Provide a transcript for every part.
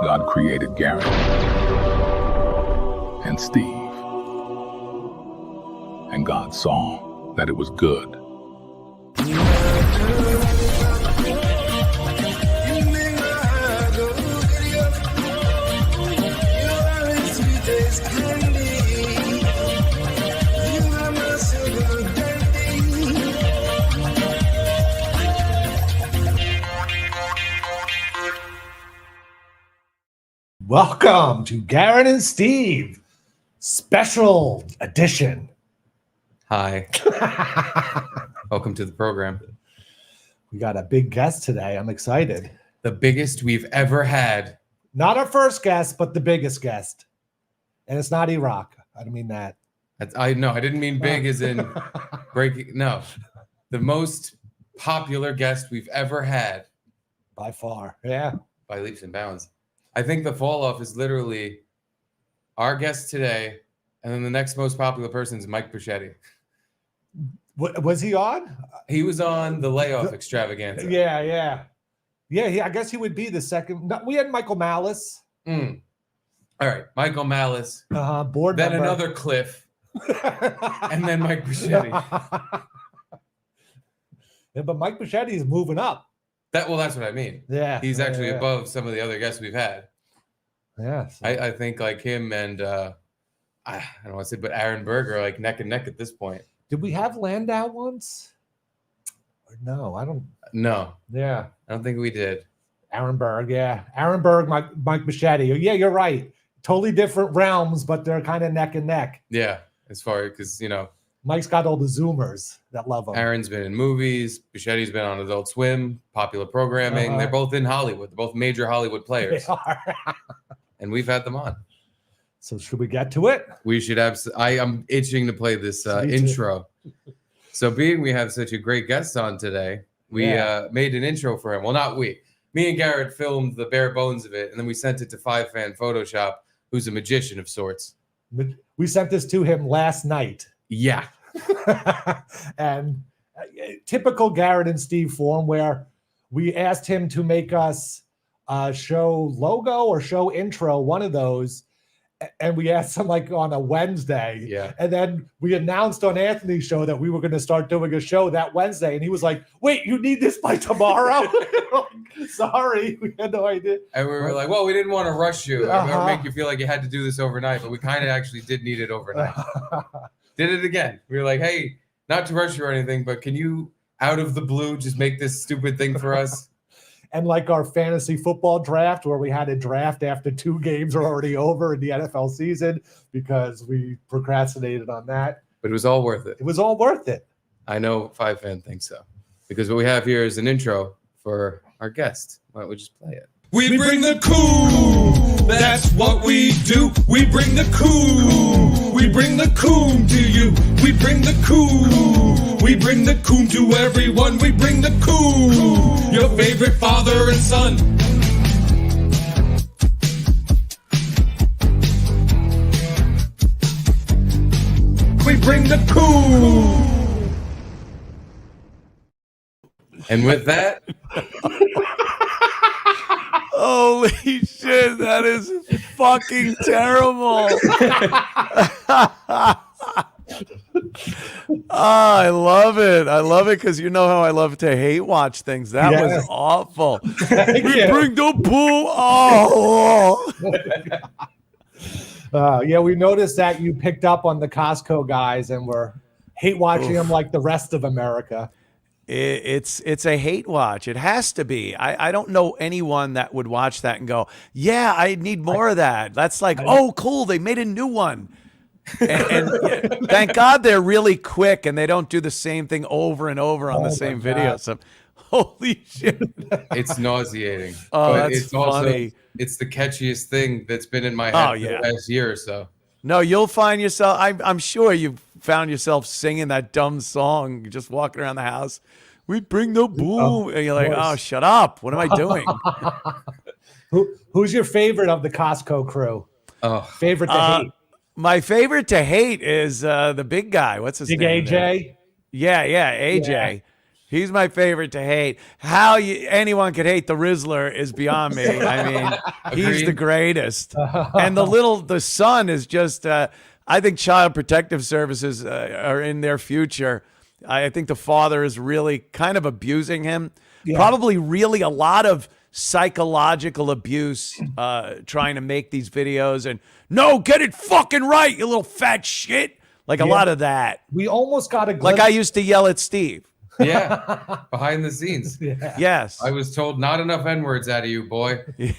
God created Garrett and Steve. And God saw that it was good. Welcome to Garrett and Steve special edition. Hi. Welcome to the program. We got a big guest today. I'm excited. The biggest we've ever had. Not our first guest, but the biggest guest. And it's not Iraq. I don't mean that. I didn't mean big as in breaking. No, the most popular guest we've ever had. By far. Yeah. By leaps and bounds. I think the fall off is literally our guest today, and then the next most popular person is Mike Bichetti. Was he on? He was on the layoff extravaganza. Yeah. I guess he would be the second. No, we had Michael Malice. All right, Michael Malice. Board then member. another Cliff. And then Mike Bichetti. Yeah, but Mike Bichetti is moving up. That's what I mean. Yeah. He's actually above some of the other guests we've had. Yeah. So. I think like him and I don't want to say, but Aaron Berg are like neck and neck at this point. Did we have Landau once? Or no, I don't. No. Yeah. I don't think we did. Aaron Berg, yeah. Aaron Berg, Mike Bichetti. Yeah, you're right. Totally different realms, but they're kind of neck and neck. Yeah, as far because, Mike's got all the Zoomers that love him. Aaron's been in movies. Bichetti's been on Adult Swim, popular programming. They're both in Hollywood. They're both major Hollywood players. They are. And we've had them on. So should we get to it? We should have. I am itching to play this intro. So being we have such a great guest on today, we made an intro for him. Well, not we. Me and Garrett filmed the bare bones of it, and then we sent it to 5Fan Photoshop, who's a magician of sorts. We sent this to him last night. Yeah. And typical Garrett and Steve form where we asked him to make us a show logo or show intro, one of those. And we asked him like on a Wednesday. Yeah. And then we announced on Anthony's show that we were going to start doing a show that Wednesday. And he was like, wait, you need this by tomorrow? Sorry. We had no idea. And we were like, well, we didn't want to rush you. Or make you feel like you had to do this overnight. But we kind of actually did need it overnight. Did it again. We were like, hey, not to rush you or anything, but can you, out of the blue, just make this stupid thing for us? And like our fantasy football draft, where we had a draft after 2 games are already over in the NFL season because we procrastinated on that. But it was all worth it. It was all worth it. I know 5Fan thinks so. Because what we have here is an intro for our guest. Why don't we just play it? We bring the cool, that's what we do. We bring the cool, we bring the cool to you. We bring the cool, we bring the cool to everyone. We bring the cool, your favorite father and son. We bring the cool. And with that... Holy shit, that is fucking terrible. I love it. I love it because you know how I love to hate watch things. That was awful. We bring the pool. Oh. We noticed that you picked up on the Costco guys and were hate watching them like the rest of America. It's a hate watch. It has to be. I don't know anyone that would watch that and go, yeah, I need more of that. That's like, oh, cool, they made a new one. And thank God they're really quick and they don't do the same thing over and over on the same video. So, holy shit. It's nauseating. Oh, but that's funny. It's the catchiest thing that's been in my head for the last year or so. No, you'll find yourself, I'm sure you found yourself singing that dumb song, just walking around the house. We bring the boom. And you're like, oh, shut up. What am I doing? Who's your favorite of the Costco crew? Favorite to hate? My favorite to hate is the big guy. What's his name? Big AJ? Yeah, AJ. He's my favorite to hate. How anyone could hate the Rizzler is beyond me. I mean, he's the greatest. And the son is just, I think Child Protective Services are in their future. I think the father is really kind of abusing him. Yeah. Probably really a lot of psychological abuse, trying to make these videos and, no, get it fucking right, you little fat shit. Like a lot of that. We almost got a glimpse. Like I used to yell at Steve. Yeah, behind the scenes. Yeah. Yes. I was told not enough N-words out of you, boy. Yeah.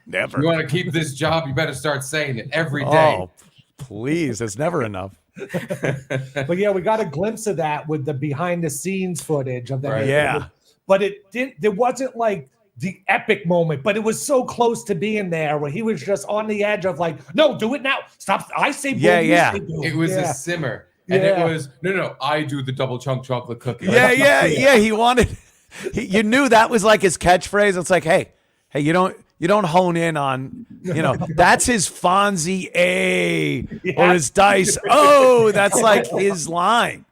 Never. You want to keep this job, you better start saying it every day. Oh, please. It's never enough. But yeah, we got a glimpse of that with the behind the scenes footage of that. Right. Yeah. But there wasn't like the epic moment, but it was so close to being there where he was just on the edge of like, no, do it now. Stop. I say boom, yeah. you say boom. It was a simmer. And it was, no, I do the double chunk chocolate cookie. Yeah. He wanted, you knew that was like his catchphrase. It's like, hey, you don't hone in on, that's his Fonzie A or his Dice. Oh, that's like his line.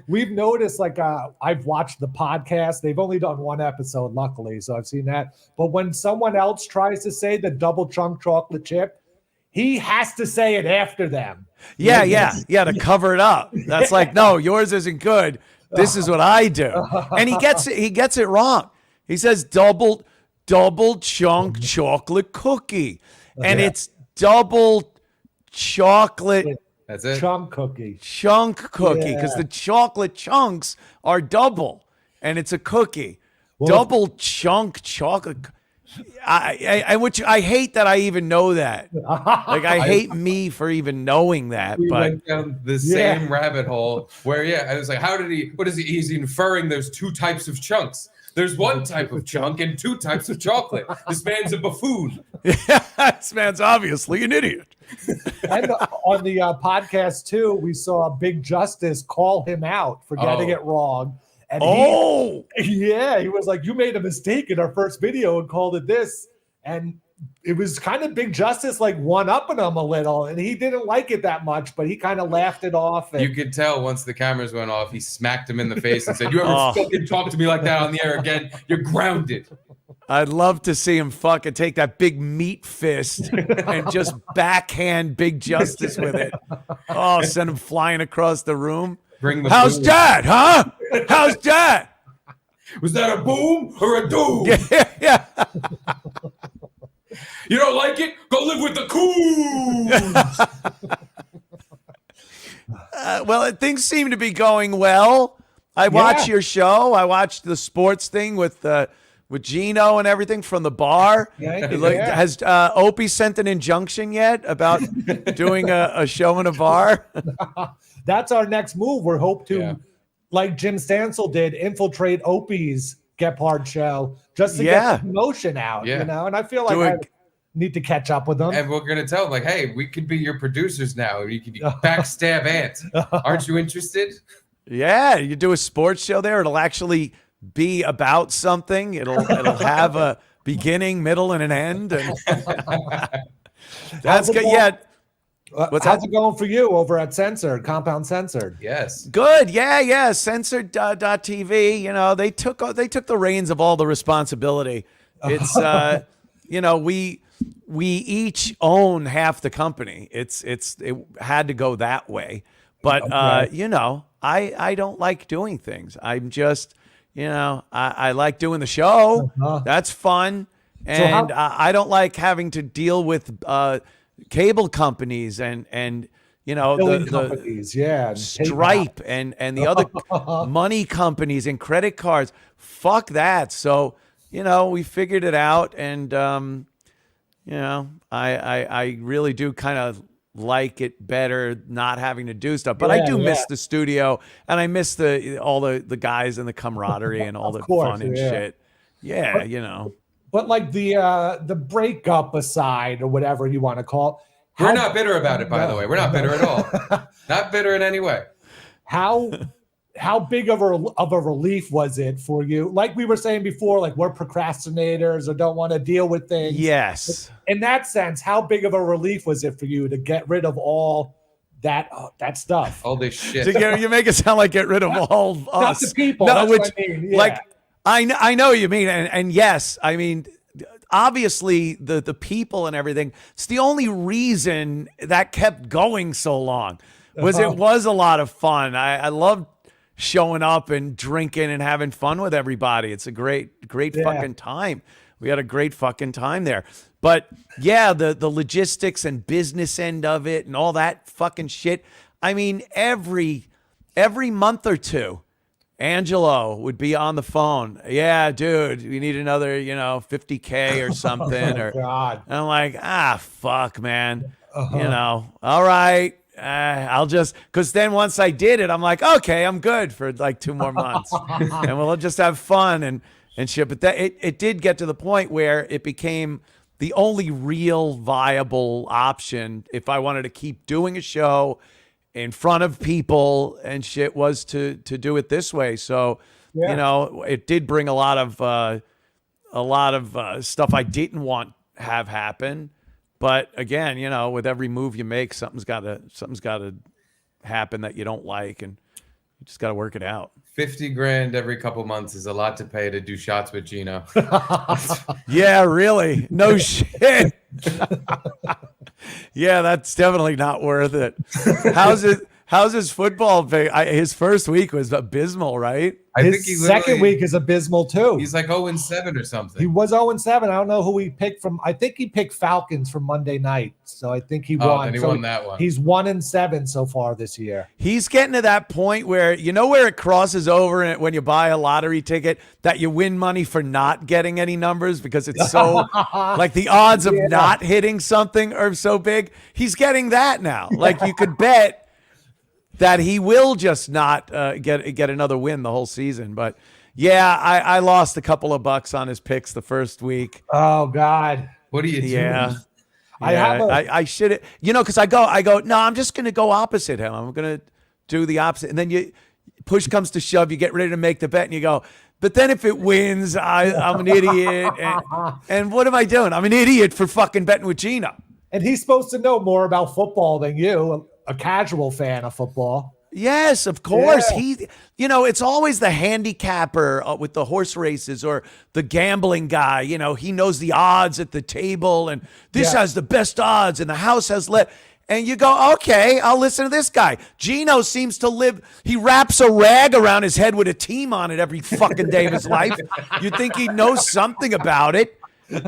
We've noticed, like, I've watched the podcast. They've only done one episode, luckily, so I've seen that. But when someone else tries to say the double chunk chocolate chip, he has to say it after them. Yeah, to cover it up. That's like, no, yours isn't good. This is what I do. And he gets it wrong. He says double chunk chocolate cookie. And it's double chocolate. That's it. Chunk cookie. Because the chocolate chunks are double and it's a cookie. Double chunk chocolate. Which I hate that I even know that. Like I hate me for even knowing that. We but went down the same rabbit hole where I was like, what is he? He's inferring there's two types of chunks. There's one type of chunk and two types of chocolate. This man's a buffoon. This man's obviously an idiot. And on the podcast too, we saw Big Justice call him out for getting it wrong. And he was like, you made a mistake in our first video and called it this. And it was kind of Big Justice like one-upping him a little. And he didn't like it that much, but he kind of laughed it off. And you could tell once the cameras went off, he smacked him in the face and said, you ever fucking talk to me like that on the air again? You're grounded. I'd love to see him fucking take that big meat fist and just backhand Big Justice with it. Oh, send him flying across the room. How's that, huh? How's that? Was that a boom or a doom? Yeah. You don't like it? Go live with the coons. Well, things seem to be going well. I watched your show. I watched the sports thing with Gino and everything from the bar. Has Opie sent an injunction yet about doing a show in a bar? That's our next move. We hope to, like Jim Stansel did, infiltrate Opie's Gephardt show just to get the promotion out, And I feel like I need to catch up with them. And we're going to tell them, like, hey, we could be your producers now. You could be backstab ants. Aren't you interested? Yeah, you do a sports show there. It'll actually be about something. It'll have a beginning, middle, and an end. And that's good. Yeah. How's it going for you over at Censored, Compound Censored? Yes. Good. Yeah. Censored.tv. They took the reins of all the responsibility. It's we each own half the company. It had to go that way. But I don't like doing things. I'm just I like doing the show. That's fun. And I don't like having to deal with cable companies and the companies, Stripe and the other money companies and credit cards. Fuck that. So, we figured it out, and I really do kind of like it better not having to do stuff. But I do miss the studio, and I miss all the guys and the camaraderie and all the fun and shit. Yeah, But like the breakup aside, or whatever you want to call it, we're not bitter about it, by the way. We're not bitter at all. Not bitter in any way. How big of a relief was it for you? Like we were saying before, like we're procrastinators or don't want to deal with things. Yes. In that sense, how big of a relief was it for you to get rid of all that stuff. All this shit. So you make it sound like get rid of all Not us. the people. No, That's which, what I mean. Yeah. like, I know what you mean. And yes, I mean, obviously the people and everything, it's the only reason that kept going so long was it was a lot of fun. I loved showing up and drinking and having fun with everybody. It's a great fucking time. We had a great fucking time there. But yeah, the logistics and business end of it and all that fucking shit. I mean, every month or two, Angelo would be on the phone. Yeah, dude, we need another, $50K or something. Or God. And I'm like, fuck, man. All right. I'll just, because then once I did it, I'm like, okay, I'm good for like 2 more months. And we'll just have fun and shit. But it did get to the point where it became the only real viable option if I wanted to keep doing a show in front of people and shit was to do it this way. So, it did bring a lot of stuff I didn't want have happen. But again, with every move you make, something's got to happen that you don't like, and you just got to work it out. 50 grand every couple months is a lot to pay to do shots with Gino. Yeah, really. No shit. Yeah, that's definitely not worth it. How's his football pay? His first week was abysmal, right? His second week is abysmal too. He's like 0-7 or something. He was 0-7. I don't know who he picked from. I think he picked Falcons from Monday night. So I think he won. Then he won that one. He's 1-7 so far this year. He's getting to that point where where it crosses over and when you buy a lottery ticket that you win money for not getting any numbers because it's so like the odds of not hitting something are so big. He's getting that now. Like you could bet that he will just not get another win the whole season. But yeah, I lost a couple of bucks on his picks the first week. Oh God. What are you doing? Yeah. I should, because I go, no, I'm just going to go opposite him. I'm going to do the opposite. And then push comes to shove, you get ready to make the bet and you go, but then if it wins, I'm an idiot. And what am I doing? I'm an idiot for fucking betting with Gino. And he's supposed to know more about football than you, a casual fan of football. Yes, of course. Yeah. It's always the handicapper with the horse races or the gambling guy. He knows the odds at the table and this has the best odds and the house has and you go, okay, I'll listen to this guy. Gino seems to live, he wraps a rag around his head with a team on it every fucking day of his life. You'd think he knows something about it.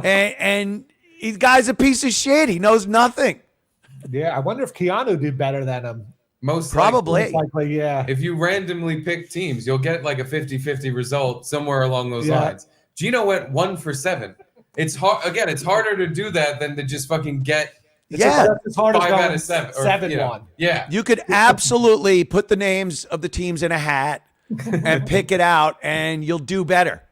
And the guy's a piece of shit. He knows nothing. Yeah, I wonder if Keanu did better than him. Most Probably. likely, yeah. If you randomly pick teams, you'll get like a 50-50 result somewhere along those lines. Gino went 1-7. It's hard. Again, it's harder to do that than to just fucking get It's hard 5 as out of 7. 7-1. Yeah. You could absolutely put the names of the teams in a hat and pick it out, and you'll do better.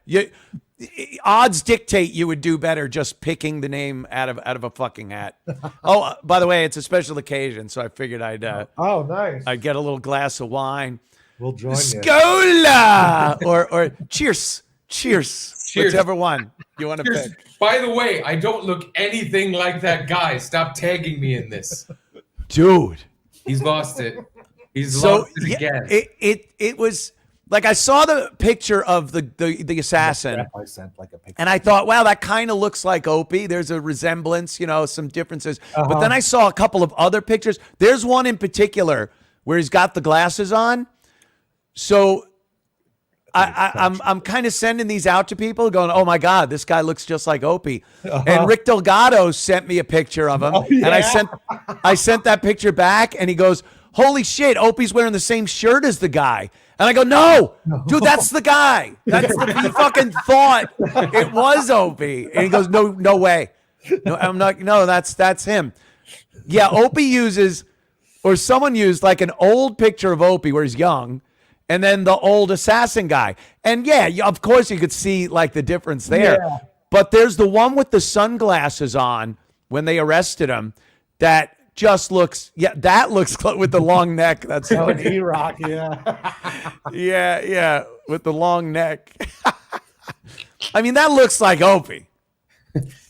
Odds dictate you would do better just picking the name out of a fucking hat. Oh, by the way, it's a special occasion, so I figured I'd nice. I'd get a little glass of wine. We'll join you. Scola or cheers, whichever one you want to pick. By the way, I don't look anything like that guy. Stop tagging me in this, dude. He's lost it. He's lost it again. It was. Like I saw the picture of the assassin, I sent like a picture. and I thought, wow, that kind of looks like Opie. There's a resemblance, some differences. But then I saw a couple of other pictures. There's one in particular where he's got the glasses on. So I'm kind of sending these out to people, going, oh my God, this guy looks just like Opie. And Rick Delgado sent me a picture of him, and I sent that picture back, and he goes, holy shit, Opie's wearing the same shirt as the guy. And I go, no, dude, that's the guy. He fucking thought it was Opie. And he goes, no way. No, I'm not. No, that's him. Yeah, Opie uses, or someone used like an old picture of Opie where he's young, and then the old assassin guy. And yeah, of course you could see like the difference there. Yeah. But there's the one with the sunglasses on when they arrested him that just looks, that looks with the long neck. That's E-Rock, yeah. yeah, with the long neck. I mean, that looks like Opie.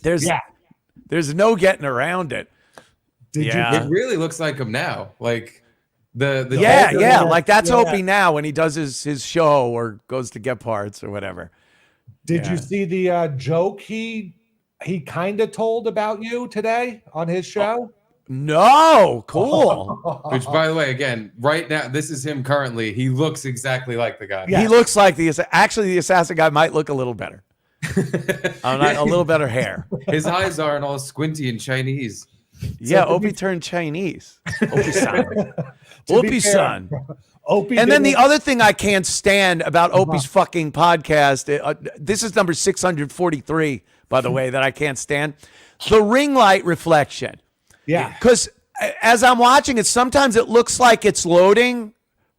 There's no getting around it. Did Yeah. It really looks like him now. Like the Yeah. Like that's Yeah. Opie now when he does his show or goes to get parts or whatever. Did Yeah. you see the joke he kind of told about you today on his show? No, cool. Which, by the way, again, right now, this is him currently. He looks exactly like the guy. Yeah. He looks like the assassin guy might look a little better. A little better hair. His eyes aren't all squinty and Chinese. Yeah, Opie turned Chinese. Opie-san. To be Opie-san. fair, Opie And then the didn't- other thing I can't stand about Opie's fucking podcast, this is number 643, by the way, that I can't stand. The ring light reflection. yeah. Because as I'm watching it, sometimes it looks like it's loading,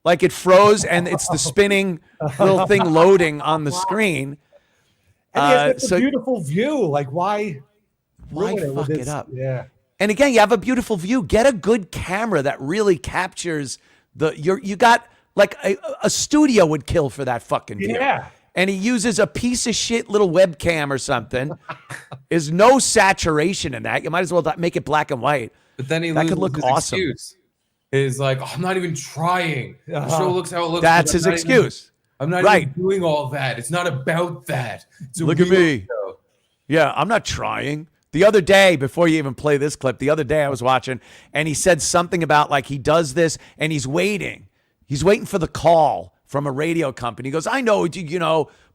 like it froze, and it's the spinning little thing loading on the screen. And he has such so- a beautiful view. Like, why ruin with fuck it this- up? Yeah. And again, you have a beautiful view. Get a good camera that really captures you got like a studio would kill for that fucking view. Yeah. And he uses a piece of shit little webcam or something. There's no saturation in that. You might as well make it black and white. But then he That loses could look his awesome. excuse. Is like, oh, I'm not even trying. The show looks how it looks. That's but his I'm not even- excuse. I'm not Right. even doing all that. It's not about that. It's a Look at real me. show. Yeah, I'm not trying. The other day, before you even play this clip, the other day I was watching, and he said something about like he does this, and he's waiting. He's waiting for the call from a radio company. He goes, I know,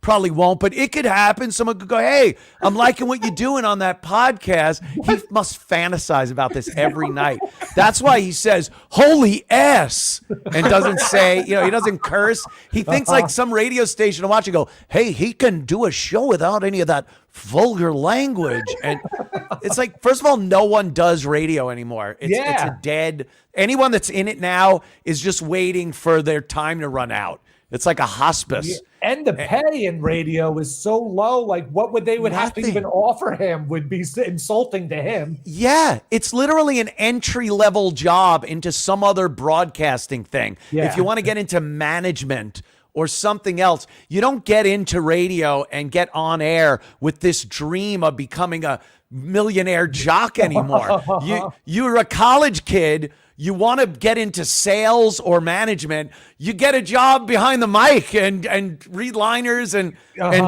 probably won't, but it could happen. Someone could go, hey, I'm liking what you're doing on that podcast. He must fantasize about this every night. That's why he says, holy S, and doesn't say, he doesn't curse. He thinks like some radio station will watch and go, hey, he can do a show without any of that vulgar language. And it's like, first of all, no one does radio anymore. It's a dead, anyone that's in it now is just waiting for their time to run out. It's like a hospice. And the pay in radio is so low. Like, what would they have to Nothing. even offer him would be insulting to him. Yeah, it's literally an entry-level job into some other broadcasting thing. Yeah. If you want to get into management or something else, you don't get into radio and get on air with this dream of becoming a millionaire jock anymore. You're a college kid. You want to get into sales or management, you get a job behind the mic and read liners and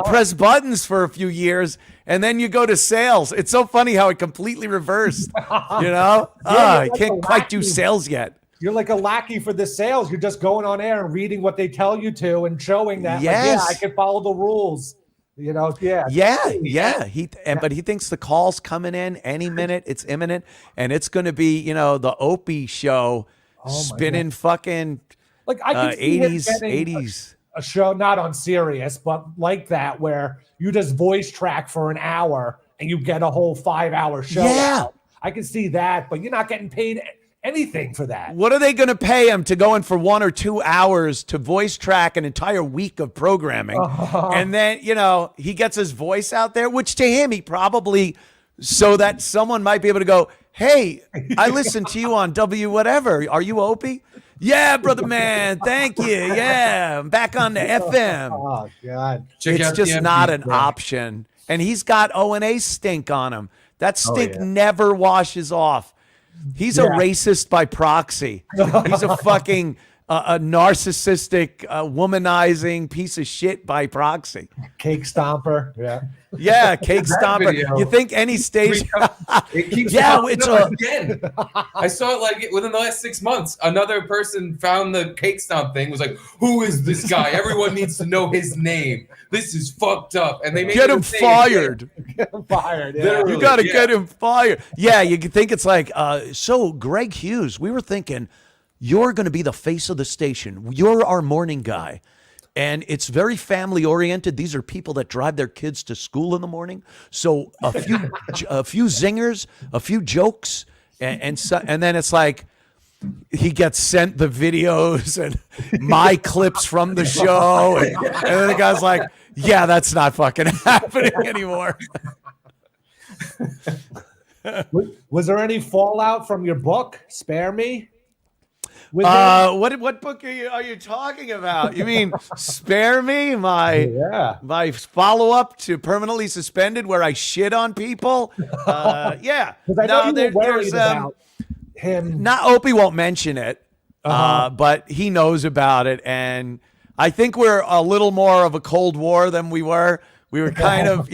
press buttons for a few years, and then you go to sales. It's so funny how it completely reversed, you know? Yeah, I can't quite do sales yet. You're like a lackey for the sales. You're just going on air and reading what they tell you to and showing that, Yes. I can follow the rules. But he thinks the call's coming in any minute. It's imminent, and it's going to be, the Opie show, spinning fucking Like, I can see him 80s, getting 80s. a show, not on Sirius, but like that, where you just voice track for an hour and you get a whole 5-hour show. Yeah. out. I can see that, but you're not getting paid anything for that. What are they going to pay him to go in for 1 or 2 hours to voice track an entire week of programming? And then, he gets his voice out there, which to him, he probably, so that someone might be able to go, hey, I listened to you on W whatever. Are you Opie? Yeah, brother man. Thank you. Yeah. I'm back on the FM. Oh, God. Check It's out the just not an MP3. option. And he's got O&A stink on him. That stink yeah. never washes off. He's a racist by proxy. He's a fucking a narcissistic, womanizing piece of shit by proxy. Cake stomper. Yeah. Yeah, cake That stomper. video. You think any station? It keeps Yeah, popping it's up again. I saw it like within the last 6 months. Another person found the cake stomp thing. Was like, who is this guy? Everyone needs to know his name. This is fucked up. And they made Get it him a thing. fired. Fired. Yeah. Literally. You got to Yeah. get him fired. Yeah, you think it's like, so Greg Hughes, we were thinking you're going to be the face of the station. You're our morning guy. And it's very family oriented. These are people that drive their kids to school in the morning. So a few zingers, a few jokes, and then it's like he gets sent the videos and my clips from the show, and then the guy's like, "Yeah, that's not fucking happening anymore." Was there any fallout from your book? Spare Me. Was there- What book are you talking about? You mean Spare Me, my follow up to Permanently Suspended, where I shit on people? Yeah. 'Cause I know you were worried about him. Not Opie won't mention it, but he knows about it, and I think we're a little more of a Cold War than we were. We were kind of,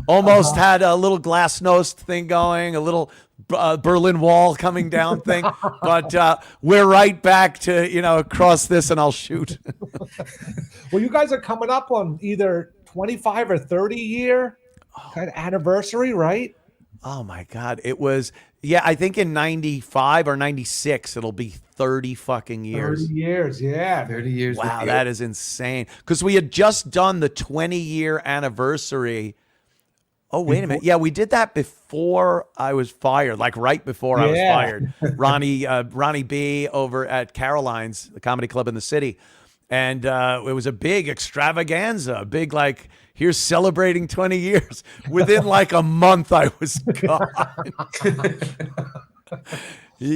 almost had a little glasnost thing going, a little Berlin Wall coming down thing, but we're right back to, cross this and I'll shoot. Well, you guys are coming up on either 25 or 30 year kind of anniversary, right? Oh my God. It was, I think in 95 or 96, it'll be 30 fucking years. 30 years, yeah. 30 years. Wow, that is insane. Because we had just done the 20-year anniversary. Oh, wait a minute. Yeah, we did that before I was fired, like right before I was fired. Ronnie B over at Caroline's, the comedy club in the city. And it was a big extravaganza, big like, here's celebrating 20 years. Within like a month, I was gone. What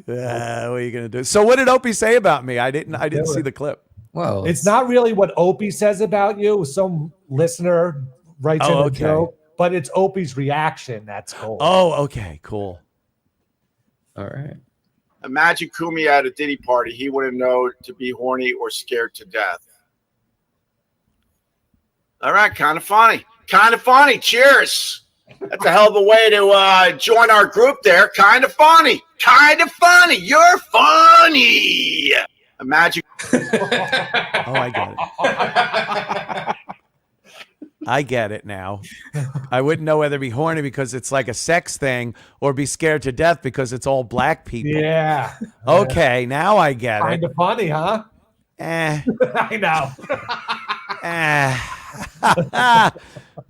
are you gonna do? So, what did Opie say about me? I didn't see the clip. Well, it's not really what Opie says about you. Some listener writes in a joke, but it's Opie's reaction. That's cool. Oh, okay, cool. All right. Imagine Cumia at a Diddy party. He wouldn't know to be horny or scared to death. All right, kind of funny. Kind of funny. Cheers. That's a hell of a way to join our group there. Kind of funny. Kind of funny. You're funny. Imagine. Oh, I get it. I get it now. I wouldn't know whether to be horny because it's like a sex thing or be scared to death because it's all black people. Yeah. Okay, now I get kind it. Kind of funny, huh? I know.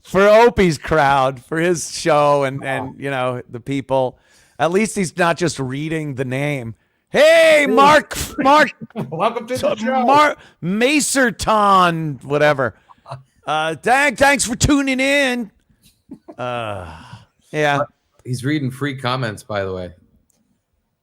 For Opie's crowd, for his show and the people, at least he's not just reading the name. Hey, Mark, welcome to the show. Mark Macerton, whatever. Thanks for tuning in. Yeah. He's reading free comments, by the way.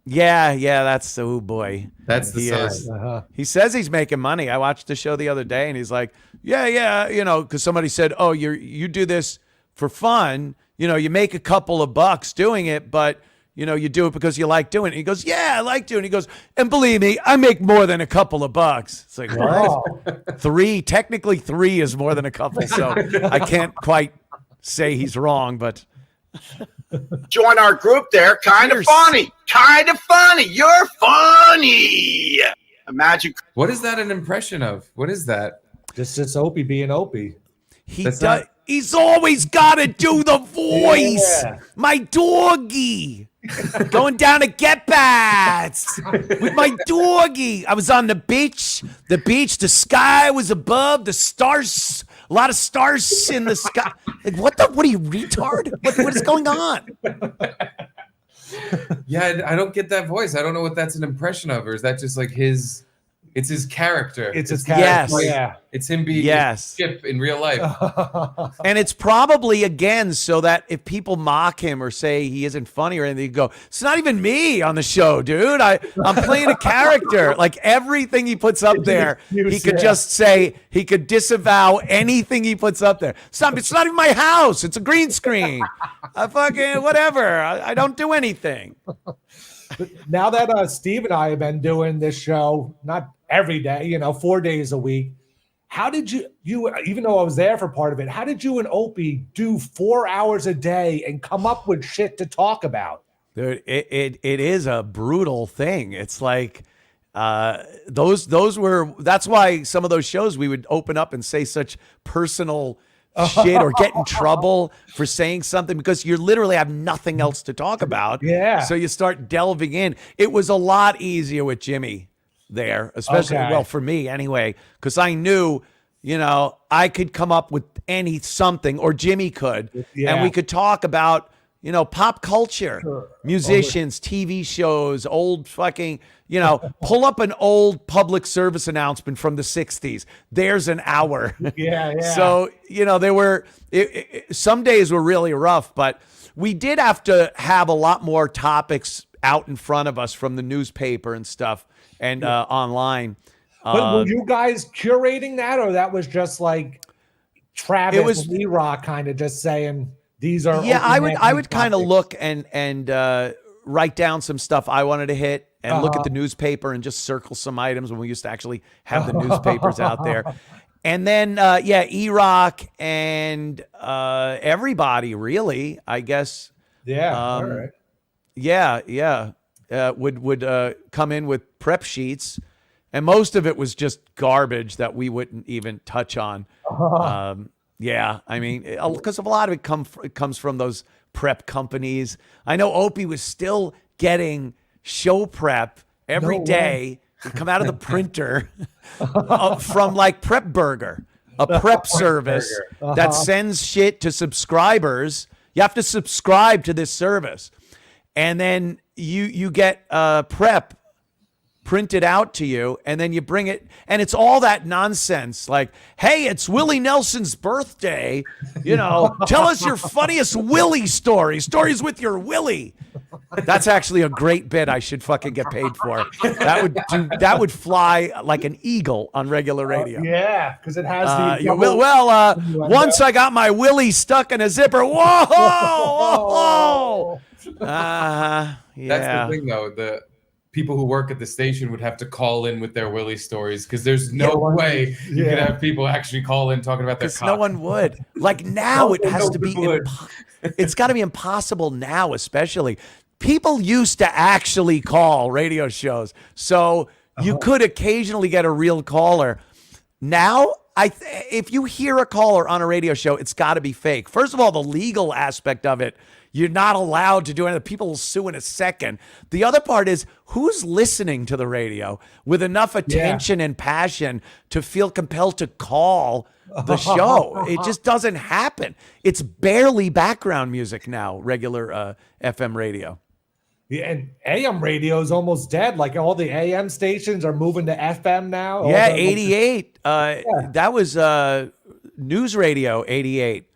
Yeah, that's oh boy. That's the sign. He says he's making money. I watched the show the other day and he's like, yeah, because somebody said, "Oh, you do this for fun. You make a couple of bucks doing it, but you do it because you like doing it." He goes, "Yeah, I like doing it." He goes, "And believe me, I make more than a couple of bucks." It's like, what? Technically three is more than a couple. So I can't quite say he's wrong, but join our group there. Kind of funny. Kind of funny. You're funny. Imagine. What is that an impression of? What is that? Just Opie being Opie. He's always got to do the voice. Yeah. My doggy. Going down to get bats with my doggy. I was on the beach. The sky was above. The stars, a lot of stars in the sky. Like, what are you, retard? What is going on? Yeah, I don't get that voice. I don't know what that's an impression of, or is that just like his... It's his character. It's his character. Yes. It's him being Skip in real life. And it's probably, again, so that if people mock him or say he isn't funny or anything, you go, it's not even me on the show, dude. I'm playing a character. Like everything he puts up there, he could just say, he could disavow anything he puts up there. It's not even my house. It's a green screen. Fucking whatever. I don't do anything. But now that Steve and I have been doing this show, not every day, 4 days a week, how did you, even though I was there for part of it, how did you and Opie do 4 hours a day and come up with shit to talk about? Dude, it is a brutal thing. It's like those were, that's why some of those shows we would open up and say such personal shit or get in trouble for saying something because you literally have nothing else to talk about. Yeah. So you start delving in. It was a lot easier with Jimmy there, especially, well, for me anyway, because I knew, I could come up with something or Jimmy could, and we could talk about, pop culture, musicians, TV shows, old fucking, pull up an old public service announcement from the 60s. There's an hour. Yeah. So, there were, some days were really rough, but we did have to have a lot more topics out in front of us from the newspaper and stuff and online. But were you guys curating that, or that was just like Travis and E-Rock kind of just saying, these are... Yeah, I would kind of look and write down some stuff I wanted to hit and look at the newspaper and just circle some items when we used to actually have the newspapers out there. And then, E-Rock and everybody, really, I guess. Yeah. All right. Would come in with prep sheets. And most of it was just garbage that we wouldn't even touch on. I mean, because a lot of it comes from those prep companies. I know Opie was still getting show prep every day. It'd come out of the printer from like Prep Burger, a prep service that sends shit to subscribers. You have to subscribe to this service. And then you get prep printed out to you, and then you bring it, and it's all that nonsense like, hey, it's Willie Nelson's birthday, tell us your funniest Willie stories with your Willie. That's actually a great bit I should fucking get paid for. That would fly like an eagle on regular radio. Yeah, because it has once I got my Willie stuck in a zipper. Whoa. That's the thing, though. The people who work at the station would have to call in with their Willie stories, because there's no way you could have people actually call in talking about their cock. No one would. Like now, it has to be. It's got to be impossible now, especially. People used to actually call radio shows, so you could occasionally get a real caller. Now, if you hear a caller on a radio show, it's got to be fake. First of all, the legal aspect of it, you're not allowed to do anything. People will sue in a second. The other part is, who's listening to the radio with enough attention and passion to feel compelled to call the show? It just doesn't happen. It's barely background music now, regular FM radio. Yeah, and AM radio is almost dead. Like all the AM stations are moving to FM now. 88. That was news radio. 88.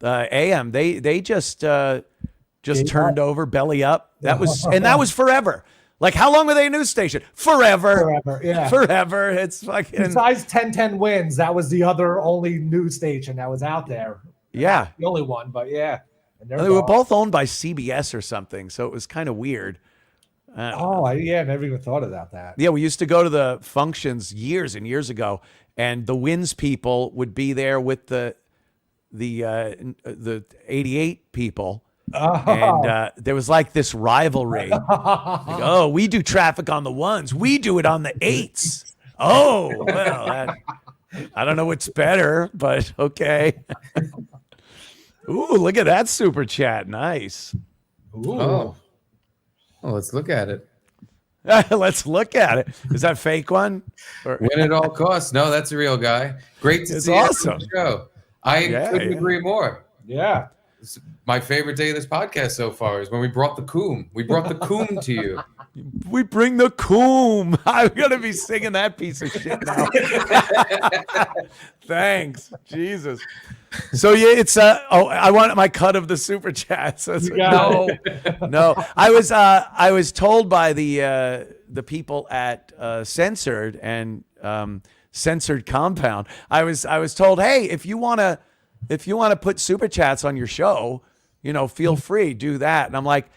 AM. They just turned over, belly up. That was forever. Like, how long were they a news station? Forever. Forever. It's fucking. Besides 1010 Wins, that was the other only news station that was out there. Yeah. The only one, but yeah. And they were both owned by CBS or something, so it was kind of weird. I never even thought about that. Yeah, we used to go to the functions years and years ago, and the Wins people would be there with the 88 people. And there was like this rivalry. Like, we do traffic on the ones. We do it on the eights. Oh, well, I don't know what's better, but okay. Ooh, look at that super chat. Nice. Ooh. Oh, let's look at it. Let's look at it. Is that a fake one? Win at all costs. No, that's a real guy. Great to see awesome. On the show. I couldn't agree more. Yeah. It's my favorite day of this podcast so far is when we brought the coom. We brought the coom to you. We bring the coom. I'm going to be singing that piece of shit now. Thanks. Jesus. So yeah, it's I want my cut of the super chat. So no. I was told by the people at Censored and Censored Compound. I was told, hey, if you want to put super chats on your show, feel free, do that. And I'm like,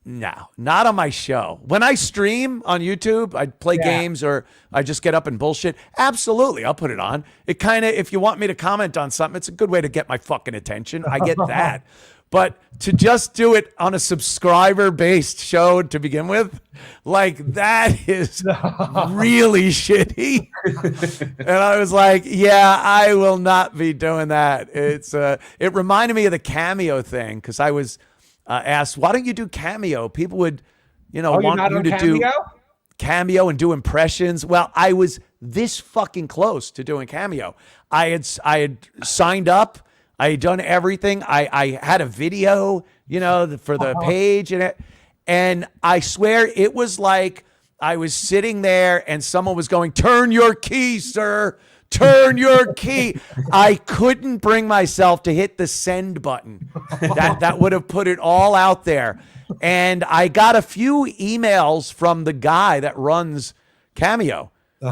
no, not on my show. When I stream on YouTube, I play games or I just get up and bullshit. Absolutely, I'll put it on. It kind of, if you want me to comment on something, it's a good way to get my fucking attention. I get that. But to just do it on a subscriber-based show to begin with, like, that is really shitty. And I was like, yeah, I will not be doing that. It reminded me of the Cameo thing, because I was asked, why don't you do Cameo? People would, want you to do Cameo and do impressions. Well, I was this fucking close to doing Cameo. I had signed up. I had done everything. I had a video, for the page and I swear it was like I was sitting there and someone was going, "Turn your key, sir. Turn your key." I couldn't bring myself to hit the send button. That would have put it all out there. And I got a few emails from the guy that runs Cameo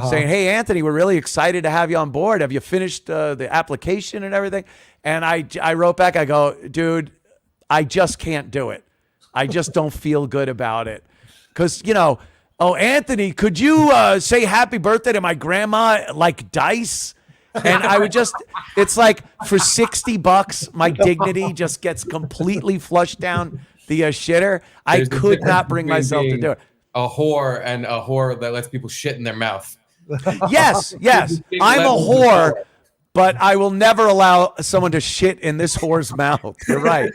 saying, "Hey, Anthony, we're really excited to have you on board. Have you finished the application and everything?" And I wrote back, I go, "Dude, I just can't do it. I just don't feel good about it. Because, oh, Anthony, could you say happy birthday to my grandma like dice? And I would just, it's like for $60, my dignity just gets completely flushed down the shitter. I could not bring myself to do it. A whore and a whore that lets people shit in their mouth. Yes. I'm a whore, but I will never allow someone to shit in this whore's mouth. You're right.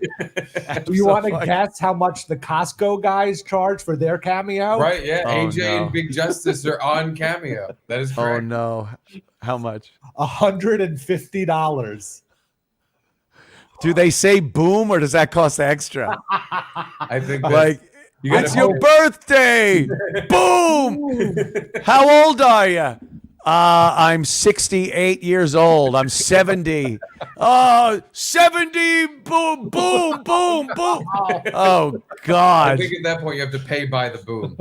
Do you want to guess how much the Costco guys charge for their cameo? Right, yeah. Oh, AJ no. and Big Justice are on Cameo. That is correct. Oh, no. How much? $150. Do they say boom or does that cost extra? I think Like, it's your birthday. Boom. How old are you? I'm 68 years old. I'm 70. Oh, 70. Boom, boom, boom, boom. Oh, I God. think at that point you have to pay by the boom.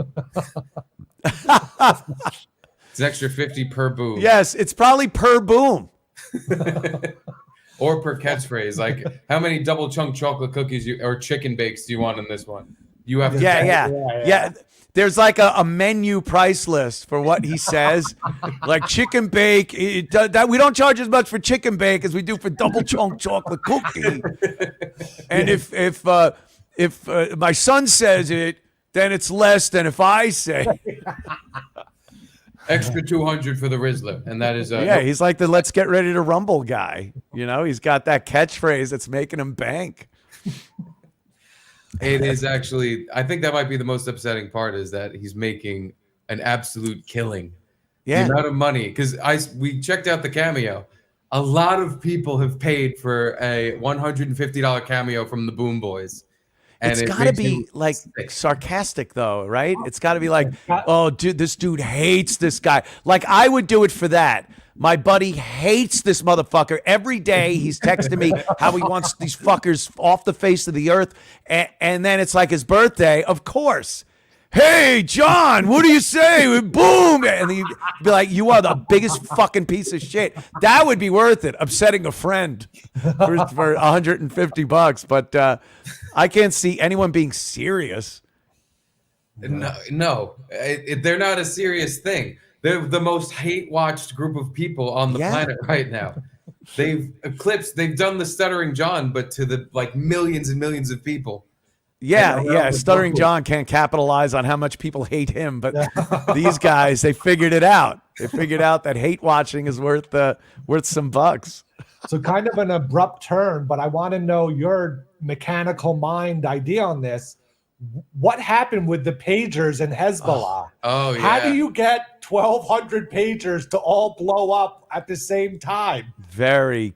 It's an extra 50 per boom. Yes, it's probably per boom. Or per catchphrase. Like, how many double chunk chocolate cookies or chicken bakes do you want in this one? You have to Yeah. There's like a menu price list for what he says. Like chicken bake, that we don't charge as much for chicken bake as we do for double chunk chocolate cookie. And if my son says it, then it's less than if I say. Extra 200 for the Rizzler, and that is He's like the let's get ready to rumble guy. He's got that catchphrase that's making him bank. It is actually, I think that might be the most upsetting part, is that he's making an absolute killing. Yeah. The amount of money, because we checked out the Cameo. A lot of people have paid for a $150 cameo from the Boom Boys. And It's it got to makes be him like sick. sarcastic though, right? It's got to be like, oh, dude, this dude hates this guy. Like I would do it for that. My buddy hates this motherfucker. Every day he's texting me how he wants these fuckers off the face of the earth. And then it's like his birthday. Of course. Hey, John, what do you say? Boom. And he'd be like, you are the biggest fucking piece of shit. That would be worth it, upsetting a friend for $150. But I can't see anyone being serious. No, they're not a serious thing. They're the most hate-watched group of people on the planet right now. They've done the Stuttering John, but to the millions and millions of people. Yeah. Stuttering John can't capitalize on how much people hate him, but these guys, they figured it out. They figured out that hate watching is worth some bucks. So kind of an abrupt turn, but I want to know your mechanical mind idea on this. What happened with the pagers and Hezbollah? Oh, yeah. How do you get 1,200 pagers to all blow up at the same time? They're a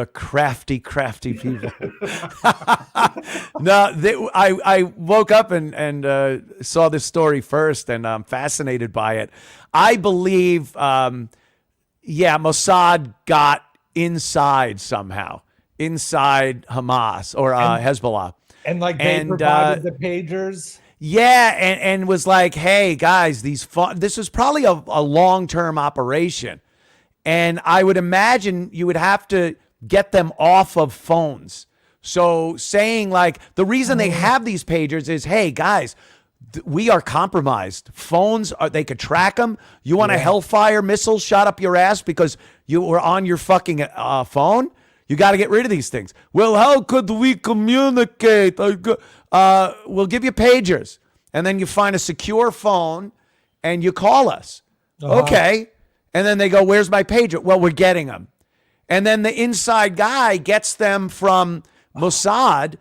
crafty people. No, I woke up and saw this story first, and I'm fascinated by it. I believe, Mossad got inside somehow, inside Hamas or Hezbollah. And they provided the pagers? Yeah, and was like, hey, guys, this is probably a long-term operation. And I would imagine you would have to get them off of phones. So saying the reason they have these pagers is, hey, guys, we are compromised. Phones, they could track them. You want a Hellfire missile shot up your ass because you were on your fucking phone? You got to get rid of these things. Well, how could we communicate? We'll give you pagers. And then you find a secure phone and you call us. Okay. And then they go, where's my pager? Well, we're getting them. And then the inside guy gets them from Mossad,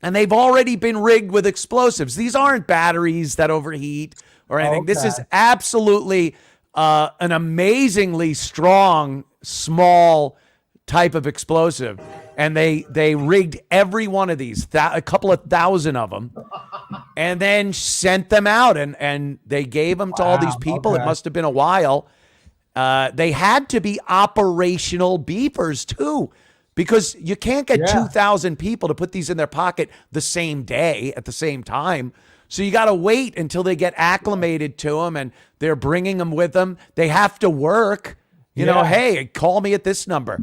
and they've already been rigged with explosives. These aren't batteries that overheat or anything. Okay. This is absolutely an amazingly strong, small type of explosive. And they rigged every one of these, a couple of thousand of them, and then sent them out. And they gave them to all these people. Okay. It must have been a while. They had to be operational beepers too, because you can't get 2,000 people to put these in their pocket the same day at the same time. So you got to wait until they get acclimated to them, and they're bringing them with them. They have to work. You know, hey, call me at this number.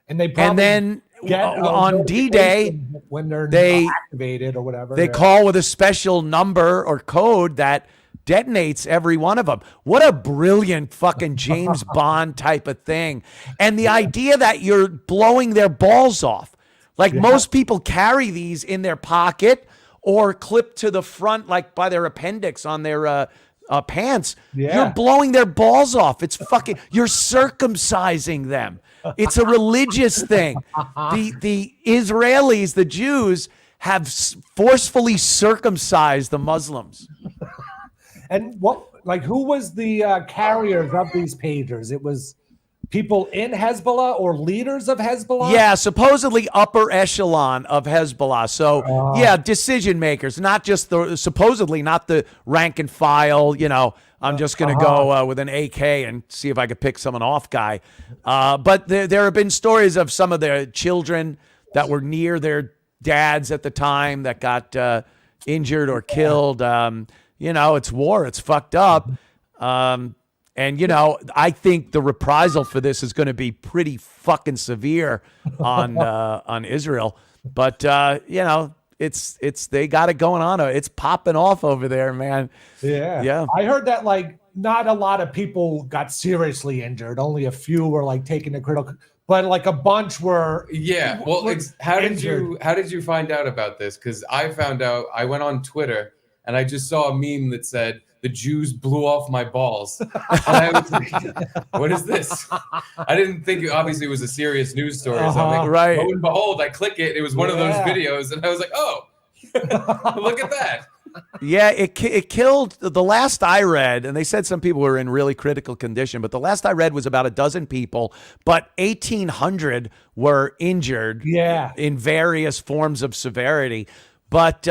And then on D-Day, when they're they activated or whatever, they call with a special number or code that detonates every one of them. What a brilliant fucking James Bond type of thing. And the idea that you're blowing their balls off. Like most people carry these in their pocket or clipped to the front, like by their appendix on their pants. You're blowing their balls off. It's fucking, you're circumcising them. It's a religious thing. The Israelis, the Jews, have forcefully circumcised the Muslims. And who was the carriers of these pagers? It was people in Hezbollah or leaders of Hezbollah? Yeah, supposedly upper echelon of Hezbollah. So, decision makers, not just supposedly not the rank and file, I'm just going to go with an AK and see if I could pick someone off guy. But there have been stories of some of their children that were near their dads at the time that got injured or killed. It's war. It's fucked up. And, I think the reprisal for this is going to be pretty fucking severe on Israel. But, they got it going on. It's popping off over there, man. Yeah. I heard that not a lot of people got seriously injured. Only a few were taking a critical, but a bunch were. Yeah. Well, how did you find out about this? Because I found out, I went on Twitter and I just saw a meme that said, "The Jews blew off my balls." And I was like, what is this? I didn't think obviously it was a serious news story. So I'm like, right. Lo and behold, I click it. It was one of those videos. And I was like, oh, look at that. Yeah, it killed. The last I read, and they said some people were in really critical condition, but the last I read was about a dozen people, but 1,800 were injured in various forms of severity. But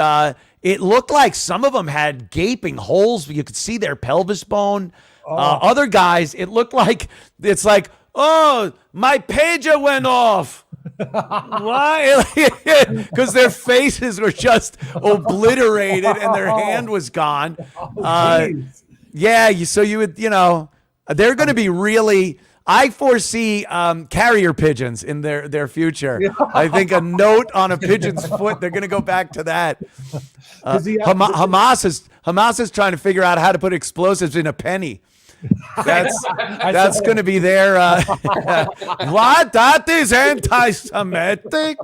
it looked like some of them had gaping holes. You could see their pelvis bone. Other guys, it looked like it's like, oh, my pager went off. Why? Because their faces were just obliterated and their hand was gone. So you would, they're going to be really. I foresee carrier pigeons in their future. I think a note on a pigeon's foot. They're going to go back to that. Hamas is trying to figure out how to put explosives in a penny. That's going to be their. What? That is anti-Semitic.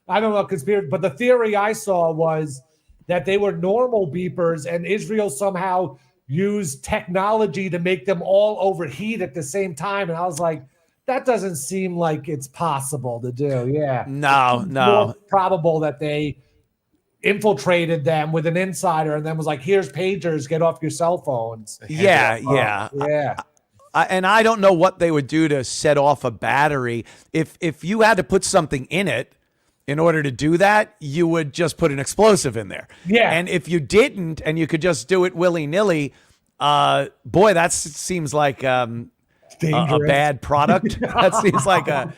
I don't know conspiracy, but the theory I saw was that they were normal beepers, and Israel somehow used technology to make them all overheat at the same time. And I was like, that doesn't seem like it's possible to do. Yeah. No. More probable that they infiltrated them with an insider and then was like, here's pagers, get off your cell phones. Yeah. And I don't know what they would do to set off a battery. If you had to put something in it, in order to do that, you would just put an explosive in there. Yeah. And if you didn't, and you could just do it willy-nilly, boy, that seems like a bad product. That seems like a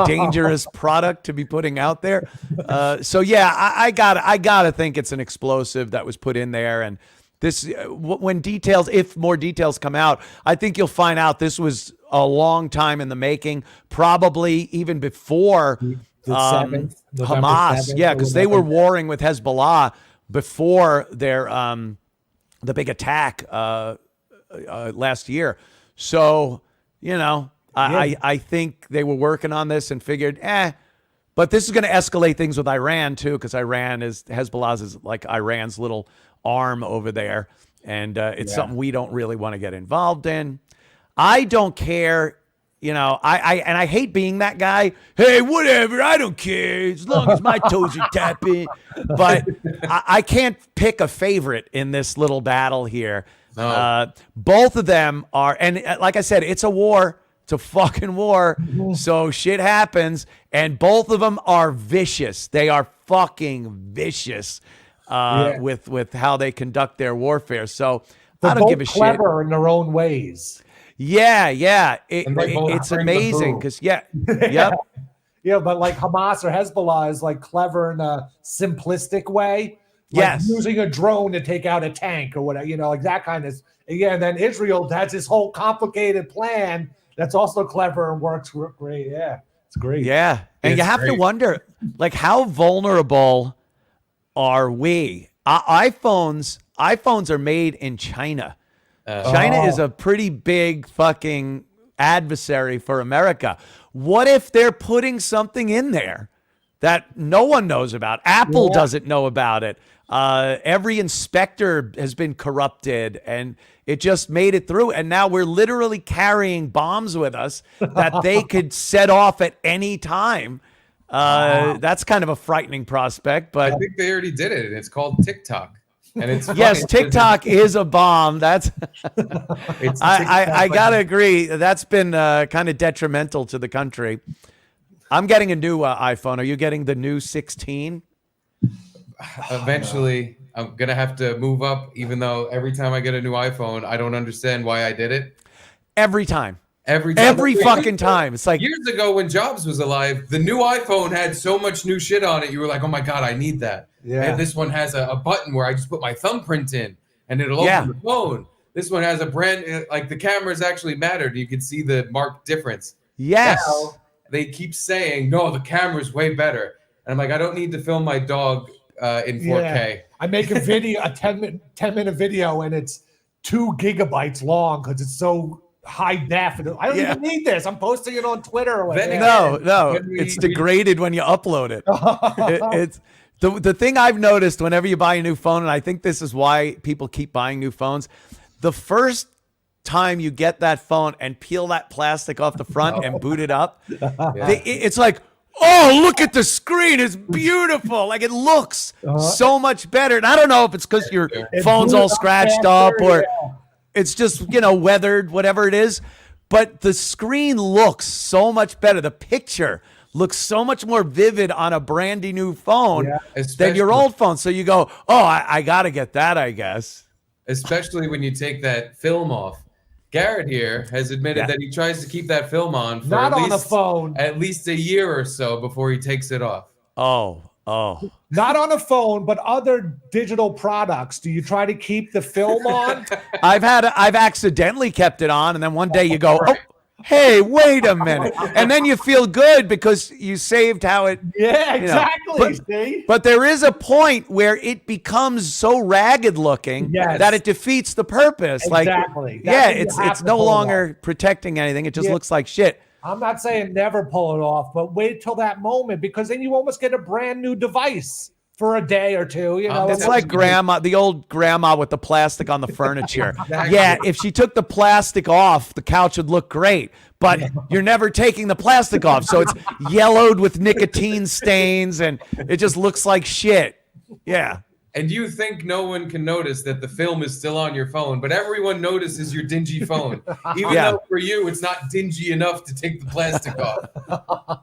dangerous product to be putting out there. I gotta think it's an explosive that was put in there. And this, if more details come out, I think you'll find out this was a long time in the making, probably even before Hamas. Because they were warring with Hezbollah before their the big attack last year. So, I think they were working on this and figured, but this is going to escalate things with Iran too, because Hezbollah is like Iran's little arm over there, and it's something we don't really want to get involved in. I don't care. I hate being that guy. Hey, whatever, I don't care as long as my toes are tapping. But I can't pick a favorite in this little battle here. No. Both of them are, and like I said, it's a war. It's a fucking war. So shit happens, and both of them are vicious. They are fucking vicious with how they conduct their warfare. So I don't give a shit. They're both clever in their own ways. Yeah. It's amazing because, yep. Yeah, but Hamas or Hezbollah is clever in a simplistic way. Using a drone to take out a tank or whatever, that kind of. Yeah, and then Israel has this whole complicated plan, That's also clever and works great. Yeah, it's great. Yeah. And It's you have to great. wonder, like, how vulnerable are we? iPhones are made in China. China is a pretty big fucking adversary for America. What if they're putting something in there that no one knows about? Apple doesn't know about it. Every inspector has been corrupted, and it just made it through. And now we're literally carrying bombs with us that they could set off at any time. That's kind of a frightening prospect, I but think they already did it, and it's called TikTok. And it's yes, funny. TikTok is a bomb. That's It's I gotta agree. That's been kind of detrimental to the country. I'm getting a new iPhone. Are you getting the new 16? Eventually, I'm gonna have to move up. Even though every time I get a new iPhone, I don't understand why I did it. Every time. Every Fucking time. It's like, years ago when Jobs was alive, the new iPhone had so much new shit on it. You were like, oh my God, I need that. Yeah. And this one has a button where I just put my thumbprint in and it'll open the phone. This one has a brand, like the cameras actually mattered. You can see the marked difference. yes. Now, they keep saying, no, the camera's way better. And I'm like, I don't need to film my dog in 4K. Yeah. I make a video, a 10-minute video, and it's 2 gigabytes long because it's so high def. And I don't even need this. I'm posting it on Twitter or whatever. No, it's degraded when you upload it. It's the thing I've noticed whenever you buy a new phone, and I think this is why people keep buying new phones. The first time you get that phone and peel that plastic off the front and boot it up, it's like, oh, look at the screen. It's beautiful. Like, it looks so much better. And I don't know if it's because your phone's all scratched up or it's just, weathered, whatever it is. But the screen looks so much better. The picture looks so much more vivid on a brandy new phone than your old phone. So you go, oh, I got to get that, I guess. Especially when you take that film off. Garrett here has admitted that he tries to keep that film on for at least a year or so before he takes it off. Oh. Not on a phone, but other digital products. Do you try to keep the film on? I've accidentally kept it on, and then one day you go, oh, hey, wait a minute. And then you feel good because you saved how it. Yeah, exactly. See? But there is a point where it becomes so ragged looking that it defeats the purpose. Exactly. Like, it's no longer protecting anything. It just looks like shit. I'm not saying never pull it off, but wait till that moment, because then you almost get a brand new device for a day or two. It's like the old grandma with the plastic on the furniture. Exactly. Yeah, if she took the plastic off, the couch would look great, but you're never taking the plastic off. So it's yellowed with nicotine stains and it just looks like shit. Yeah. And you think no one can notice that the film is still on your phone, but everyone notices your dingy phone. Even though for you, it's not dingy enough to take the plastic off.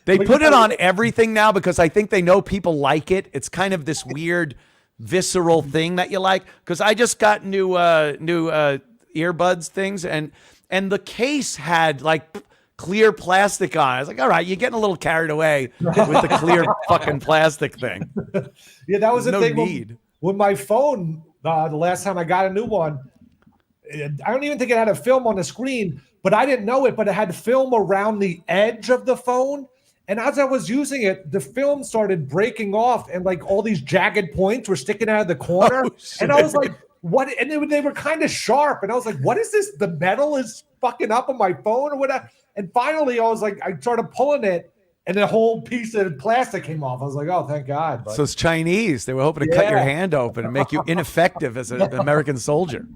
They put it on everything now because I think they know people like it. It's kind of this weird, visceral thing that you like. Because I just got new earbuds things, and the case had like clear plastic on it. I was like, all right, you're getting a little carried away with the clear fucking plastic thing. Yeah, that was the thing. Need. With my phone, the last time I got a new one, I don't even think it had a film on the screen, but I didn't know it, but it had film around the edge of the phone. And as I was using it, the film started breaking off and like all these jagged points were sticking out of the corner. And I was like, what? And they were kind of sharp. And I was like, what is this? The metal is fucking up on my phone or whatever. And finally, I was like, I started pulling it and the whole piece of plastic came off. I was like, oh, thank God. But, so it's Chinese. They were hoping to cut your hand open and make you ineffective as an American soldier.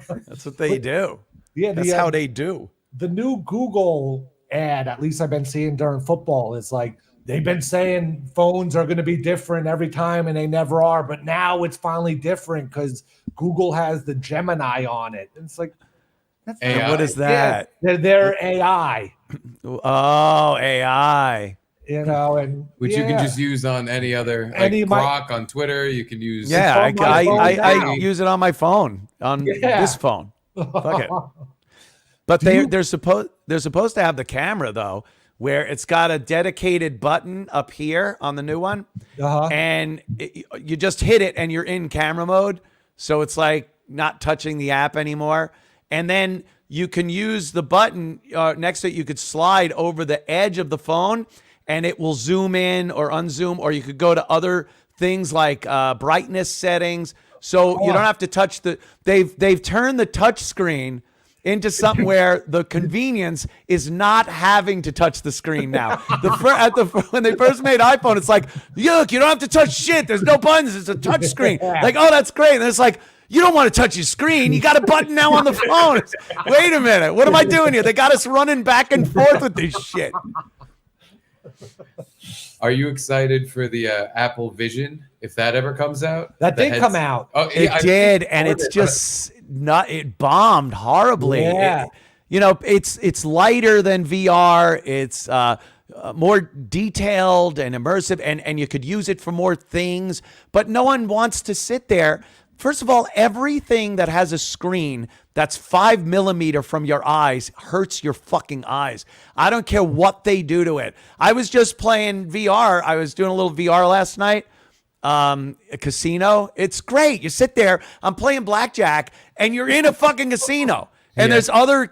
That's what they do. Yeah, that's how they do. The new Google ad, at least I've been seeing during football, is like they've been saying phones are going to be different every time and they never are, but now it's finally different because Google has the Gemini on it. And it's like, that's what is that? Yeah, they're AI. Oh, AI. And which you can just use on any other, like Grok on Twitter. You can use. Yeah, I use it on my phone, on this phone. Fuck it. But they're supposed to have the camera though, where it's got a dedicated button up here on the new one, and you just hit it and you're in camera mode. So it's like not touching the app anymore. And then you can use the button next to it. You could slide over the edge of the phone, and it will zoom in or unzoom, or you could go to other things like brightness settings. So you don't have to touch they've turned the touch screen into something where the convenience is not having to touch the screen now. When they first made iPhone, it's like, look, you don't have to touch shit. There's no buttons. It's a touch screen. Like, oh, that's great. And it's like, you don't want to touch your screen. You got a button now on the phone. Wait a minute. What am I doing here? They got us running back and forth with this shit. Are you excited for the Apple Vision if that ever comes out? That did come out. Oh, it did, and it's just not. It bombed horribly. Yeah. It's lighter than VR. It's more detailed and immersive, and you could use it for more things. But no one wants to sit there. First of all, everything that has a screen that's 5 millimeter from your eyes hurts your fucking eyes. I don't care what they do to it. I was just playing VR. I was doing a little VR last night. A casino. It's great. You sit there, I'm playing blackjack, and you're in a fucking casino. And there's other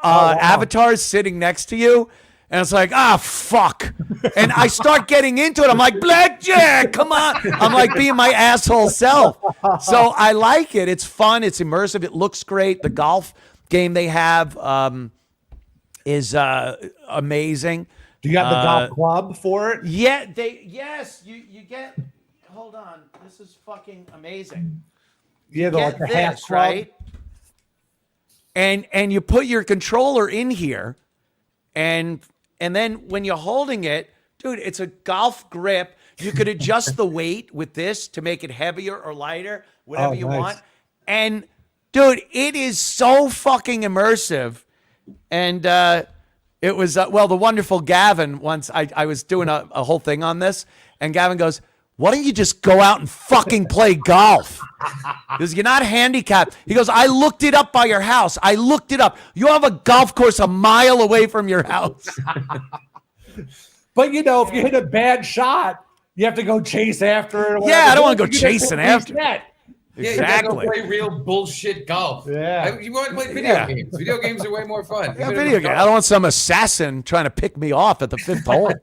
avatars sitting next to you. And it's like, fuck. And I start getting into it. I'm like, blackjack, come on. I'm like being my asshole self. So I like it. It's fun. It's immersive. It looks great. The golf game they have is amazing. Do you have the golf club for it? Yeah, you get, hold on. This is fucking amazing. Yeah, Get the half this, club. right? And you put your controller in here, and then when you're holding it, dude, it's a golf grip. You could adjust the weight with this to make it heavier or lighter, whatever you want. And dude, it is so fucking immersive. And it was, the wonderful Gavin, once I was doing a whole thing on this, and Gavin goes, why don't you just go out and fucking play golf? Because you're not handicapped. He goes, I looked it up by your house. I looked it up. You have a golf course a mile away from your house. But, if you hit a bad shot, you have to go chase after it. Yeah, I don't want to go chasing after it. Yeah, Exactly. you gotta go play real bullshit golf. Yeah. You want to play video games. Video games are way more fun. Yeah, video game. I don't want some assassin trying to pick me off at the fifth hole.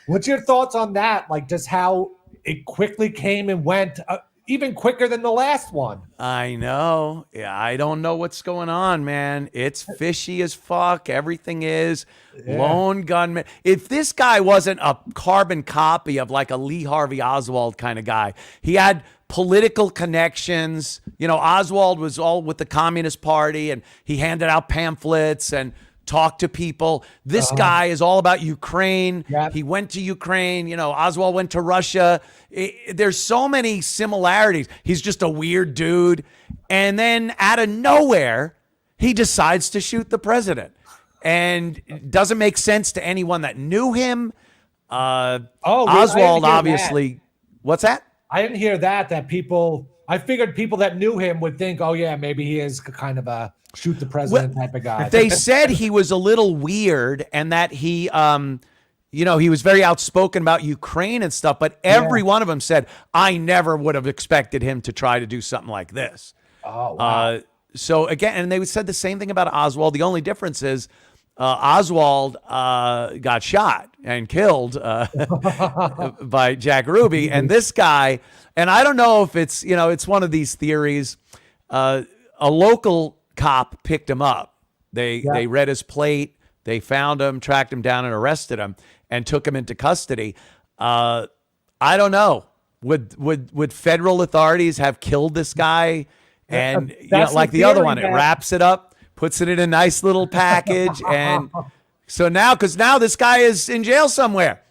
What's your thoughts on that? Like, just how it quickly came and went, even quicker than the last one. I know. Yeah, I don't know what's going on, man. It's fishy as fuck. Everything is. Lone gunman. If this guy wasn't a carbon copy of like a Lee Harvey Oswald kind of guy, he had political connections. Oswald was all with the Communist Party, and he handed out pamphlets and talked to people. This guy is all about Ukraine. Yep. He went to Ukraine. Oswald went to Russia. There's so many similarities. He's just a weird dude. And then out of nowhere, he decides to shoot the president. And it doesn't make sense to anyone that knew him. Oswald, obviously. What's that? I didn't hear that I figured people that knew him would think, oh, yeah, maybe he is kind of a shoot the president type of guy. They said he was a little weird and that he, he was very outspoken about Ukraine and stuff, but every one of them said, I never would have expected him to try to do something like this. Oh, wow. So again, and they said the same thing about Oswald. The only difference is Oswald got shot and killed by Jack Ruby. And this guy, and I don't know if it's, it's one of these theories, a local cop picked him up. They read his plate. They found him, tracked him down, and arrested him, and took him into custody. I don't know. Would federal authorities have killed this guy? And like the other one, it wraps it up, puts it in a nice little package, and so because now this guy is in jail somewhere,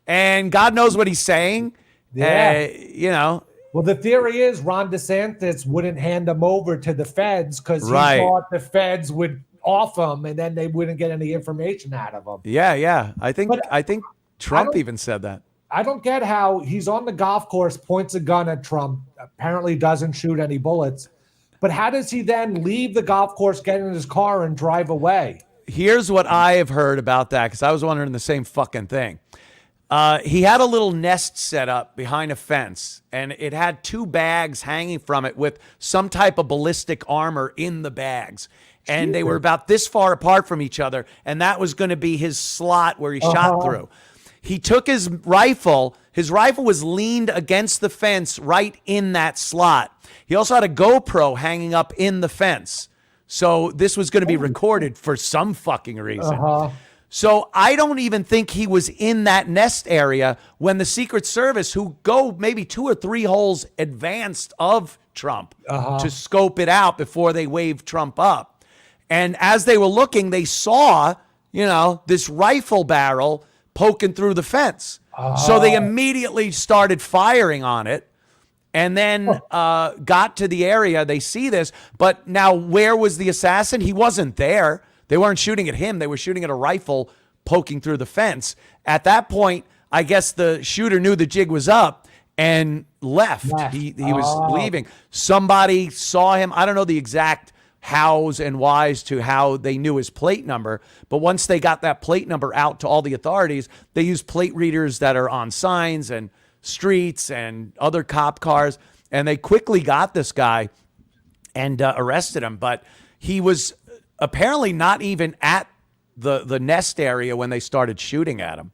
and God knows what he's saying. Yeah. Well, the theory is Ron DeSantis wouldn't hand him over to the feds because he thought the feds would off him, and then they wouldn't get any information out of him. Yeah. I think Trump even said that. I don't get how he's on the golf course, points a gun at Trump, apparently doesn't shoot any bullets. But how does he then leave the golf course, get in his car, and drive away? Here's what I have heard about that, because I was wondering the same fucking thing. He had a little nest set up behind a fence, and it had 2 bags hanging from it with some type of ballistic armor in the bags. And they were about this far apart from each other, and that was going to be his slot where he shot through. He took his rifle. His rifle was leaned against the fence right in that slot. He also had a GoPro hanging up in the fence. So this was going to be recorded for some fucking reason. So I don't even think he was in that nest area when the Secret Service, who go maybe 2 or 3 holes advanced of Trump to scope it out before they wave Trump up. And as they were looking, they saw, this rifle barrel poking through the fence. So they immediately started firing on it and then got to the area. They see this. But now where was the assassin? He wasn't there. They weren't shooting at him. They were shooting at a rifle poking through the fence. At that point, I guess the shooter knew the jig was up and left. He was leaving. Somebody saw him. I don't know the exact hows and whys to how they knew his plate number. But once they got that plate number out to all the authorities, they used plate readers that are on signs and streets and other cop cars. And they quickly got this guy and arrested him. But he was apparently not even at the nest area when they started shooting at him.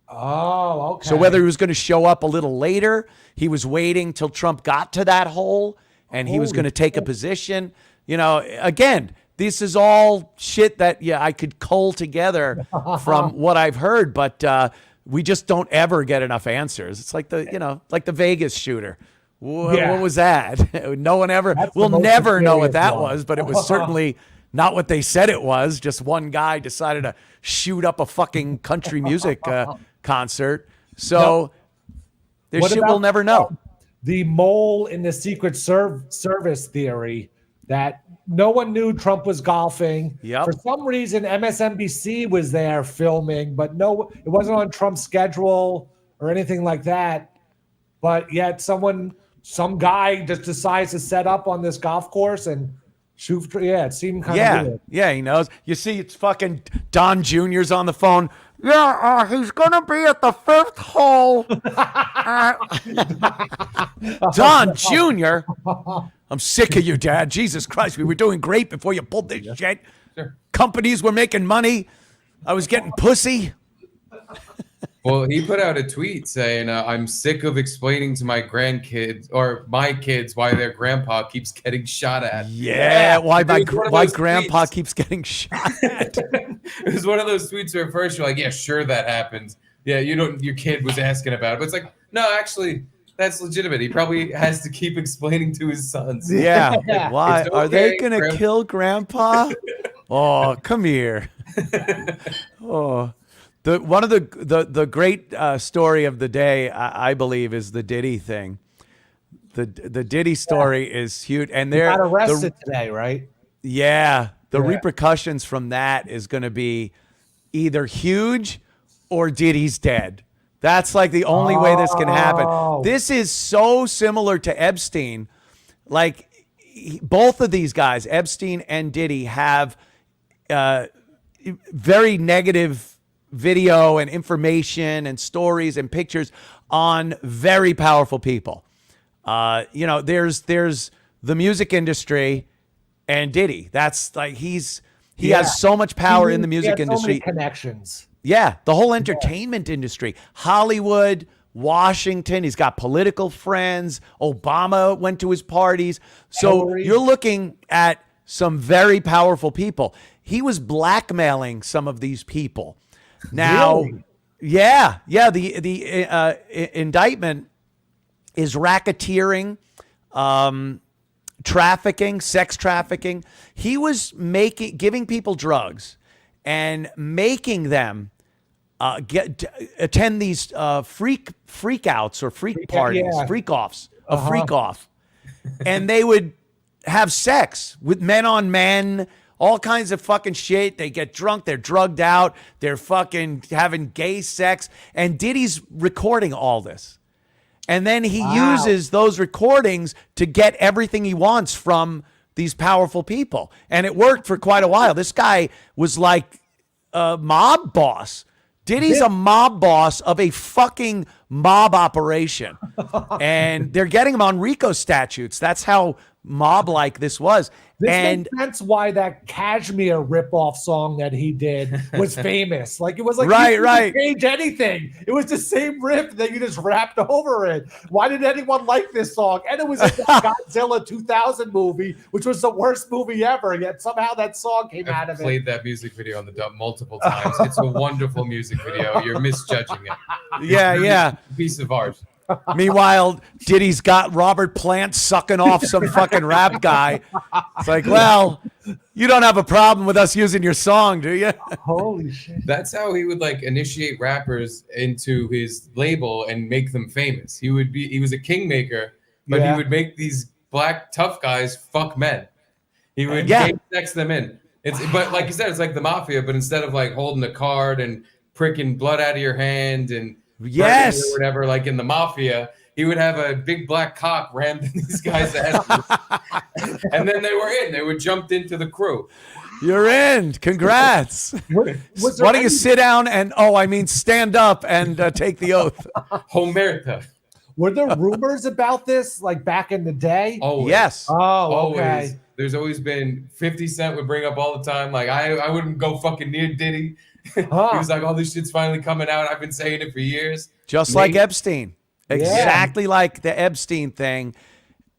Oh, okay. So whether he was going to show up a little later, he was waiting till Trump got to that hole and he was going to take a position. Again, this is all shit that, I could cull together from what I've heard, but we just don't ever get enough answers. It's like the Vegas shooter. What was that? No one ever, we'll never know what that was, but it was certainly not what they said it was. Just one guy decided to shoot up a fucking country music concert. So this shit we'll never know. The mole in the Secret Service theory that no one knew Trump was golfing. Yep. For some reason, MSNBC was there filming, but no, it wasn't on Trump's schedule or anything like that. But yet some guy just decides to set up on this golf course and shoot. Yeah, it seemed kind of weird. Yeah, he knows. You see, it's fucking Don Jr.'s on the phone. Yeah, he's going to be at the 5th hole. Don Jr.? I'm sick of you, Dad. Jesus Christ, we were doing great before you pulled this shit. Sure. Companies were making money. I was getting pussy. Well, he put out a tweet saying, I'm sick of explaining to my grandkids or my kids why their grandpa keeps getting shot at. Yeah, why grandpa keeps getting shot at. It was one of those tweets where first you're like, yeah, sure, that happens. Yeah, your kid was asking about it. But it's like, no, actually, that's legitimate. He probably has to keep explaining to his sons. Yeah. Why? Are they going to kill grandpa? Oh, come here. Oh. One of the great story of the day, I believe, is the Diddy thing. The Diddy story is huge, and they're got arrested today, right? Yeah, the repercussions from that is going to be either huge or Diddy's dead. That's like the only way this can happen. This is so similar to Epstein. Like both of these guys, Epstein and Diddy, have very negative video and information and stories and pictures on very powerful people. There's the music industry and Diddy. That's like he has so much power in the music industry. So many connections. Yeah, the whole entertainment industry, Hollywood, Washington. He's got political friends. Obama went to his parties. So Hillary. You're looking at some very powerful people. He was blackmailing some of these people. Now, really? The indictment is racketeering, trafficking, sex trafficking. He was giving people drugs and making them attend these freak outs or freak parties, freak offs, a freak off, and they would have sex with men on men. All kinds of fucking shit. They get drunk. They're drugged out. They're fucking having gay sex. And Diddy's recording all this. And then he uses those recordings to get everything he wants from these powerful people. And it worked for quite a while. This guy was like a mob boss Diddy's a mob boss of a fucking mob operation. And they're getting him on RICO statutes. That's how mob-like this was. This And makes sense why that Cashmere ripoff song that he did was famous. Like it was like Right, you couldn't right. change anything. It was the same riff that you just rapped over it. Why did anyone like this song? And it was in the Godzilla 2000 movie, which was the worst movie ever. Yet somehow that song came out I've of it. played that music video on the dump multiple times. It's a wonderful music video. You're misjudging it. yeah. Piece of art. Meanwhile, Diddy's got Robert Plant sucking off some fucking rap guy. It's like, well, you don't have a problem with us using your song, do you? Holy shit. That's how he would like initiate rappers into his label and make them famous. He was a kingmaker, but Yeah. he would make these black tough guys fuck men. He would Yeah. sex them in. But like you said, it's like the mafia, but instead of like holding a card and pricking blood out of your hand and Yes. or whatever, like in the mafia, he would have a big black cock rammed in these guys' asses. And then they were in. They were jumped into the crew. You're in. Congrats. Was there Why don't you any- sit down and, stand up and take the oath? Homerta. Were there rumors about this like back in the day? Always. Yes. Oh, okay. Always. There's always been 50 Cent would bring up all the time. Like, I wouldn't go fucking near Diddy. He was like, oh, this shit's finally coming out. I've been saying it for years. Just Maybe- like Epstein. Exactly like the Epstein thing.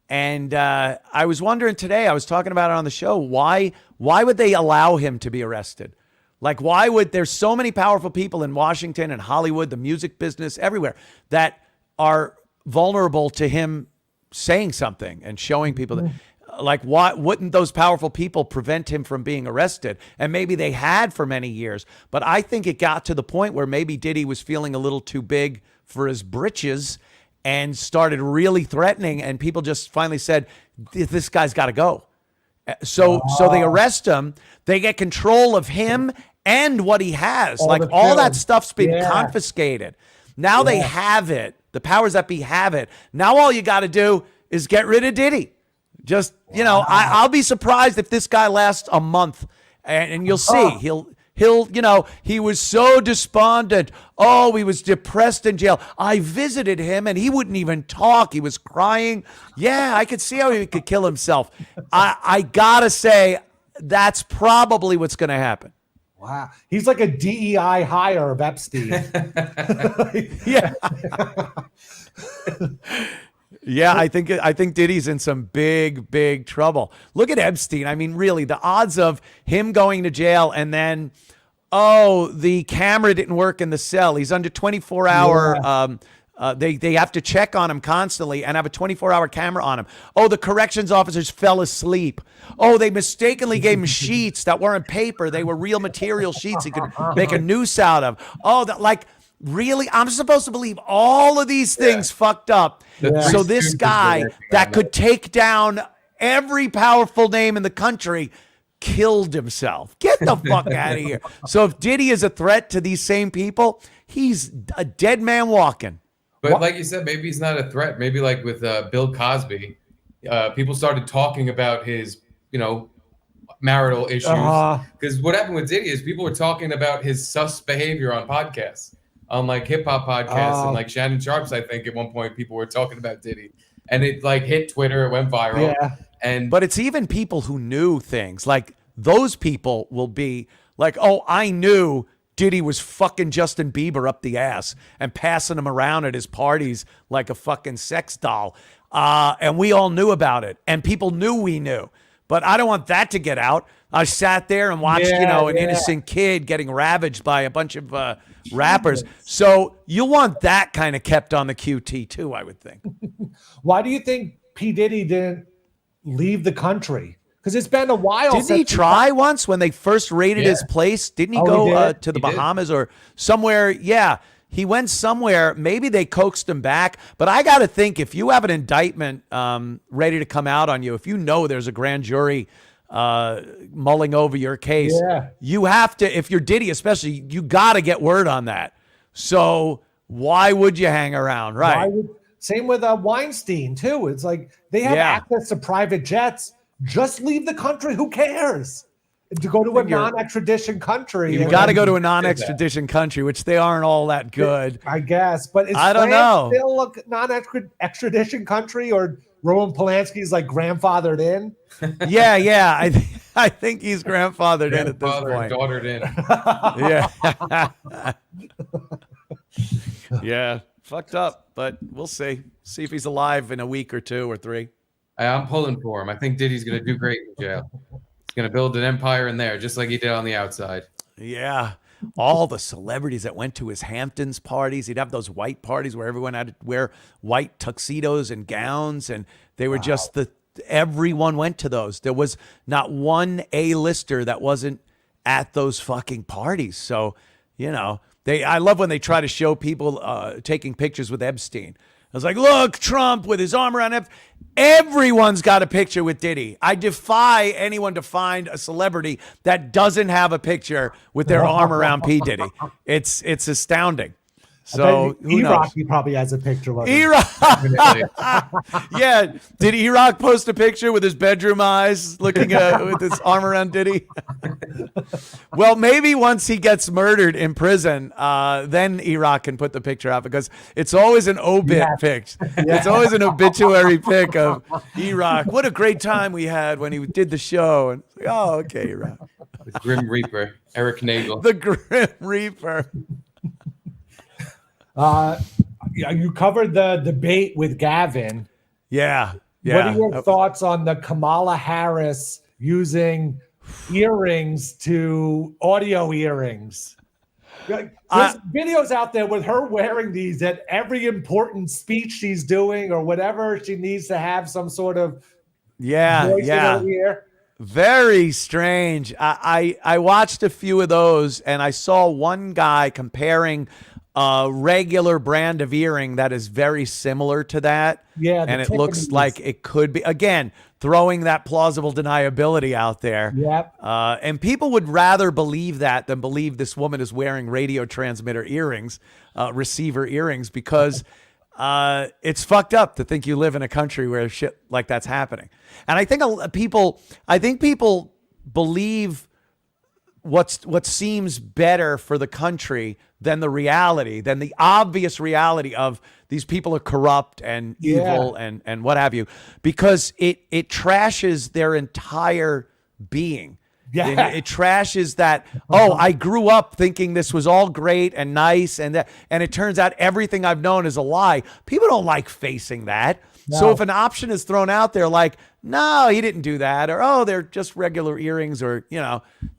And I was wondering today, I was talking about it on the show, why would they allow him to be arrested? Like, why would there's so many powerful people in Washington and Hollywood, the music business, everywhere, that are vulnerable to him saying something and showing people that, like, why wouldn't those powerful people prevent him from being arrested? And maybe they had for many years, but I think it got to the point where maybe Diddy was feeling a little too big for his britches and started really threatening, and people just finally said, this guy's got to go. So they arrest him, they get control of him and what he has. All Like the all that film. stuff's been Yeah. confiscated. Now they have it. The powers that be have it. Now all you got to do is get rid of Diddy. Just, I'll be surprised if this guy lasts a month, and you'll see. He'll, he was so despondent. Oh, he was depressed in jail. I visited him and he wouldn't even talk. He was crying. Yeah, I could see how he could kill himself. I gotta say, that's probably what's going to happen. Wow. He's like a DEI hire of Epstein. Yeah. Yeah, I think Diddy's in some big trouble. Look at Epstein. I mean, really, the odds of him going to jail and then, the camera didn't work in the cell. He's under 24-hour. They have to check on him constantly and have a 24-hour camera on him. Oh, the corrections officers fell asleep. Oh, they mistakenly gave him sheets that weren't paper. They were real material sheets he could make a noose out of. Oh, really? I'm supposed to believe all of these things fucked up. Yeah. So this guy that could take down every powerful name in the country killed himself. Get the fuck out of here. So if Diddy is a threat to these same people, he's a dead man walking. But like you said, maybe he's not a threat. Maybe like with Bill Cosby, people started talking about his, marital issues. Because what happened with Diddy is people were talking about his sus behavior on podcasts, on like hip hop podcasts, and like Shannon Sharp's. I think at one point people were talking about Diddy, and it like hit Twitter. It went viral. Yeah. But it's even people who knew things. Like those people will be like, oh, I knew Diddy was fucking Justin Bieber up the ass and passing him around at his parties like a fucking sex doll. And we all knew about it. And people knew we knew. But I don't want that to get out. I sat there and watched, an innocent kid getting ravaged by a bunch of rappers. So you'll want that kind of kept on the QT too, I would think. Why do you think P. Diddy didn't leave the country? Because it's been a while. Didn't he try once when they first raided his place? Didn't he Oh, go he did? to the He did. Bahamas or somewhere? Yeah, he went somewhere. Maybe they coaxed him back. But I got to think, if you have an indictment ready to come out on you, if you know there's a grand jury mulling over your case, you have to, if you're Diddy especially, you got to get word on that. So why would you hang around, right? Same with Weinstein, too. It's like they have access to private jets. Just leave the country. Who cares? to go to a You're- non-extradition country. You and got to then- go to a non-extradition country, which they aren't all that good. I guess, but is I don't France know. still a non-extradition country, or Roman Polanski's like grandfathered in? Yeah. I think he's grandfathered in at this Father and point. daughtered in. Yeah. Yeah. Fucked up, but we'll see. See if he's alive in a week or 2 or 3. I'm pulling for him. I think Diddy's going to do great in jail. He's going to build an empire in there, just like he did on the outside. Yeah. All the celebrities that went to his Hamptons parties. He'd have those white parties where everyone had to wear white tuxedos and gowns, and they were just everyone went to those. There was not one A-lister that wasn't at those fucking parties. So, I love when they try to show people taking pictures with Epstein. I was like, look, Trump with his arm around Epstein. Everyone's got a picture with Diddy. I defy anyone to find a celebrity that doesn't have a picture with their arm around P. Diddy. It's astounding. So who knows? He probably has a picture of him. E-Rock. Yeah. Did E-Rock post a picture with his bedroom eyes looking with his arm around Diddy? Well, maybe once he gets murdered in prison, then E-Rock can put the picture out, because it's always an obit pic. It's always an obituary pic of E-Rock. What a great time we had when he did the show. And it's like, oh, okay, E-Rock. The Grim Reaper, Eric Nagel. The Grim Reaper. You covered the debate with Gavin. Yeah. What are your thoughts on the Kamala Harris using earrings to audio earrings? There's videos out there with her wearing these at every important speech she's doing or whatever she needs to have some sort of voice in her ear. Very strange. I watched a few of those, and I saw one guy comparing a regular brand of earring that is very similar to that. Yeah. And it looks like it could be, again, throwing that plausible deniability out there. Yep. And people would rather believe that than believe this woman is wearing radio transmitter earrings, receiver earrings, because it's fucked up to think you live in a country where shit like that's happening. And I think people believe what seems better for the country than the obvious reality of these people are corrupt and evil and what have you, because it trashes their entire being. Yeah. It trashes that, I grew up thinking this was all great and nice, and it turns out everything I've known is a lie. People don't like facing that. No. So if an option is thrown out there like, no, he didn't do that, or they're just regular earrings, or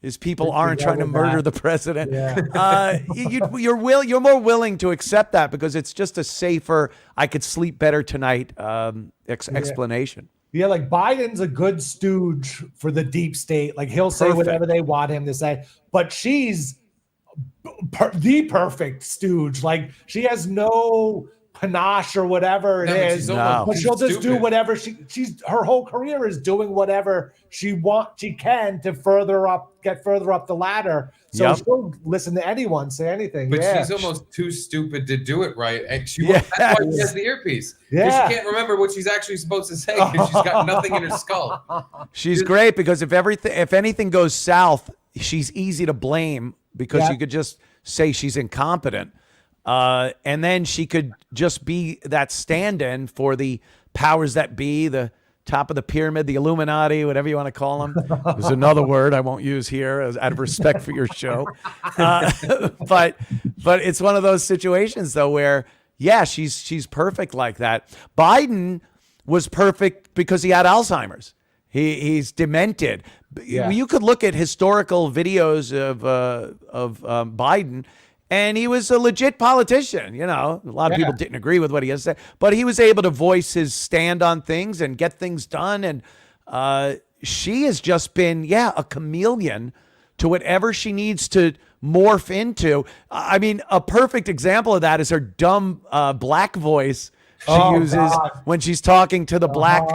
his people aren't trying to murder the president. Yeah. You're more willing to accept that because it's just a safer, I could sleep better tonight explanation. Yeah, like Biden's a good stooge for the deep state. Like he'll say whatever they want him to say, but she's the perfect stooge. Like she has no panache or whatever it is, but she'll just do whatever she's her whole career is doing whatever she can to get further up the ladder. So she'll listen to anyone say anything. But she's almost too stupid to do it right. And that's why she has the earpiece. Yeah. She can't remember what she's actually supposed to say because she's got nothing in her skull. She's great because if anything goes south, she's easy to blame because you could just say she's incompetent. And then she could just be that stand-in for the powers that be, the top of the pyramid, the Illuminati, whatever you want to call them. There's another word I won't use here out of respect for your show. But it's one of those situations though where, she's perfect like that. Biden was perfect because he had Alzheimer's. He's demented. Yeah. You could look at historical videos of Biden, and he was a legit politician. A lot of people didn't agree with what he has said, but he was able to voice his stand on things and get things done. And she has just been, a chameleon to whatever she needs to morph into. I mean, a perfect example of that is her dumb black voice she uses when she's talking to the black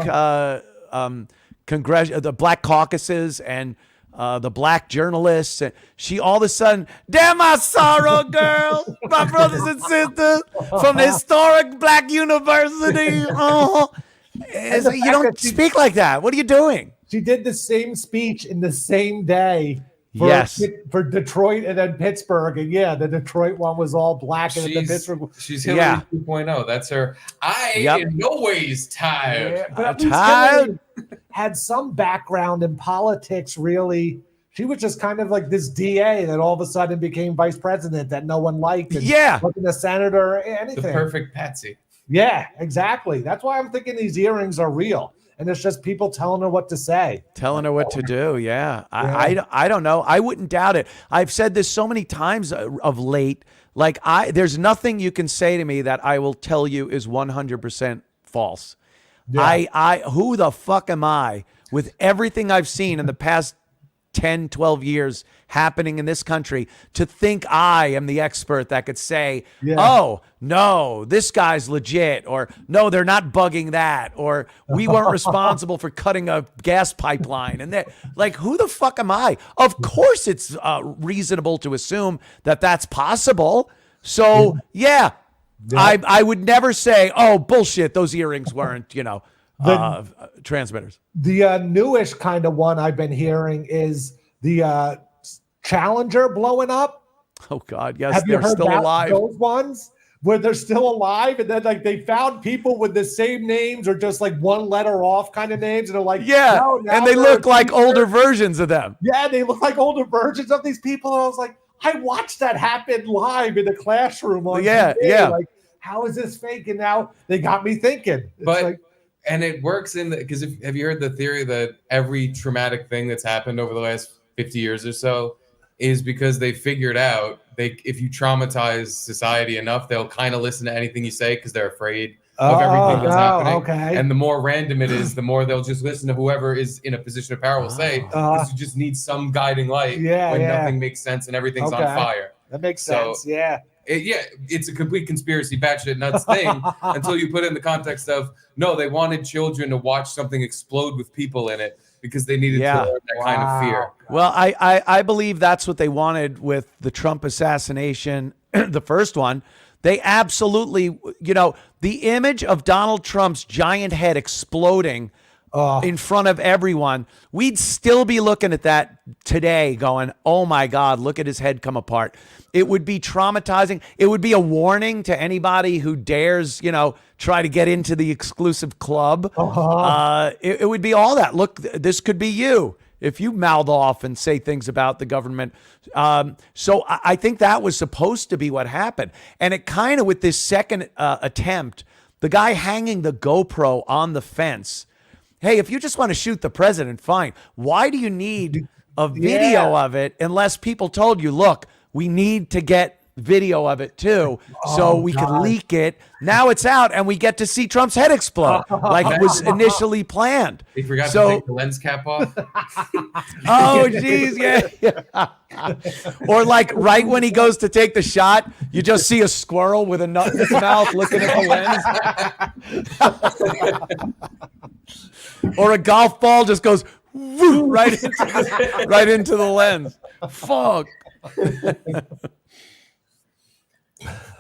the black caucuses and the black journalists, and she all of a sudden, damn my sorrow, girl, my brothers and sisters from the historic black university. You don't speak like that. What are you doing? She did the same speech in the same day. Yes. For Detroit and then Pittsburgh. And yeah, the Detroit one was all black and the Pittsburgh. She's Hillary 2.0. That's her. I in no ways tired. Yeah, but at least Hillary had some background in politics, really. She was just kind of like this DA that all of a sudden became vice president that no one liked. And wasn't a senator or anything. The perfect patsy. Yeah, exactly. That's why I'm thinking these earrings are real. And it's just people telling her what to say. Telling her what to do, yeah. I don't know. I wouldn't doubt it. I've said this so many times of late. Like, there's nothing you can say to me that I will tell you is 100% false. Yeah. Who the fuck am I, with everything I've seen in the past 10, 12 years happening in this country, to think I am the expert that could say, oh, no, this guy's legit, or no, they're not bugging that, or we weren't responsible for cutting a gas pipeline. And like, who the fuck am I? Of course it's reasonable to assume that that's possible. So, I would never say, oh, bullshit, those earrings weren't, transmitters. The newish kind of one I've been hearing is the Challenger blowing up. Oh God, yes, have you heard still alive. Those ones where they're still alive, and then like they found people with the same names or just like one letter off kind of names, and they're like, and they look like older versions of them. Yeah, they look like older versions of these people. And I was like, I watched that happen live in the classroom on TV. Like, how is this fake? And now they got me thinking. And it works because have you heard the theory that every traumatic thing that's happened over the last 50 years or so is because they figured out if you traumatize society enough, they'll kind of listen to anything you say because they're afraid of everything that's happening. Okay. And the more random it is, the more they'll just listen to whoever is in a position of power will say, because you just need some guiding light when nothing makes sense and everything's on fire. That makes sense. It's a complete conspiracy, batshit nuts thing until you put it in the context of, no, they wanted children to watch something explode with people in it because they needed that kind of fear. Well, I believe that's what they wanted with the Trump assassination, the first one. They absolutely, the image of Donald Trump's giant head exploding in front of everyone, we'd still be looking at that today going, oh my God, look at his head come apart. It would be traumatizing. It would be a warning to anybody who dares, try to get into the exclusive club. It would be all that. Look, this could be you if you mouth off and say things about the government. So I think that was supposed to be what happened. And it kind of, with this second attempt, the guy hanging the GoPro on the fence. Hey, if you just want to shoot the president, fine. Why do you need a video of it unless people told you, look, we need to get video of it too, so we can leak it. Now it's out and we get to see Trump's head explode like it was initially planned. He forgot to take the lens cap off. Oh, geez, yeah. Or like right when he goes to take the shot, you just see a squirrel with a nut in its mouth looking at the lens. Or a golf ball just goes woo, right into the lens. Fuck.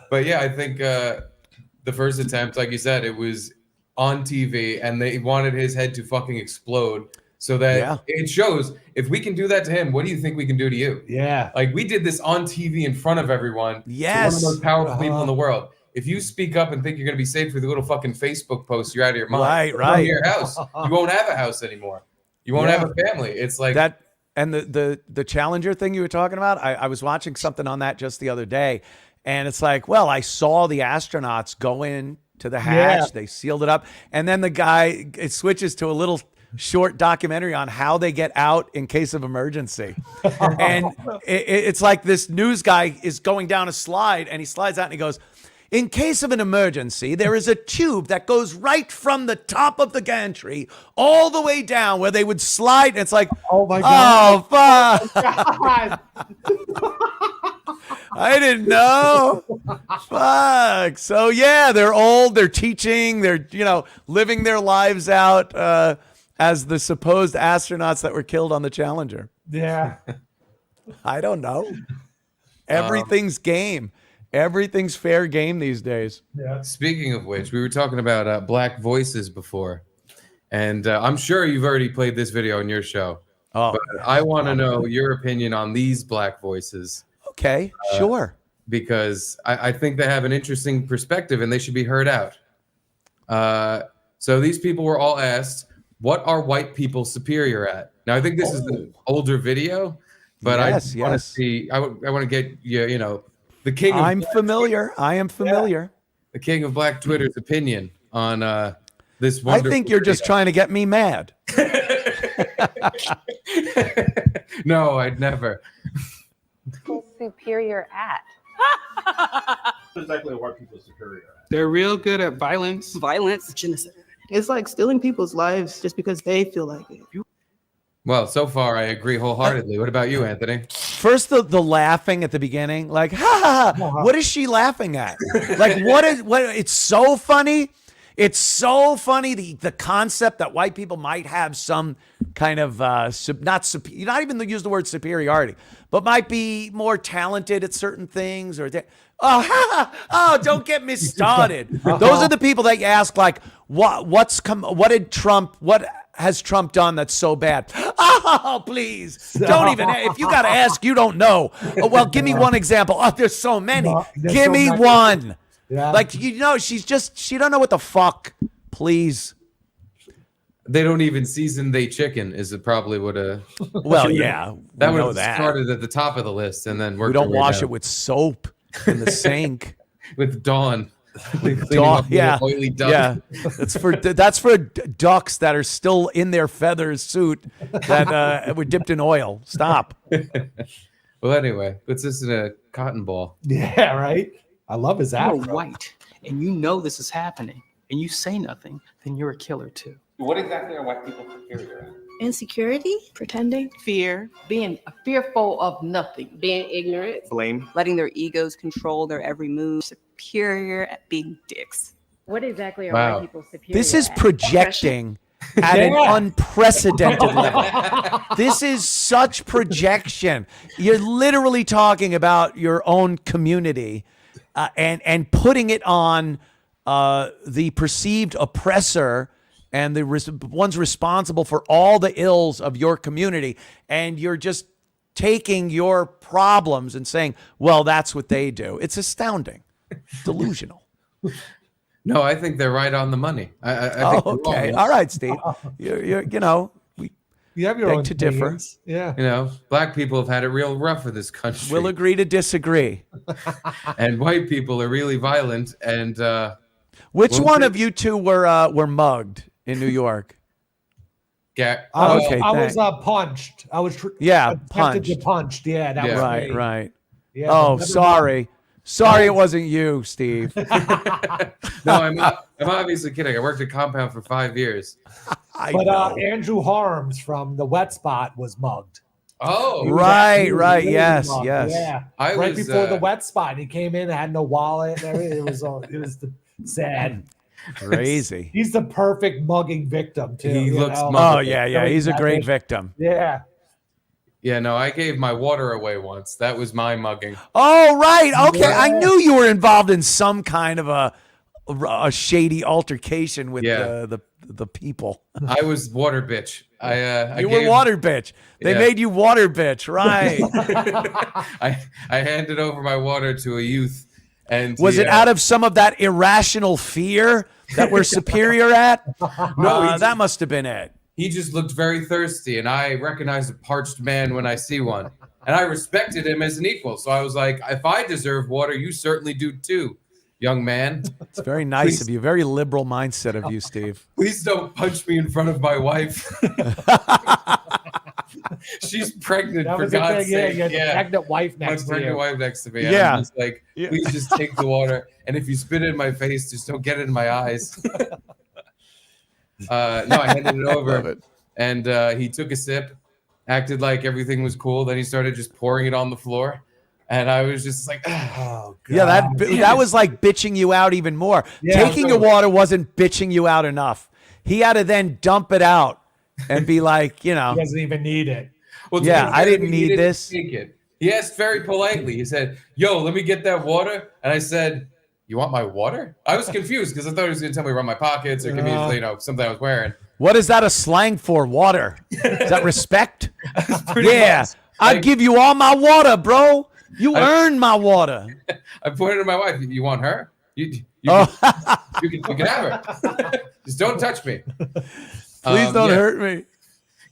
But yeah, I think the first attempt, like you said, it was on TV and they wanted his head to fucking explode so that it shows, if we can do that to him, what do you think we can do to you? Yeah. Like, we did this on TV in front of everyone. Yes. To one of the most powerful people in the world. If you speak up and think you're going to be safe with a little fucking Facebook post, you're out of your mind. Right. From your house. You won't have a house anymore. You won't have a family. It's like that. And the Challenger thing you were talking about, I was watching something on that just the other day. And it's like, well, I saw the astronauts go in to the hatch. They sealed it up. And then it switches to a little short documentary on how they get out in case of emergency. And it's like this news guy is going down a slide and he slides out and he goes, in case of an emergency, there is a tube that goes right from the top of the gantry all the way down where they would slide. And it's like, oh my God. Oh, fuck. Oh, God. I didn't know. Fuck. So yeah, they're old, they're teaching, they're, living their lives out as the supposed astronauts that were killed on the Challenger. Yeah. I don't know. Everything's game. Everything's fair game these days. Yeah. Speaking of which, we were talking about black voices before. And I'm sure you've already played this video on your show. Oh, But I want to know your opinion on these black voices. okay, sure. Because I think they have an interesting perspective and they should be heard out. So these people were all asked, what are white people superior at? Now, I think this is an older video, but I want to see, I want to get you know, the king of I'm familiar. I am familiar. the king of black Twitter's opinion on this I wonderful think you're just video. trying to get me mad. No, I'd never. Superior at. Exactly what people superior at. They're real good at violence. Violence, genocide. It's like stealing people's lives just because they feel like it. Well, so far I agree wholeheartedly. What about you, Anthony? First, the laughing at the beginning, like, ha, ha, ha. What is she laughing at? Like, what? It's so funny. It's so funny, the concept that white people might have some kind of, not even use the word superiority, but might be more talented at certain things. Don't get me started. Those are the people that you ask, like, what has Trump done that's so bad? Oh, please. Don't even, if you got to ask, you don't know. Oh, well, give me one example. Oh, there's so many. Give me one. Yeah. Like, she don't know what the fuck. Please. They don't even season they chicken is probably what Well, yeah. that we would know have that. started at the top of the list and then worked We don't our way wash down. it with soap in the sink. with Dawn. Cleaning Dawn, up the yeah. oily duck. Yeah. That's for ducks that are still in their feathers suit that were dipped in oil. Stop. Well, anyway, puts this in a cotton ball. Yeah, right. I love his You're afro. white, and you know this is happening, and you say nothing, then you're a killer too. What exactly are white people superior at? Insecurity, pretending, Fear. Being fearful of nothing. Being ignorant. Blame. letting their egos control their every move, superior at being dicks. What exactly are Wow. white people superior This is at? projecting at an unprecedented level. This is such projection. You're literally talking about your own community and putting it on the perceived oppressor and the ones responsible for all the ills of your community. And you're just taking your problems and saying, well, that's what they do. It's astounding. Delusional. No, I think they're right on the money. I think they're Okay. wrong. All right, Steve. You're we You have your Beg own to differ. opinions. Yeah. You know, black people have had it real rough in this country. will agree to disagree. And white people are really violent. And Which Well, one of you two were mugged in New York? I was, Okay, I was thanks. punched. I was Yeah, attempted to punched. Yeah, that Yeah. was Right, me. right. Yeah, Oh, but never sorry. Sorry it wasn't you, Steve. no, I'm obviously kidding. I worked at Compound for 5 years. I But know. Andrew Harms from the Wet Spot was mugged. Oh, He was Right, he was right, really yes, mugged, yes. Yeah, I right was, before the Wet Spot, he came in, had no wallet, and everything. It was sad. Crazy. He's the perfect mugging victim too. He you looks know? mugged. Oh, yeah. He's a great victim. Yeah. Yeah, no, I gave my water away once. That was my mugging. Oh, right. Okay. Yeah. I knew you were involved in some kind of a shady altercation with Yeah. the people. I was water bitch. I You gave, were water bitch. They Yeah. made you water bitch, right? I handed over my water to a youth, and Was it out of some of that irrational fear that we're superior at? No, That must have been it. he just looked very thirsty, and I recognized a parched man when I see one, and I respected him as an equal. So I was like, if I deserve water, you certainly do too, young man. It's very nice Please. of you. Very liberal mindset of you, Steve. Please don't punch me in front of my wife. She's pregnant, That for was the God's thing. Yeah, sake. you had the pregnant wife My next to pregnant you. wife next to me. And Yeah. I'm just like, Yeah. please just take the water. And if you spit it in my face, just don't get it in my eyes. No, I handed it over. Love it. And he took a sip, acted like everything was cool. Then he started just pouring it on the floor. And I was just like, Oh, God. Yeah, that was like bitching you out even more. Yeah, Taking the really. water wasn't bitching you out enough. He had to then dump it out and be like, He doesn't even need it. well, to Yeah, be I fair, didn't he need didn't this. Take it. He asked very politely. He said, yo, let me get that water. And I said, you want my water? I was confused because I thought he was going to tell me to run my pockets or give me, something I was wearing. What is that a slang for? Water. Is that respect? Pretty Yeah. much. I'd give you all my water, bro. You earned my water. I pointed to my wife. You want her? You Oh. can have her. Just don't touch me. Please don't hurt me.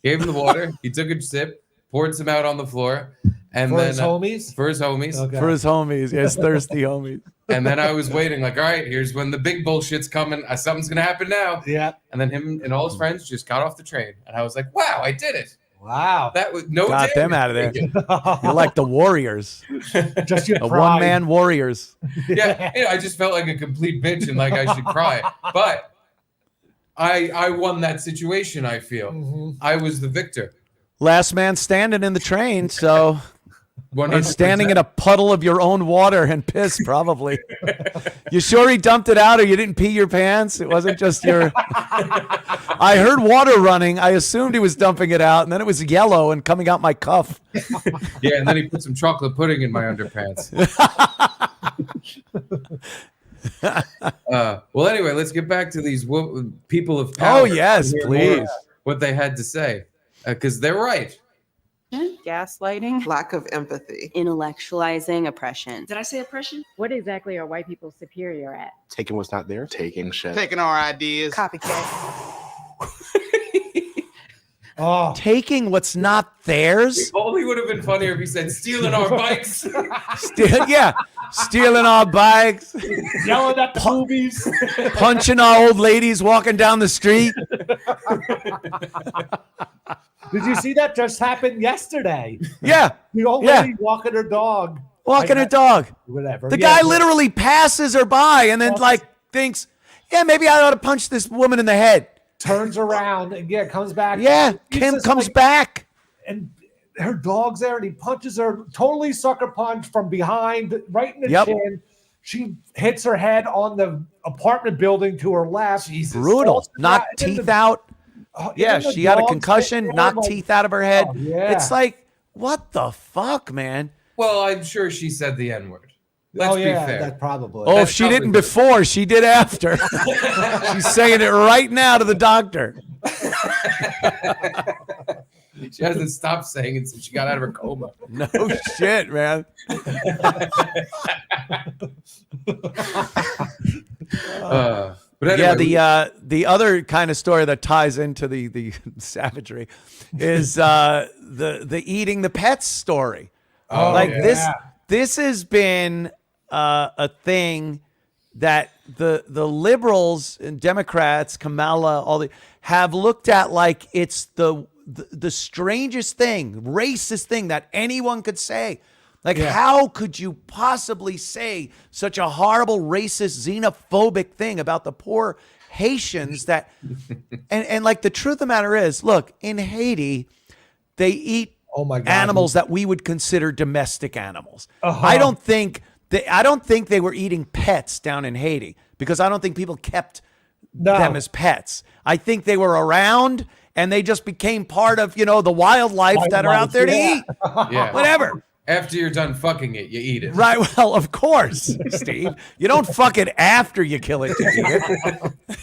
Gave him the water. He took a sip, poured some out on the floor, and For then his homies? For his homies. Okay. For his homies. Yes, thirsty homies. And then I was waiting, like, all right, here's when the big bullshit's coming. Something's gonna happen now. Yeah. And then him and all his friends just got off the train, and I was like, wow, I did it. Wow. That was no Got them out of there. You're like the Warriors. Just your The pride. one-man Warriors. Yeah, I just felt like a complete bitch and like I should cry. But I won that situation, I feel. Mm-hmm. I was the victor. Last man standing in the train, so... 100%. And standing in a puddle of your own water and piss, probably. You sure he dumped it out or you didn't pee your pants? It wasn't just your... I heard water running. I assumed he was dumping it out, and then it was yellow and coming out my cuff. Yeah, and then he put some chocolate pudding in my underpants. Well, anyway, let's get back to these people of power. Oh, yes, please. What they had to say, because they're right. Gaslighting, Lack of empathy. intellectualizing, oppression. Did I say oppression? What exactly are white people superior at? Taking what's not there. Taking shit. Taking our ideas. Copycat. Oh, Taking what's not theirs? It only would have been funnier if he said stealing our bikes. Stealing our bikes, yelling at the movies. punching our old ladies walking down the street. Did you see that just happened yesterday? Yeah, The old Yeah. lady walking her dog. walking her dog. Whatever. The Yeah, guy literally passes her by and then thinks, yeah, maybe I ought to punch this woman in the head. turns around and comes back. Yeah, He's Kim just comes like- back. and her dog's there and he punches her, totally sucker punch from behind, right in the Yep. chin. She hits her head on the apartment building to her left. Jesus. Brutal. Falls Knocked in the- teeth out. Yeah, even the she had a dog's concussion, sitting there knocked like, teeth out of her head. Oh, yeah. It's like, what the fuck, man? Well, I'm sure she said the N-word. Let's oh yeah, be fair. that probably. Oh, if That's she probably didn't good. before, she did after. She's saying it right now to the doctor. She hasn't stopped saying it since she got out of her coma. No shit, man. But anyway, Yeah, the other kind of story that ties into the savagery is the eating the pets story. Oh, Like yeah. this has been a thing that the liberals and Democrats, Kamala, all the have looked at like it's the strangest thing, racist thing that anyone could say. Like, how could you possibly say such a horrible, racist, xenophobic thing about the poor Haitians that, and like the truth of the matter is, look, in Haiti, they eat Oh my God. animals that we would consider domestic animals. Uh-huh. I don't think they were eating pets down in Haiti because I don't think people kept them as pets. I think they were around and they just became part of, the wildlife that are out there to eat. yeah. Whatever. After you're done fucking it, you eat it. Right. Well, of course, Steve. You don't fuck it after you kill it to eat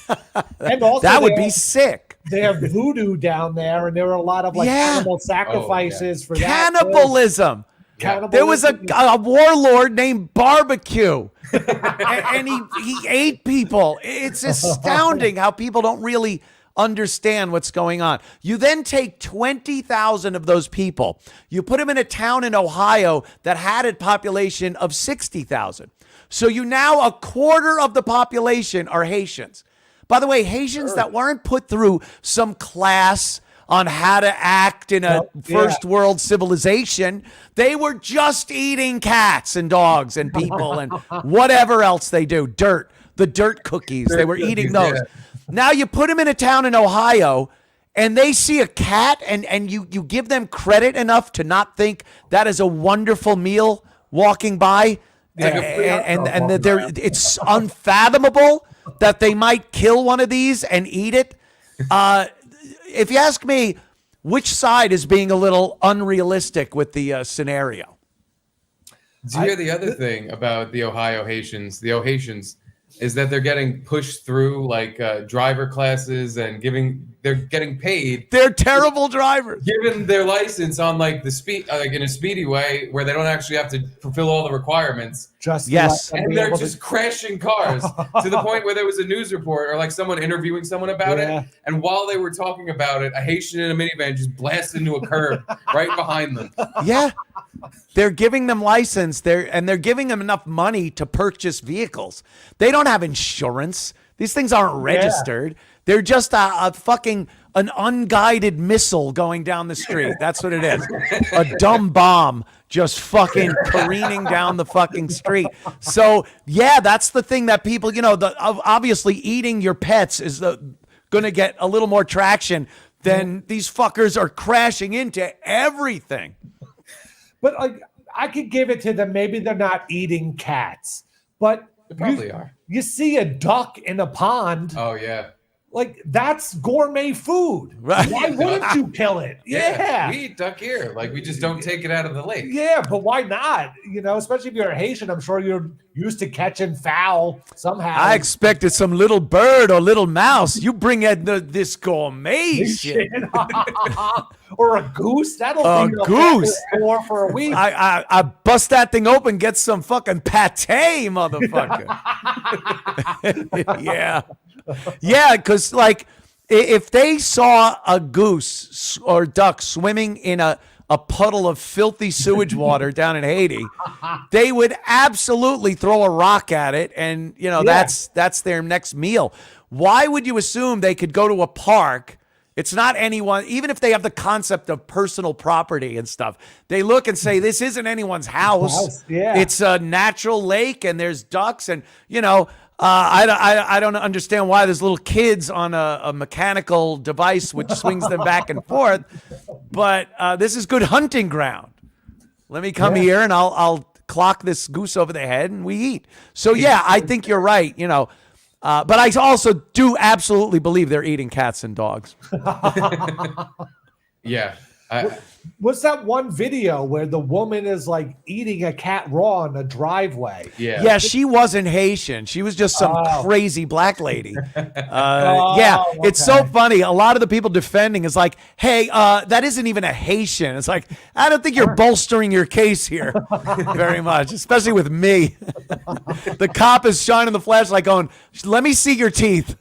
it. And also That would they be have- sick. They have voodoo down there, and there were a lot of animal sacrifices for that. Cannibalism. There was a warlord named Barbecue, and he ate people. It's astounding how people don't really understand what's going on. You then take 20,000 of those people, you put them in a town in Ohio that had a population of 60,000. So you now a quarter of the population are Haitians. By the way, Haitians that weren't put through some class on how to act in a first world civilization. They were just eating cats and dogs and people and whatever else they do. The dirt cookies. They were eating those. Now you put them in a town in Ohio and they see a cat and you give them credit enough to not think that is a wonderful meal walking by. And it's unfathomable that they might kill one of these and eat it. If you ask me, which side is being a little unrealistic with the scenario? Did you hear the other thing about the Ohio Haitians? The Ohaitians, is that they're getting pushed through like driver classes and they're getting paid. They're terrible drivers. Given their license on like the speed, like in a speedy way where they don't actually have to fulfill all the requirements. And they're just crashing cars to the point where there was a news report or like someone interviewing someone about it. And while they were talking about it, a Haitian in a minivan just blasted into a curb right behind them. Yeah. They're giving them license. They're giving them enough money to purchase vehicles. They don't have insurance. These things aren't registered. They're just an unguided missile going down the street. That's what it is. A dumb bomb just fucking careening down the fucking street. So yeah, that's the thing that people, obviously eating your pets is going to get a little more traction than these fuckers are crashing into everything. But like, I could give it to them. Maybe they're not eating cats, but they probably are. You see a duck in a pond. Oh yeah. Like, that's gourmet food. Right. Why wouldn't you kill it? Yeah. We eat duck here. Like, we just don't take it out of the lake. Yeah, but why not? Especially if you're a Haitian, I'm sure you're used to catching fowl somehow. I expected some little bird or little mouse. You bring in this gourmet shit. Or a goose. That'll be a goose for a week. I bust that thing open, get some fucking pate, motherfucker. Yeah. Yeah, because like if they saw a goose or duck swimming in a puddle of filthy sewage water down in Haiti, they would absolutely throw a rock at it, and that's their next meal. Why would you assume they could go to a park? It's not anyone, even if they have the concept of personal property and stuff, they look and say, this isn't anyone's house. Yeah. It's a natural lake and there's ducks and, I don't understand why there's little kids on a mechanical device which swings them back and forth, but this is good hunting ground. Let me come here and I'll clock this goose over the head and we eat. So yeah, I think you're right. But I also do absolutely believe they're eating cats and dogs. Yeah. What's that one video where the woman is like eating a cat raw in a driveway? Yeah, she wasn't Haitian. She was just some crazy black lady. It's so funny. A lot of the people defending is like, hey, that isn't even a Haitian. It's like, I don't think you're bolstering your case here very much, especially with me. The cop is shining the flashlight going, let me see your teeth.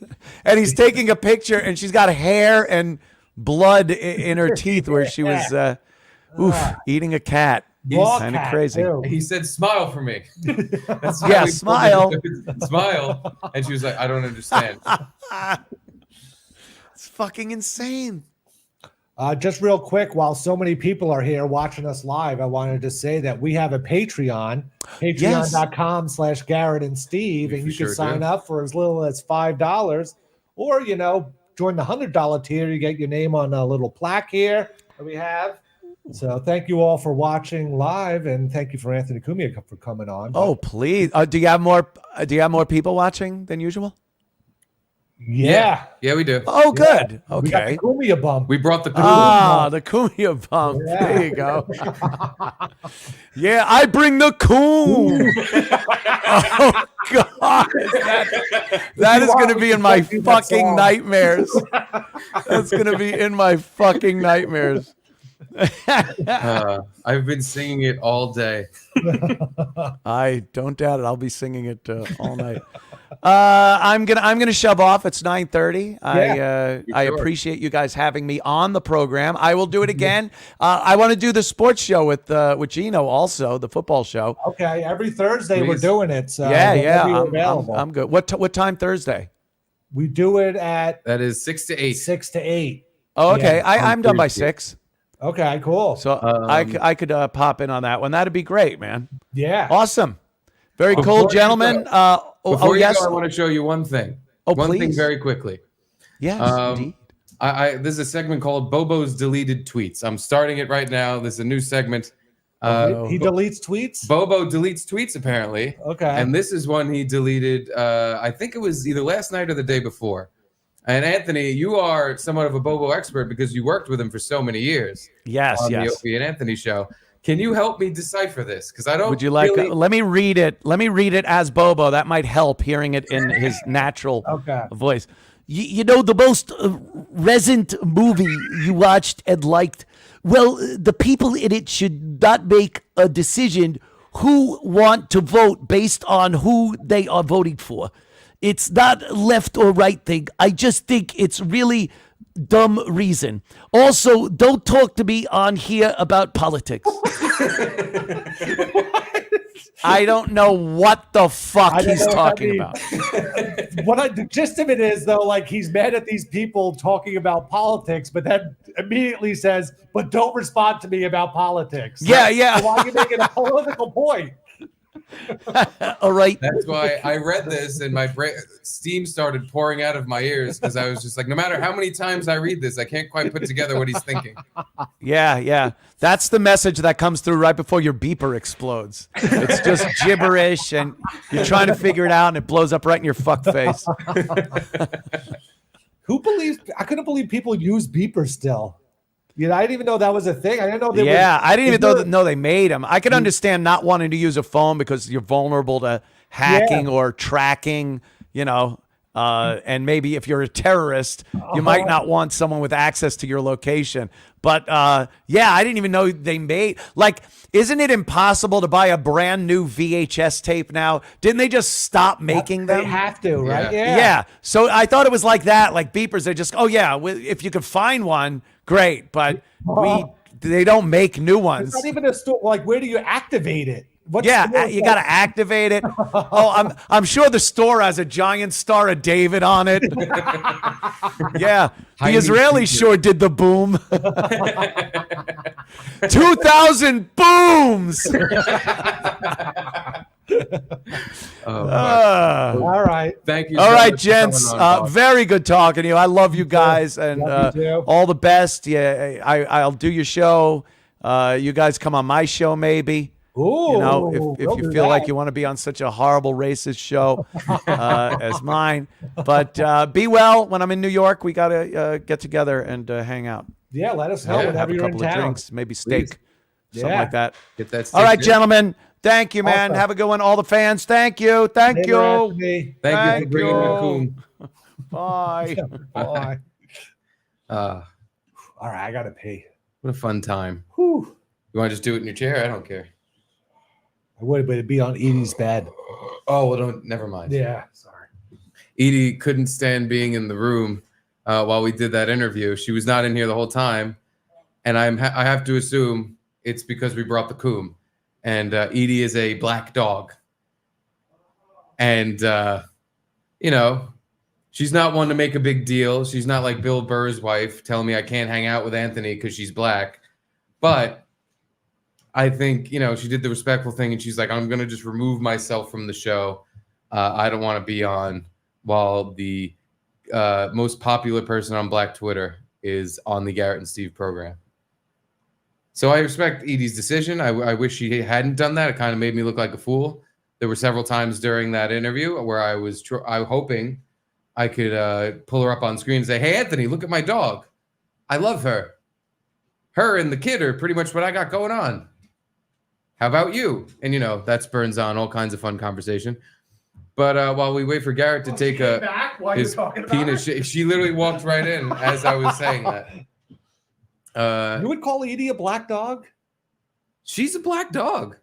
And he's taking a picture and she's got hair and blood in her teeth where she was eating a cat. Kind of crazy. He said, smile for me. Smile. Smile. And she was like, I don't understand. It's fucking insane. Just real quick, while so many people are here watching us live, I wanted to say that we have a Patreon, patreon.com/Garrett and Steve, and you can sign up for as little as $5, or, join the $100 tier. You get your name on a little plaque here that we have. So thank you all for watching live, and thank you for Anthony Cumia for coming on. Oh, please. Do you have more people watching than usual? Yeah, we do. Oh, good. Okay. We got the Cumia bump. We brought the Cumia bump. The Cumia bump. Yeah. There you go. Yeah, I bring the coon. Oh God, that is going to be in my fucking nightmares. That's going to be in my fucking nightmares. I've been singing it all day. I don't doubt it. I'll be singing it all night. I'm gonna shove off. It's 9:30. I appreciate you guys having me on the program. I will do it again. I want to do the sports show with Gino also, the football show. Okay, every Thursday we're doing it. So I'm good. What time Thursday? We do it at that is 6 to 8. 6 to 8. Oh, okay. I'm done by 6. Okay, cool. So I could pop in on that one. That'd be great, man. Yeah. Awesome. Very cool, gentlemen. Before you yes. go, I want to show you one thing. One thing very quickly. Yes, indeed. This is a segment called Bobo's Deleted Tweets. I'm starting it right now. This is a new segment. He deletes tweets? Bobo deletes tweets, apparently. Okay. And this is one he deleted, I think it was either last night or the day before. And Anthony, you are somewhat of a Bobo expert because you worked with him for so many years. Yes, on the Opie and Anthony show. Can you help me decipher this? Because I don't. Would you like? Really... Let me read it. Let me read it as Bobo. That might help hearing it in his natural voice. You know, the most recent movie you watched and liked. Well, the people in it should not make a decision who want to vote based on who they are voting for. It's not left or right thing. I just think it's really dumb reason. Also, don't talk to me on here about politics. I don't know what the fuck he's talking about. The gist of it is, though, like he's mad at these people talking about politics, but then immediately says, but don't respond to me about politics. Yeah, yeah. So why are you making a political point? All right. That's why I read this and my steam started pouring out of my ears because I was just like, no matter how many times I read this, I can't quite put together what he's thinking. Yeah. That's the message that comes through right before your beeper explodes. It's just gibberish and you're trying to figure it out and it blows up right in your fuck face. I couldn't believe people use beepers still. You know, I didn't even know that was a thing. I didn't know. I didn't even know they made them. I could understand not wanting to use a phone because you're vulnerable to hacking or tracking, you know, and maybe if you're a terrorist, you might not want someone with access to your location. But I didn't even know they made, like, isn't it impossible to buy a brand new VHS tape now? Didn't they just stop making them? They have to, right? Yeah. So I thought it was like that, like beepers. They just, if you could find one, great, but they don't make new ones. It's not even a store. Like, where do you activate it? You got to activate it. I'm sure the store has a giant Star of David on it. Yeah, the Israelis sure did the boom. 2,000 booms. All right. Thank you. All right, gents. Very good talking to you. I love you guys, and all the best. Yeah, I'll do your show. You guys come on my show, maybe. Ooh, you know, if you feel like you want to be on such a horrible racist show as mine. But be well. When I'm in New York, we got to get together and hang out. Yeah, let us know whenever have a you're in couple of town. drinks, maybe steak, something like that. Get that steak. All right, gentlemen. Thank you, man. Awesome. Have a good one. All the fans, thank you. Thank you. Thank you for bringing the coon. Bye. Bye. All right, I got to pee. What a fun time. Whew. You want to just do it in your chair? I don't care. I would, but it'd be on Edie's bed. Oh, well, never mind. Yeah, sorry. Edie couldn't stand being in the room while we did that interview. She was not in here the whole time. And I have to assume it's because we brought the coon. And Edie is a black dog. And, you know, she's not one to make a big deal. She's not like Bill Burr's wife telling me I can't hang out with Anthony because she's black. But I think, you know, she did the respectful thing and she's like, I'm going to just remove myself from the show. I don't want to be on while the most popular person on Black Twitter is on the Garrett and Steve program. So I respect Edie's decision. I wish she hadn't done that. It kind of made me look like a fool. There were several times during that interview where I was hoping I could pull her up on screen and say, hey, Anthony, look at my dog. I love her. Her and the kid are pretty much what I got going on. How about you? And, you know, that spurns on all kinds of fun conversation. But while we wait for Garrett to take his penis, she literally walked right in as I was saying that. You would call Edie a black dog? She's a black dog.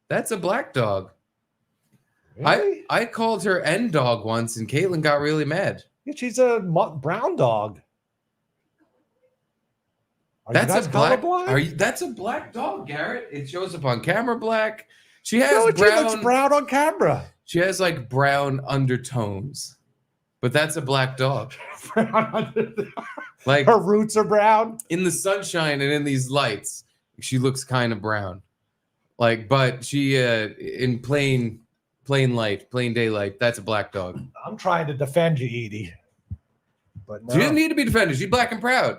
That's a black dog. Really? I called her N dog once, and Caitlin got really mad. Yeah, she's a brown dog. That's a black dog, Garrett. It shows up on camera black. She has She looks brown on camera. She has like brown undertones, but that's a black dog. Like her roots are brown in the sunshine and in these lights. She looks kind of brown, like, but she in plain daylight. That's a black dog. I'm trying to defend you, Edie, but no. She doesn't need to be defended. She's black and proud.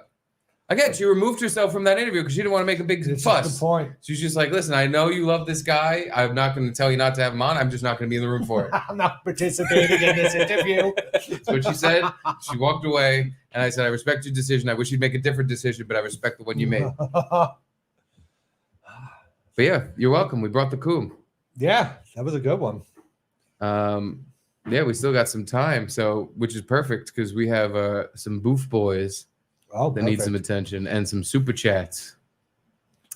Again, she removed herself from that interview because she didn't want to make a big fuss. Good point. She's just like, listen, I know you love this guy. I'm not going to tell you not to have him on. I'm just not going to be in the room for it. I'm not participating in this interview. That's what she said. She walked away, and I said, I respect your decision. I wish you'd make a different decision, but I respect the one you made. But yeah, you're welcome. We brought the coom. Yeah, that was a good one. Yeah, we still got some time, so which is perfect because we have some boof boys that need some attention and some super chats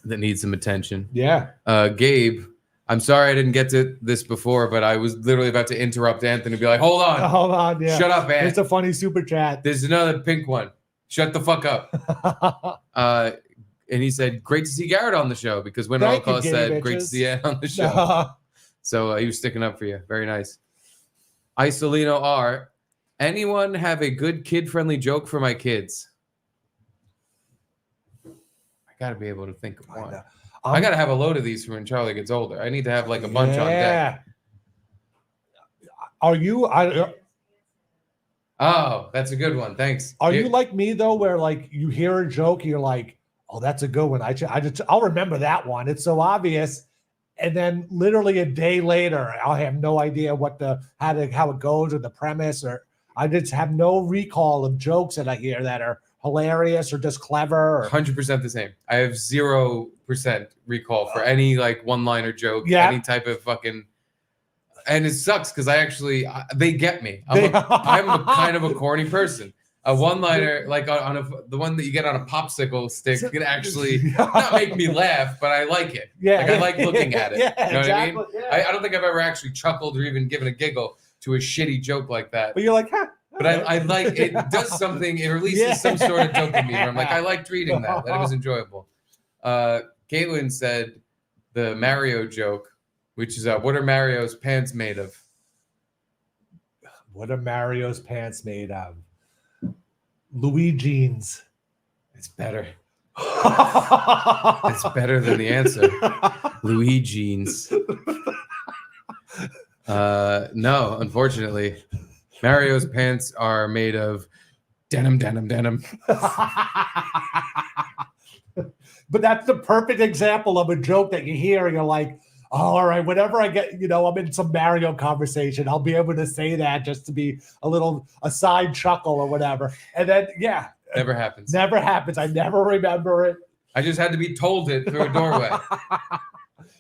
that need some attention. Yeah. Gabe, I'm sorry I didn't get to this before, but I was literally about to interrupt Anthony and be like, hold on. Yeah. Shut up, man. It's a funny super chat. There's another pink one. Shut the fuck up. And he said, great to see Garrett on the show because when Holocaust said, great to see Ann on the show. So he was sticking up for you. Very nice. Isolino R. Anyone have a good kid-friendly joke for my kids? I got to be able to think of one. I got to have a load of these for when Charlie gets older. I need to have like a bunch on deck. Are you... Oh, that's a good one. Thanks. Are you like me though, where like you hear a joke, and you're like, "Oh, that's a good one. I'll remember that one. It's so obvious." And then literally a day later, I'll have no idea how it goes or the premise, or I just have no recall of jokes that I hear that are hilarious or just clever. Or... 100% the same. I have 0% recall for any like one-liner joke, any type of fucking. And it sucks because they get me. I'm a kind of a corny person. A one-liner, like the one that you get on a popsicle stick, can actually not make me laugh, but I like it. Yeah, like I like looking at it. Yeah, you know exactly, what I mean? yeah. I don't think I've ever actually chuckled or even given a giggle to a shitty joke like that. But you're like, huh? But I like it. Does something. It releases some sort of dopamine. Where I'm like, I liked reading that. That was enjoyable. Caitlin said the Mario joke, which is what are Mario's pants made of? What are Mario's pants made of? Louis jeans. It's better. It's better than the answer. Louis jeans. No, unfortunately. Mario's pants are made of denim. But that's the perfect example of a joke that you hear and you're like, oh, all right, whenever I get, I'm in some Mario conversation, I'll be able to say that just to be a side chuckle or whatever. And then, never happens. Never happens. I never remember it. I just had to be told it through a doorway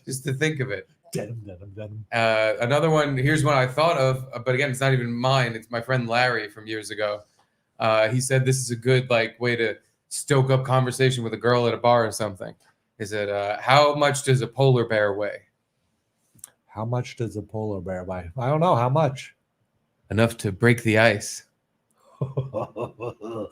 just to think of it. Denim. Another one, here's one I thought of, but again, it's not even mine. It's my friend Larry from years ago. He said this is a good way to stoke up conversation with a girl at a bar or something. Is it, how much does a polar bear weigh? How much does a polar bear weigh? I don't know. How much? Enough to break the ice.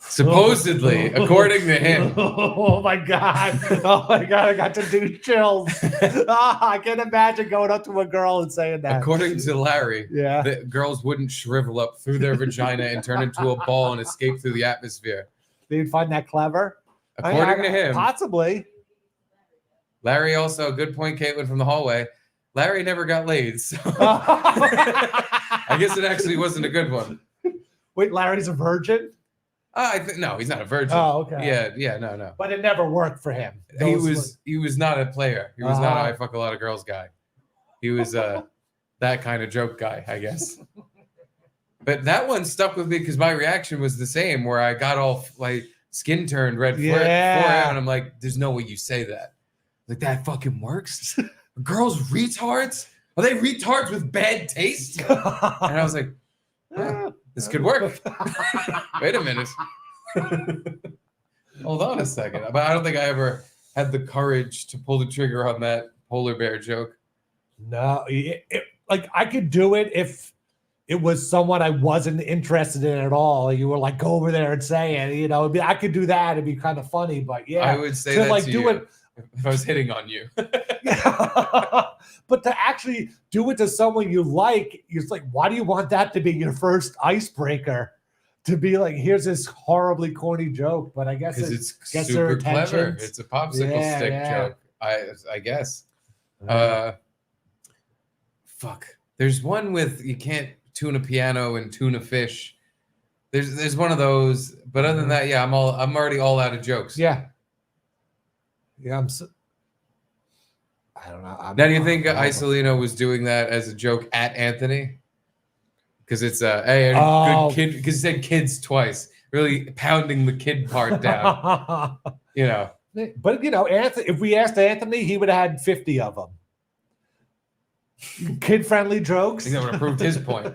Supposedly, according to him. Oh my God. I got to do chills. I can't imagine going up to a girl and saying that. According to Larry, the girls wouldn't shrivel up through their vagina and turn into a ball and escape through the atmosphere. They'd find that clever? According to him. Possibly. Larry also, good point, Caitlin from the hallway. Larry never got laid, so I guess it actually wasn't a good one. Wait, Larry's a virgin? No, he's not a virgin. Oh, okay. Yeah, no. But it never worked for him. He was not a player. He was not a I fuck a lot of girls guy. He was that kind of joke guy, I guess. But that one stuck with me because my reaction was the same, where I got all like skin turned red for him, and I'm like, "There's no way you say that." Like that fucking works. Girls retards? Are they retards with bad taste? And I was like, this could work. Wait a minute. Hold on a second. But I don't think I ever had the courage to pull the trigger on that polar bear joke. No, I could do it if it was someone I wasn't interested in at all. You were like, go over there and say it. I could do that. It'd be kind of funny. But I would say that to you if I was hitting on you. But to actually do it to someone you like, it's like, why do you want that to be your first icebreaker? To be like, here's this horribly corny joke, but I guess it's gets super their attention. Clever. It's a popsicle stick joke. I guess. Fuck. There's one with you can't tune a piano and tune a fish. There's one of those, but other than that, I'm already all out of jokes. Yeah, I don't know. Now, do you think Isolino was doing that as a joke at Anthony? Because it's good kid. Because he said kids twice, really pounding the kid part down. But Anthony, if we asked Anthony, he would have had 50 of them. Kid-friendly jokes. I think that would have proved his point.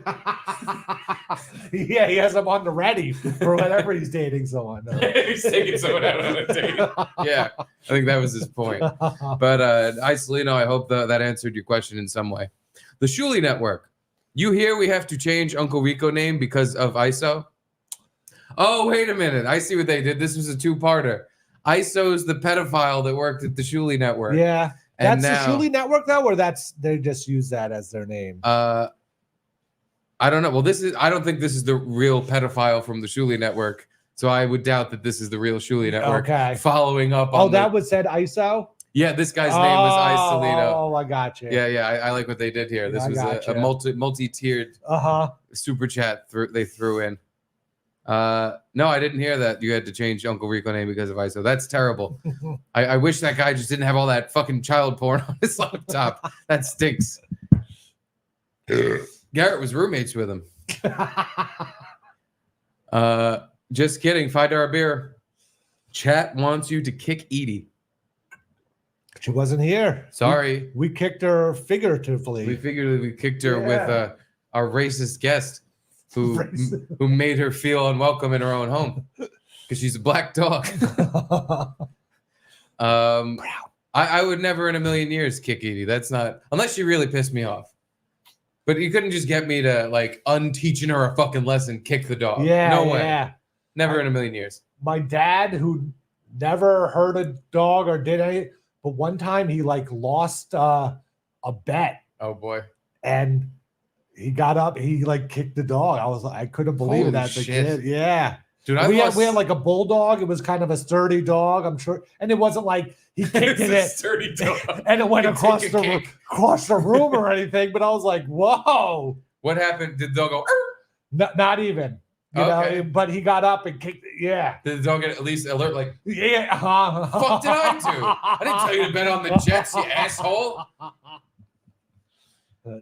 Yeah, he has them on the ready for whenever he's dating someone. He's taking someone out on a date. Yeah, I think that was his point. But Isolino, I hope that answered your question in some way. The Shuli Network. You hear we have to change Uncle Rico name because of ISO? Oh, wait a minute. I see what they did. This was a two-parter. ISO's the pedophile that worked at the Shuli Network. Yeah. And That's now, the Shuli Network, though, or they just use that as their name? I don't know. Well, I don't think this is the real pedophile from the Shuli Network. So I would doubt that this is the real Shuli Network. Okay. Following up on that was said ISO? Yeah, this guy's name was Isolino. Oh, I got you. Yeah. I like what they did here. This was a multi-tiered super chat they threw in. No, I didn't hear that you had to change Uncle Rico name because of ISO. That's terrible. I wish that guy just didn't have all that fucking child porn on his laptop. That stinks. Garrett was roommates with him. Just kidding. $5 beer. Chat wants you to kick Edie. She wasn't here. Sorry. We kicked her figuratively. We kicked her with our racist guest who made her feel unwelcome in her own home because she's a black dog. I would never in a million years kick Edie. That's not, unless she really pissed me off. But you couldn't just get me to like unteaching her a fucking lesson, kick the dog. Yeah, no way. Yeah. Never in a million years. My dad, who never hurt a dog or did anything, but one time he like lost a bet. Oh boy. And he got up, he like kicked the dog. I couldn't believe Holy it as a shit. kid. Yeah. Dude, we had like a bulldog. It was kind of a sturdy dog, I'm sure. And it wasn't like he kicked It's it a sturdy dog. and it went You across take a the kick. room or anything. But I was like, whoa. What happened? Did the dog go? Not even. You know, but he got up and kicked. Yeah. Did the dog get at least alert? Like, yeah. fuck did I do? I didn't tell you to bet on the Jets, you asshole.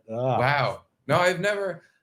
Wow. No,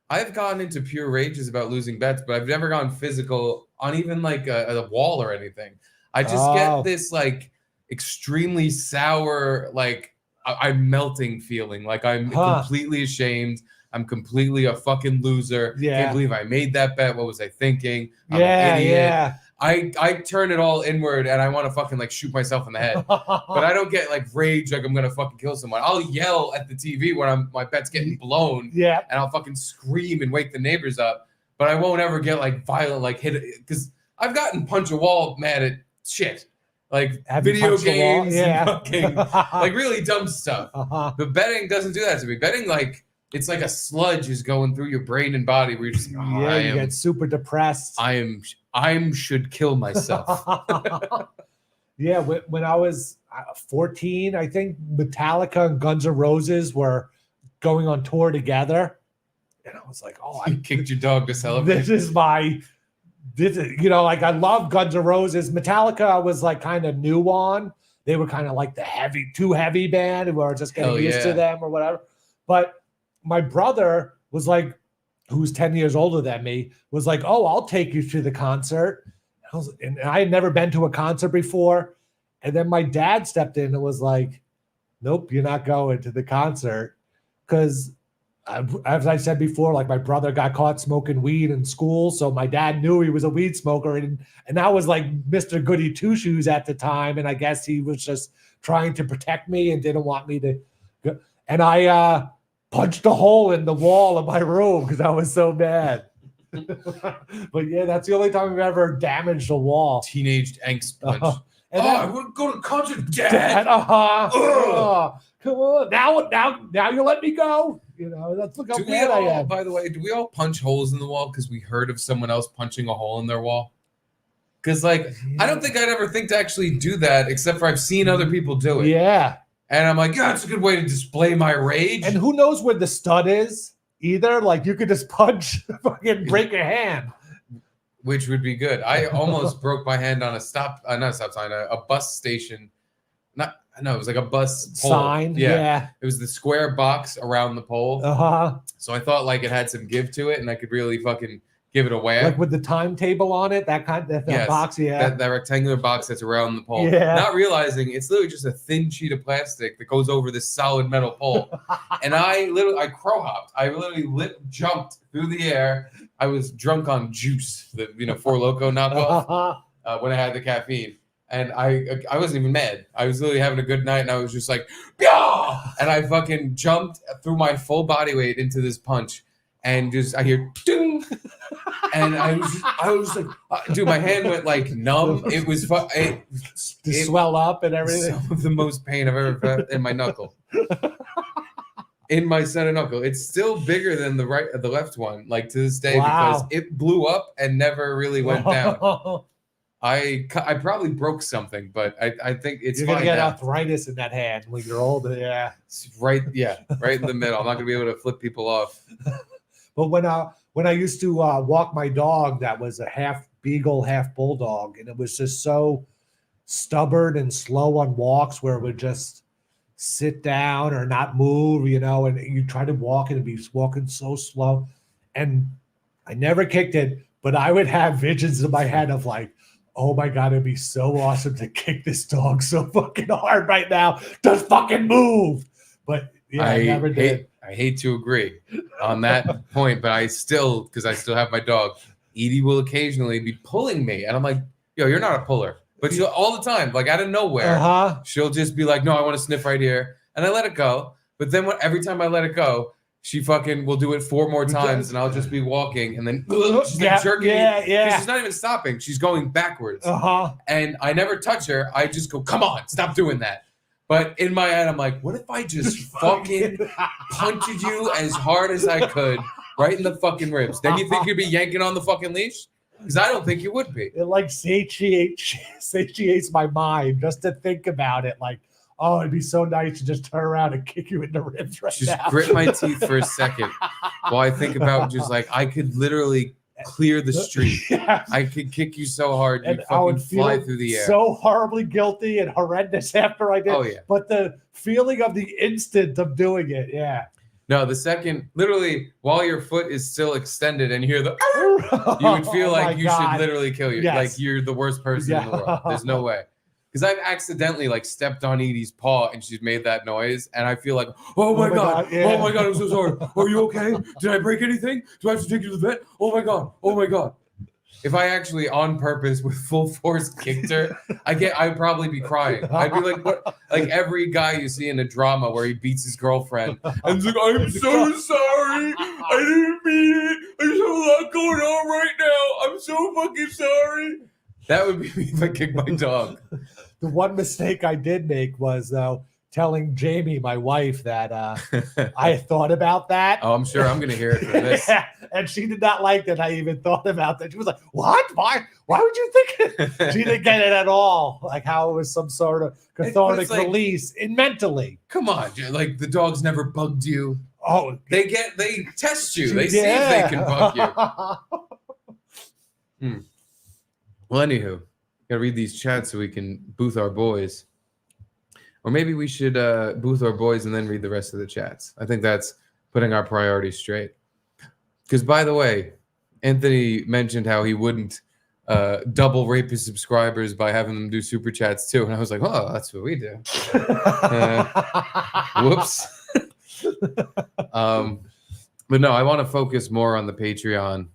I've gone into pure rages about losing bets, but I've never gone physical on even like a wall or anything. I just get this like extremely sour, like I'm melting feeling. Like I'm completely ashamed. I'm completely a fucking loser. Yeah. Can't believe I made that bet. What was I thinking? I'm Yeah, an idiot. yeah. I turn it all inward and I want to fucking like shoot myself in the head. But I don't get like rage like I'm gonna fucking kill someone. I'll yell at the TV when my bet's getting blown. Yeah. And I'll fucking scream and wake the neighbors up. But I won't ever get like violent, like hit it, because I've gotten punch a wall mad at shit. Like video games and fucking like really dumb stuff. But betting doesn't do that to me. Betting like it's like a sludge is going through your brain and body where you're just like, you get super depressed. I should kill myself. Yeah, when I was 14, I think Metallica and Guns N' Roses were going on tour together, and I was like, "Oh, I kicked your dog to celebrate." This is like I love Guns N' Roses. Metallica, I was like kind of new on. They were kind of like the too heavy band, and we were just getting used to them or whatever. But my brother was like, who's 10 years older than me, was like, "Oh, I'll take you to the concert." And I had never been to a concert before. And then my dad stepped in and was like, "Nope, you're not going to the concert." Because as I said before, like my brother got caught smoking weed in school. So my dad knew he was a weed smoker. And I was like Mr. Goody Two Shoes at the time. And I guess he was just trying to protect me and didn't want me to go. And I punched a hole in the wall of my room because I was so mad. But yeah, that's the only time I've ever damaged a wall. Teenage angst punch. I want to go to concert, Dad. Come on, now you let me go. That's look how bad I am. By the way, do we all punch holes in the wall because we heard of someone else punching a hole in their wall? Because I don't think I'd ever think to actually do that, except for I've seen other people do it. Yeah. And I'm like, yeah, it's a good way to display my rage. And who knows where the stud is either? Like you could just punch, fucking break a hand. Which would be good. I almost broke my hand on a bus station. It was like a bus pole. Sign. Yeah. It was the square box around the pole. So I thought like it had some give to it and I could really fucking give it away. Like with the timetable on it, that Yes, box, yeah. that rectangular box that's around the pole. Yeah. Not realizing it's literally just a thin sheet of plastic that goes over this solid metal pole. And I crow hopped. I literally jumped through the air. I was drunk on juice, the Four Loko knockoff, when I had the caffeine. And I wasn't even mad. I was literally having a good night, and I was just like, yeah! And I fucking jumped through my full body weight into this punch, and just I hear ding, and I was like, dude, my hand went like numb. It was it swell up and everything. Some of the most pain I've ever felt in my knuckle. In my center knuckle, it's still bigger than the left one, like to this day, because it blew up and never really went down. I probably broke something, but I think it's you're gonna get arthritis in that hand when you're older. Yeah, it's right in the middle. I'm not gonna be able to flip people off. But when I used to walk my dog, that was a half beagle, half bulldog, and it was just so stubborn and slow on walks, where it would just sit down or not move, and you try to walk and it'd be walking so slow. And I never kicked it, but I would have visions in my head of like, oh my God, it'd be so awesome to kick this dog so fucking hard right now. Just fucking move. But yeah, I never did. I hate to agree on that point, but because I still have my dog, Edie will occasionally be pulling me. And I'm like, yo, you're not a puller. But she'll all the time, like out of nowhere, she'll just be like, no, I want to sniff right here. And I let it go. But then every time I let it go, she fucking will do it 4 more times, and I'll just be walking, and then she's like jerking me. Yeah. She's not even stopping. She's going backwards. And I never touch her. I just go, come on, stop doing that. But in my head, I'm like, what if I just fucking punched you as hard as I could right in the fucking ribs? Then you think you'd be yanking on the fucking leash? Because I don't think you would be. It like satiates my mind just to think about it. Like, oh, it'd be so nice to just turn around and kick you in the ribs right now. Just grit my teeth for a second while I think about just like I could literally clear the street. Yes. I could kick you so hard you'd fucking fly through the air. So horribly guilty and horrendous after I did. Oh yeah. But the feeling of the instant of doing it, yeah. No, the second, literally, while your foot is still extended and you hear the, you would feel like you should literally kill you. Yes. Like you're the worst person in the world. There's no way. Because I've accidentally like stepped on Edie's paw and she's made that noise, and I feel like, oh my god, oh my god, I'm so sorry. Are you okay? Did I break anything? Do I have to take you to the vet? Oh my god. If I actually on purpose with full force kicked her, I'd probably be crying. I'd be like, what? Like every guy you see in a drama where he beats his girlfriend and he's like, I'm so sorry. I didn't mean it. There's a lot going on right now. I'm so fucking sorry. That would be me if I kicked my dog. The one mistake I did make was telling Jamie, my wife, that I thought about that. Oh, I'm sure I'm going to hear it from this. Yeah, and she did not like that I even thought about that. She was like, what? Why would you think it? She didn't get it at all. Like how it was some sort of cathartic release mentally. Come on. Like the dog's never bugged you. Oh, they test you. They see if they can bug you. Well, anywho, gotta read these chats so we can booth our boys. Or maybe we should booth our boys and then read the rest of the chats. I think that's putting our priorities straight. Because, by the way, Anthony mentioned how he wouldn't double rape his subscribers by having them do super chats too. And I was like, oh, that's what we do. Whoops. But no, I want to focus more on the Patreon.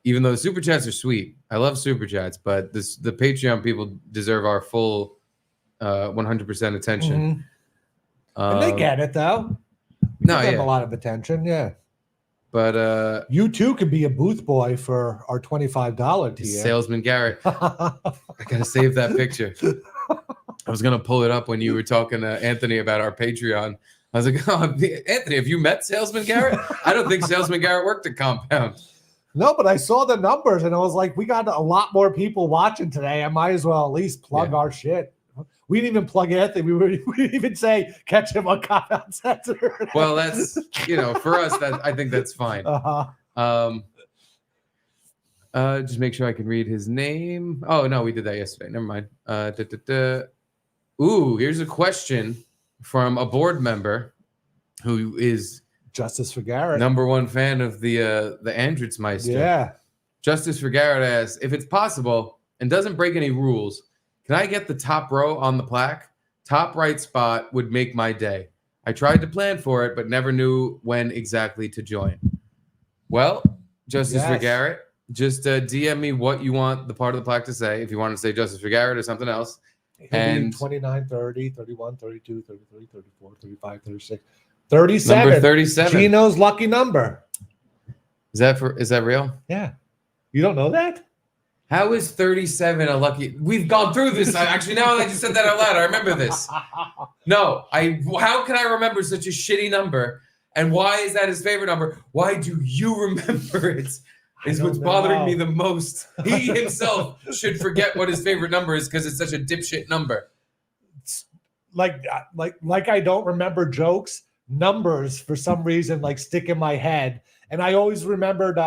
Even though the super chats are sweet, I love super chats, but the Patreon people deserve our full 100% attention. Mm-hmm. And they get it though. No, a lot of attention, yeah. But you too could be a booth boy for our $25 tier. Salesman Garrett. I gotta save that picture. I was gonna pull it up when you were talking to Anthony about our Patreon. I was like, oh, Anthony, have you met Salesman Garrett? I don't think Salesman Garrett worked at Compound. No, but I saw the numbers and I was like, we got a lot more people watching today. I might as well at least plug our shit. We didn't even plug Anthony. We didn't even say catch him on Compound Censor. Well, that's, for us, I think that's fine. Just make sure I can read his name. Oh, no, we did that yesterday. Never mind. Ooh, here's a question from a board member who is Justice for Garrett, #1 fan of the Andritsmeister. Yeah. Justice for Garrett asks, if it's possible and doesn't break any rules, can I get the top row on the plaque? Top right spot would make my day. I tried to plan for it, but never knew when exactly to join. Well, Justice for Garrett, just DM me what you want the part of the plaque to say. If you want to say Justice for Garrett or something else. And 29, 30, 31, 32, 33, 34, 35, 36, 37. Number 37. Gino's lucky number. Is that real? Yeah. You don't know that? How is 37 a lucky? We've gone through this. Actually, now that you said that out loud, I remember this. No, how can I remember such a shitty number? And why is that his favorite number? Why do you remember it? Is what's bothering me the most. He himself should forget what his favorite number is because it's such a dipshit number. Like I don't remember jokes. Numbers for some reason like stick in my head, and I always remembered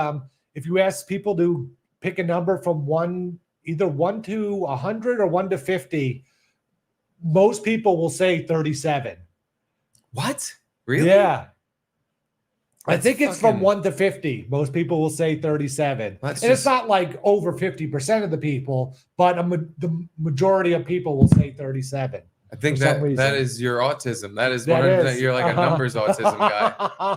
if you ask people to pick a number from either 1 to 100 or 1 to 50, most people will say 37. What? Really? Yeah. I think it's from 1 to 50. Most people will say 37. It's not like over 50% of the people, but the majority of people will say 37. I think that is your autism. That is 100%. You're like a numbers autism guy.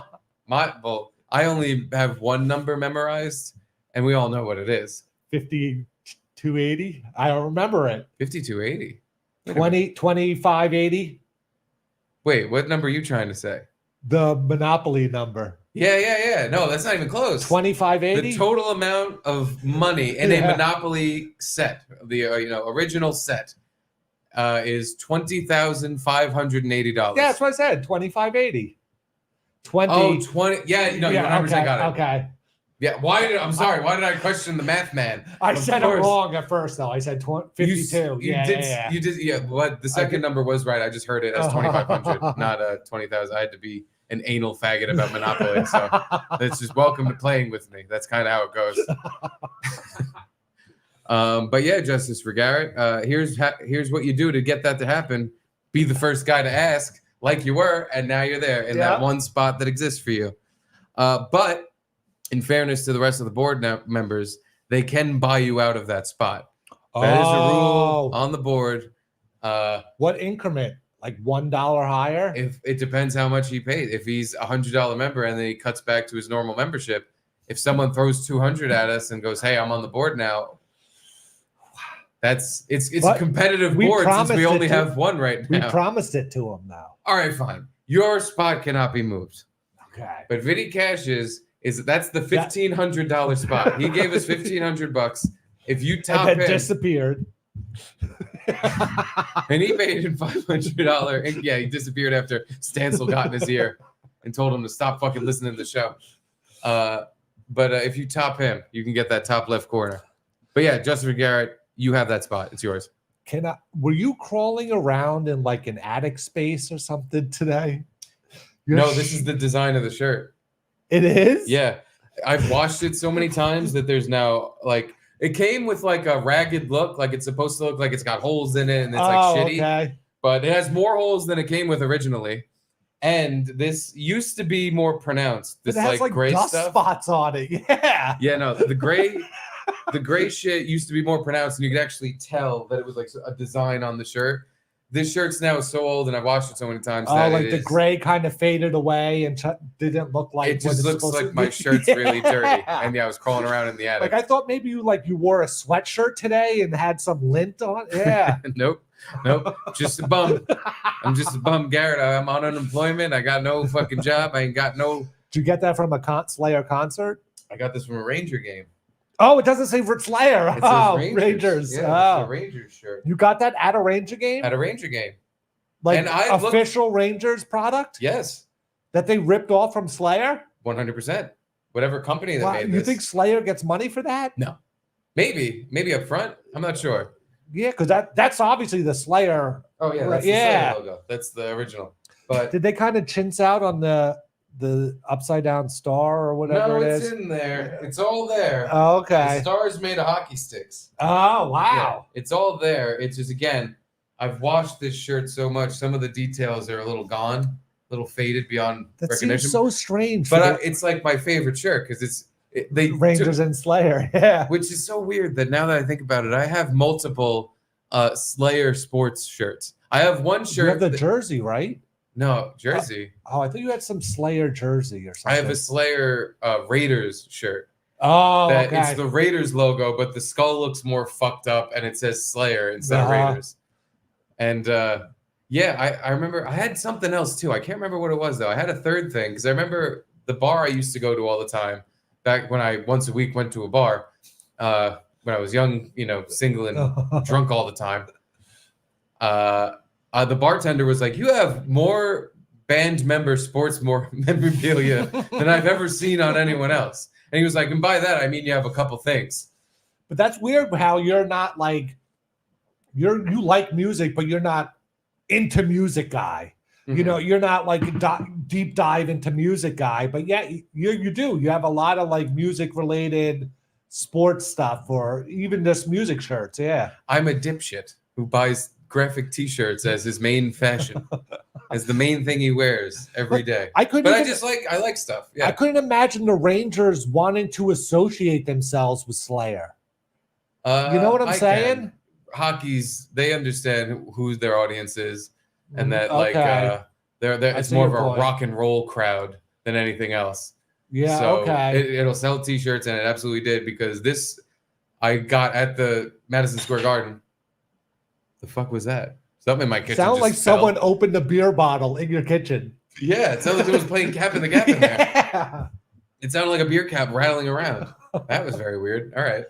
I only have one number memorized, and we all know what it is. 5280. I don't remember it. 5280. 2580. Wait, what number are you trying to say? The Monopoly number. Yeah. No, that's not even close. 2580. The total amount of money in a Monopoly set, the original set, is $20,580. Yeah, that's what I said. 2580. 20. Oh, 20. Yeah, your numbers. Okay, I got it. Okay. Yeah. I'm sorry. Why did I question the math man? I said it wrong at first, though. I said 52. You did. Yeah. But the second number was right. I just heard it as 2,500, not 20,000. I had to be an anal faggot about Monopoly. So it's just welcome to playing with me. That's kind of how it goes. But yeah, Justice for Garrett. Here's what you do to get that to happen. Be the first guy to ask, like you were, and now you're there in that one spot that exists for you. But in fairness to the rest of the board members, they can buy you out of that spot. That is a rule on the board. What increment? Like $1 higher? If it depends how much he paid. If he's a $100 member and then he cuts back to his normal membership, if someone throws 200 at us and goes, "Hey, I'm on the board now," it's a competitive board since we only have one right now. We promised it to him now. All right, fine. Your spot cannot be moved. Okay. But Vinny Cash's that's the $1,500 spot. He gave us $1,500. If you top him, disappeared. And he paid him $500. And yeah, he disappeared after Stancil got in his ear and told him to stop fucking listening to the show. But if you top him, you can get that top left corner. But yeah, Justice for Garrett, you have that spot. It's yours. Were you crawling around in like an attic space or something today? No, this is the design of the shirt. It is? Yeah. I've washed it so many times that there's now like it came with like a ragged look, like it's supposed to look like it's got holes in it and it's like shitty. Okay. But it has more holes than it came with originally. And this used to be more pronounced. This it has like gray dust stuff. spots on it. Yeah. Yeah, no, the gray shit used to be more pronounced, and you could actually tell that it was like a design on the shirt. This shirt's now so old, and I washed it so many times. Oh, like the gray kind of faded away and didn't look like it just looks like my shirt's really dirty. And yeah, I was crawling around in the attic. Like I thought maybe you wore a sweatshirt today and had some lint on. Yeah. Nope. Just a bum. I'm just a bum, Garrett. I'm on unemployment. I got no fucking job. I ain't got no. Did you get that from a Slayer concert? I got this from a Ranger game. Oh, it doesn't say Slayer. It says Rangers. Yeah, it's a Rangers shirt. You got that at a Ranger game? At a Ranger game. Like and official Rangers product? Yes. That they ripped off from Slayer? 100%. Whatever company that made this. You think Slayer gets money for that? No. Maybe up front. I'm not sure. Yeah, because that's obviously the Slayer. Oh, yeah. That's the Slayer logo. That's the original. But did they kind of chintz out on the upside down star or whatever it is? No, it's in there. It's all there. Oh, okay. The star is made of hockey sticks. Oh, wow. Yeah, it's all there. It's just, again, I've washed this shirt so much. Some of the details are a little gone, a little faded beyond recognition. Seems so strange. But it's like my favorite shirt because They Rangers and Slayer. Yeah. which is so weird that now that I think about it, I have multiple Slayer sports shirts. I have one shirt. You have the jersey, right? No, jersey. Oh, I thought you had some Slayer jersey or something. I have a Slayer Raiders shirt. Oh, That okay. it's the Raiders logo, but the skull looks more fucked up and it says Slayer instead of Raiders. And I remember I had something else too. I can't remember what it was though. I had a third thing because I remember the bar I used to go to all the time back when I once a week went to a bar when I was young, single and drunk all the time. The bartender was like, "You have more band member sports memorabilia than I've ever seen on anyone else." And he was like, "And by that I mean you have a couple things." But that's weird how you're not like you like music, but you're not into music guy. Mm-hmm. You're not like deep dive into music guy, but yeah, you do. You have a lot of like music related sports stuff or even just music shirts. Yeah. I'm a dipshit who buys graphic t-shirts as his main fashion. As the main thing he wears every day. I like stuff. Yeah. I couldn't imagine the Rangers wanting to associate themselves with Slayer. You know what I'm saying? Hockey's, they understand who their audience is, and that they're it's more of a rock and roll crowd than anything else. Yeah, so okay. It'll sell t-shirts, and it absolutely did because this I got at the Madison Square Garden. The fuck was that? Something in my kitchen. Sounds like fell. someone opened a beer bottle in your kitchen. Yeah, it sounded like someone was playing Cap in the Gap in there. It sounded like a beer cap rattling around. That was very weird. All right.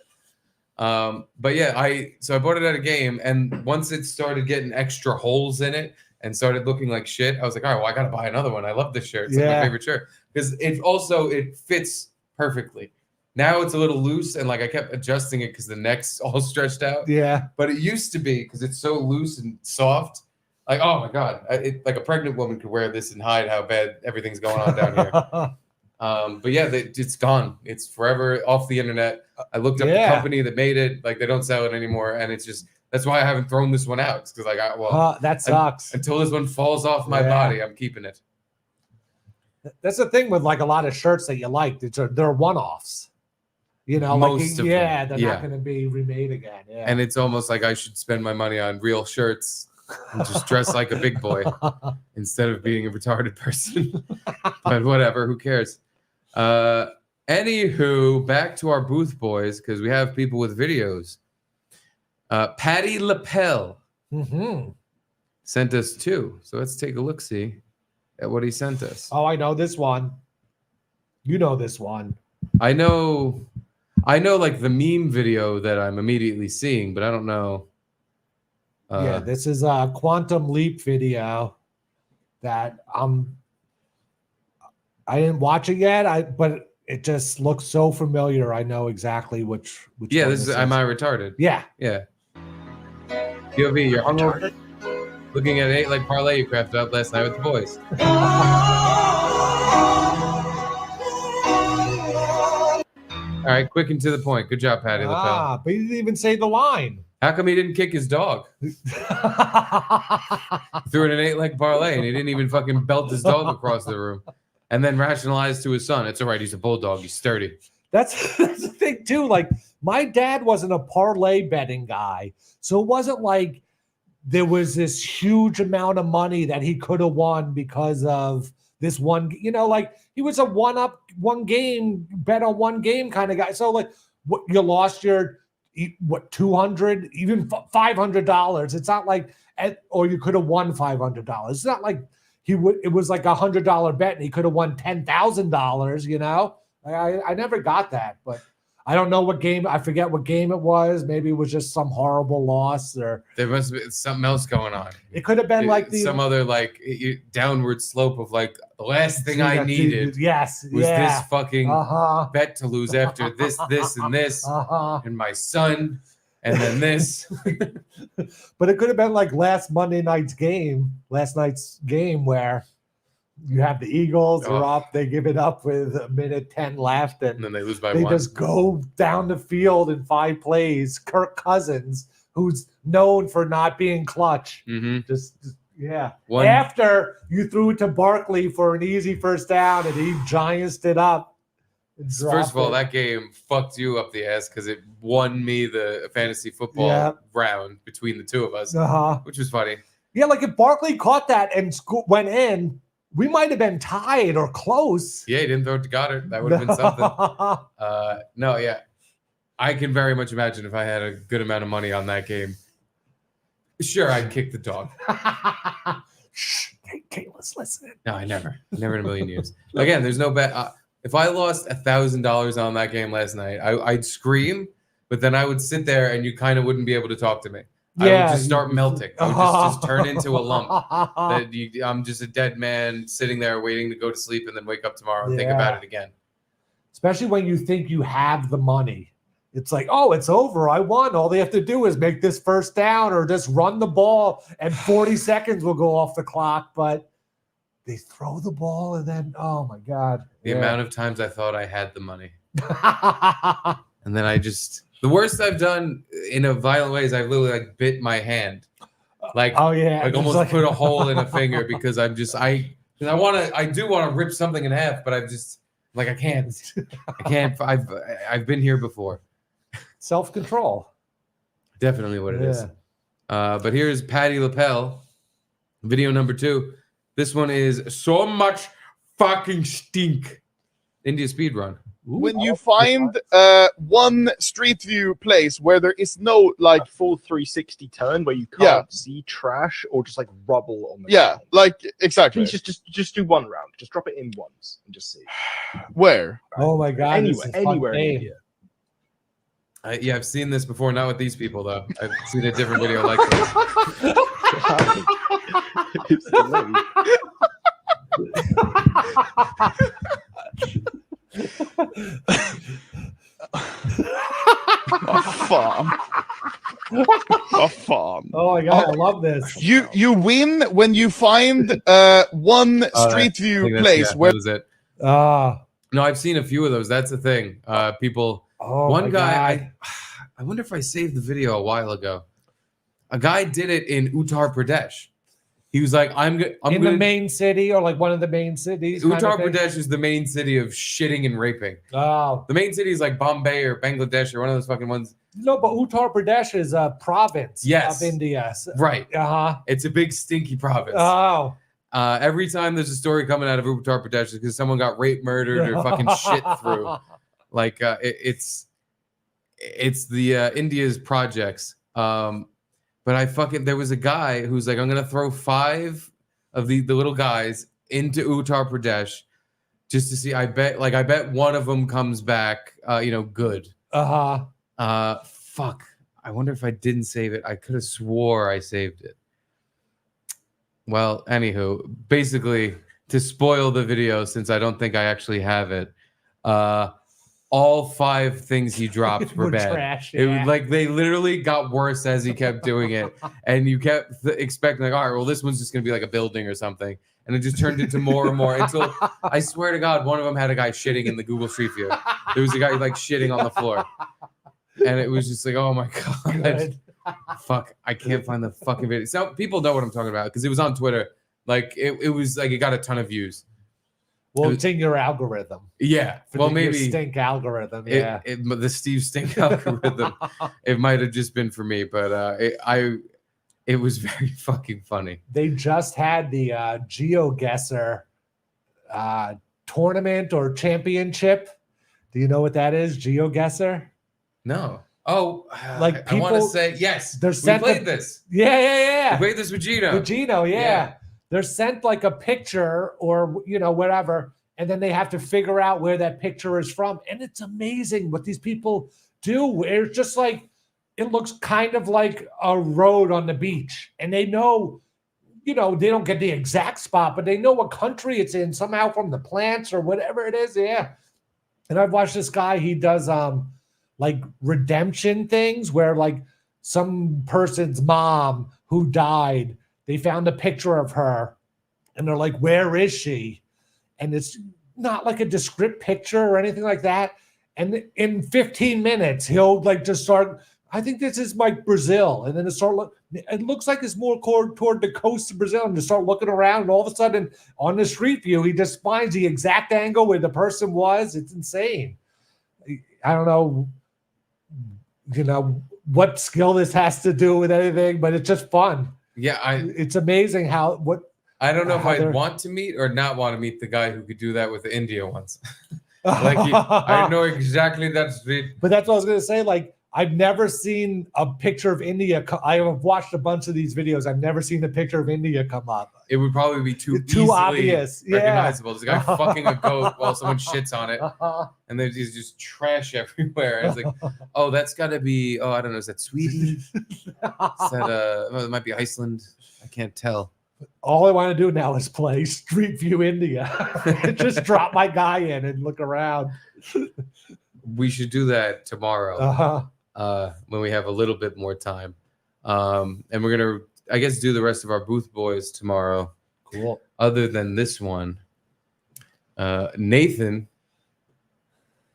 But yeah, I bought it at a game, and once it started getting extra holes in it and started looking like shit, I was like, all right, well, I gotta buy another one. I love this shirt. It's like my favorite shirt because it fits perfectly. Now it's a little loose, and like I kept adjusting it because the neck's all stretched out. Yeah. But it used to be because it's so loose and soft. Like, oh my god, like a pregnant woman could wear this and hide how bad everything's going on down here. But yeah, it's gone. It's forever off the internet. I looked up the company that made it. Like they don't sell it anymore, and it's just that's why I haven't thrown this one out. Because like that sucks. Until this one falls off my body, I'm keeping it. That's the thing with like a lot of shirts that you like. They're one-offs. They're not going to be remade again. Yeah. And it's almost like I should spend my money on real shirts and just dress like a big boy instead of being a retarded person. But whatever, who cares? Anywho, back to our booth boys because we have people with videos. Patty Lapel sent us two. So let's take a look-see at what he sent us. Oh, I know this one. You know this one. I know like the meme video that I'm immediately seeing, but I don't know. This is a Quantum Leap video that I didn't watch it yet, but it just looks so familiar. I know exactly which yeah, this is Am I Retarded? Yeah. Yeah. POV, you're hungover? Looking at an 8-leg parlay you crafted up last night with the boys. All right, quick and to the point. Good job, Patty Lapel. But he didn't even say the line. How come he didn't kick his dog? Threw in an 8-leg parlay, and he didn't even fucking belt his dog across the room. And then rationalized to his son, it's all right, he's a bulldog, he's sturdy. That's the thing, too. Like, my dad wasn't a parlay betting guy. So it wasn't like there was this huge amount of money that he could have won because of this one, like he was a one game bet on one game kind of guy. So like what you lost your $200, even $500. It's not like, or you could have won $500. It's not like it was like $100 bet and he could have won $10,000. I never got that, but I don't know what game. I forget what game it was. Maybe it was just some horrible loss, or there must be something else going on. It could have been like some other like downward slope of like the last thing I needed. Was this fucking bet to lose after this, and this, and my son, and then this. But it could have been like last night's game where you have the Eagles, they're up, they give it up with 1:10 left, and then they lose by 1. They just go down the field in 5 plays. Kirk Cousins, who's known for not being clutch, after you threw it to Barkley for an easy first down and he giantsed it up, First of all, that game fucked you up the ass because it won me the fantasy football round between the two of us, which was funny. Yeah, like if Barkley caught that and went in, we might have been tied or close. Yeah, he didn't throw it to Goddard. That would have been something. No, yeah. I can very much imagine if I had a good amount of money on that game. Sure, I'd kick the dog. Shh, hey, let's listen. No, I never in a million years. Again, there's no bet. If I lost $1,000 on that game last night, I'd scream, but then I would sit there and you kind of wouldn't be able to talk to me. I would just start melting. I would just turn into a lump. I'm just a dead man sitting there waiting to go to sleep and then wake up tomorrow and think about it again. Especially when you think you have the money. It's like, oh, it's over. I won. All they have to do is make this first down or just run the ball and 40 seconds will go off the clock. But they throw the ball and then, oh, my God. The amount of times I thought I had the money. And then the worst I've done in a violent way is I've literally like bit my hand. Like, almost put a hole in a finger because I do want to rip something in half, but I can't. I've been here before. Self-control. Definitely what it is. But here's Patty LaPel, video number 2. This one is so much fucking stink. India speed run. When you find one Street View place where there is no like full 360 turn where you can't see trash or just like rubble on the ground. like exactly. Please just do one round. Just drop it in once and just see. Where? Oh my God! Anywhere in India. I've seen this before, not with these people though. I've seen a different video like this. It's delayed. A farm. A farm. Oh my God, I love this. You win when you find one Street View place where that was it. No, I've seen a few of those. That's the thing. People. One guy. I wonder if I saved the video a while ago. A guy did it in Uttar Pradesh. He was like, I'm in the main city or like one of the main cities. Uttar Pradesh is the main city of shitting and raping. Oh. The main city is like Bombay or Bangladesh or one of those fucking ones. No, but Uttar Pradesh is a province of India. Right. It's a big stinky province. Oh. Every time there's a story coming out of Uttar Pradesh, it's because someone got raped, murdered, or fucking shit through. Like it's the India's projects. But there was a guy who's like, I'm gonna throw 5 of the little guys into Uttar Pradesh just to see. I bet one of them comes back, good. Fuck. I wonder if I didn't save it. I could have swore I saved it. Well, anywho, basically to spoil the video, since I don't think I actually have it, all 5 things he dropped were bad. Trash, It was like they literally got worse as he kept doing it, and you kept expecting like, all right, well, this one's just gonna be like a building or something, and it just turned into more and more until I swear to God, one of them had a guy shitting in the Google Street View. There was a guy like shitting on the floor, and it was just like, oh my God, fuck, I can't find the fucking video. So people know what I'm talking about because it was on Twitter. Like it was like it got a ton of views. Well, it's in your algorithm. Yeah. Well, maybe stink algorithm. Yeah. The Steve Stink algorithm. It might have just been for me, but it was very fucking funny. They just had the GeoGuessr tournament or championship. Do you know what that is? GeoGuessr? No. Oh, like people, I want to say yes. We played this. Yeah. We played this with Gino. With Gino, yeah. They're sent like a picture or whatever, and then they have to figure out where that picture is from. And it's amazing what these people do. It's just like it looks kind of like a road on the beach, and they know, they don't get the exact spot, but they know what country it's in somehow from the plants or whatever it is. Yeah. And I've watched this guy. He does like redemption things where like some person's mom who died. They found a picture of her and they're like, where is she? And it's not like a descript picture or anything like that. And in 15 minutes, he'll like just start, I think this is like Brazil. And then it looks like it's more toward the coast of Brazil. And to start looking around, and all of a sudden on the street view, he just finds the exact angle where the person was. It's insane. I don't know, what skill this has to do with anything, but it's just fun. Yeah, it's amazing I don't know if I'd want to meet or not want to meet the guy who could do that with the India ones. I know exactly that street. But that's what I was going to say. Like, I've never seen a picture of India. I have watched a bunch of these videos. I've never seen a picture of India come up. It would probably be too obvious, recognizable. There's a guy fucking a goat while someone shits on it, and there's just trash everywhere. And it's like, oh, that's got to be. Oh, I don't know. Is that Sweden? Is that it might be Iceland. I can't tell. All I want to do now is play Street View India. Just drop my guy in and look around. We should do that tomorrow when we have a little bit more time. And we're going to, I guess, do the rest of our booth boys tomorrow. Cool. Other than this one. Nathan,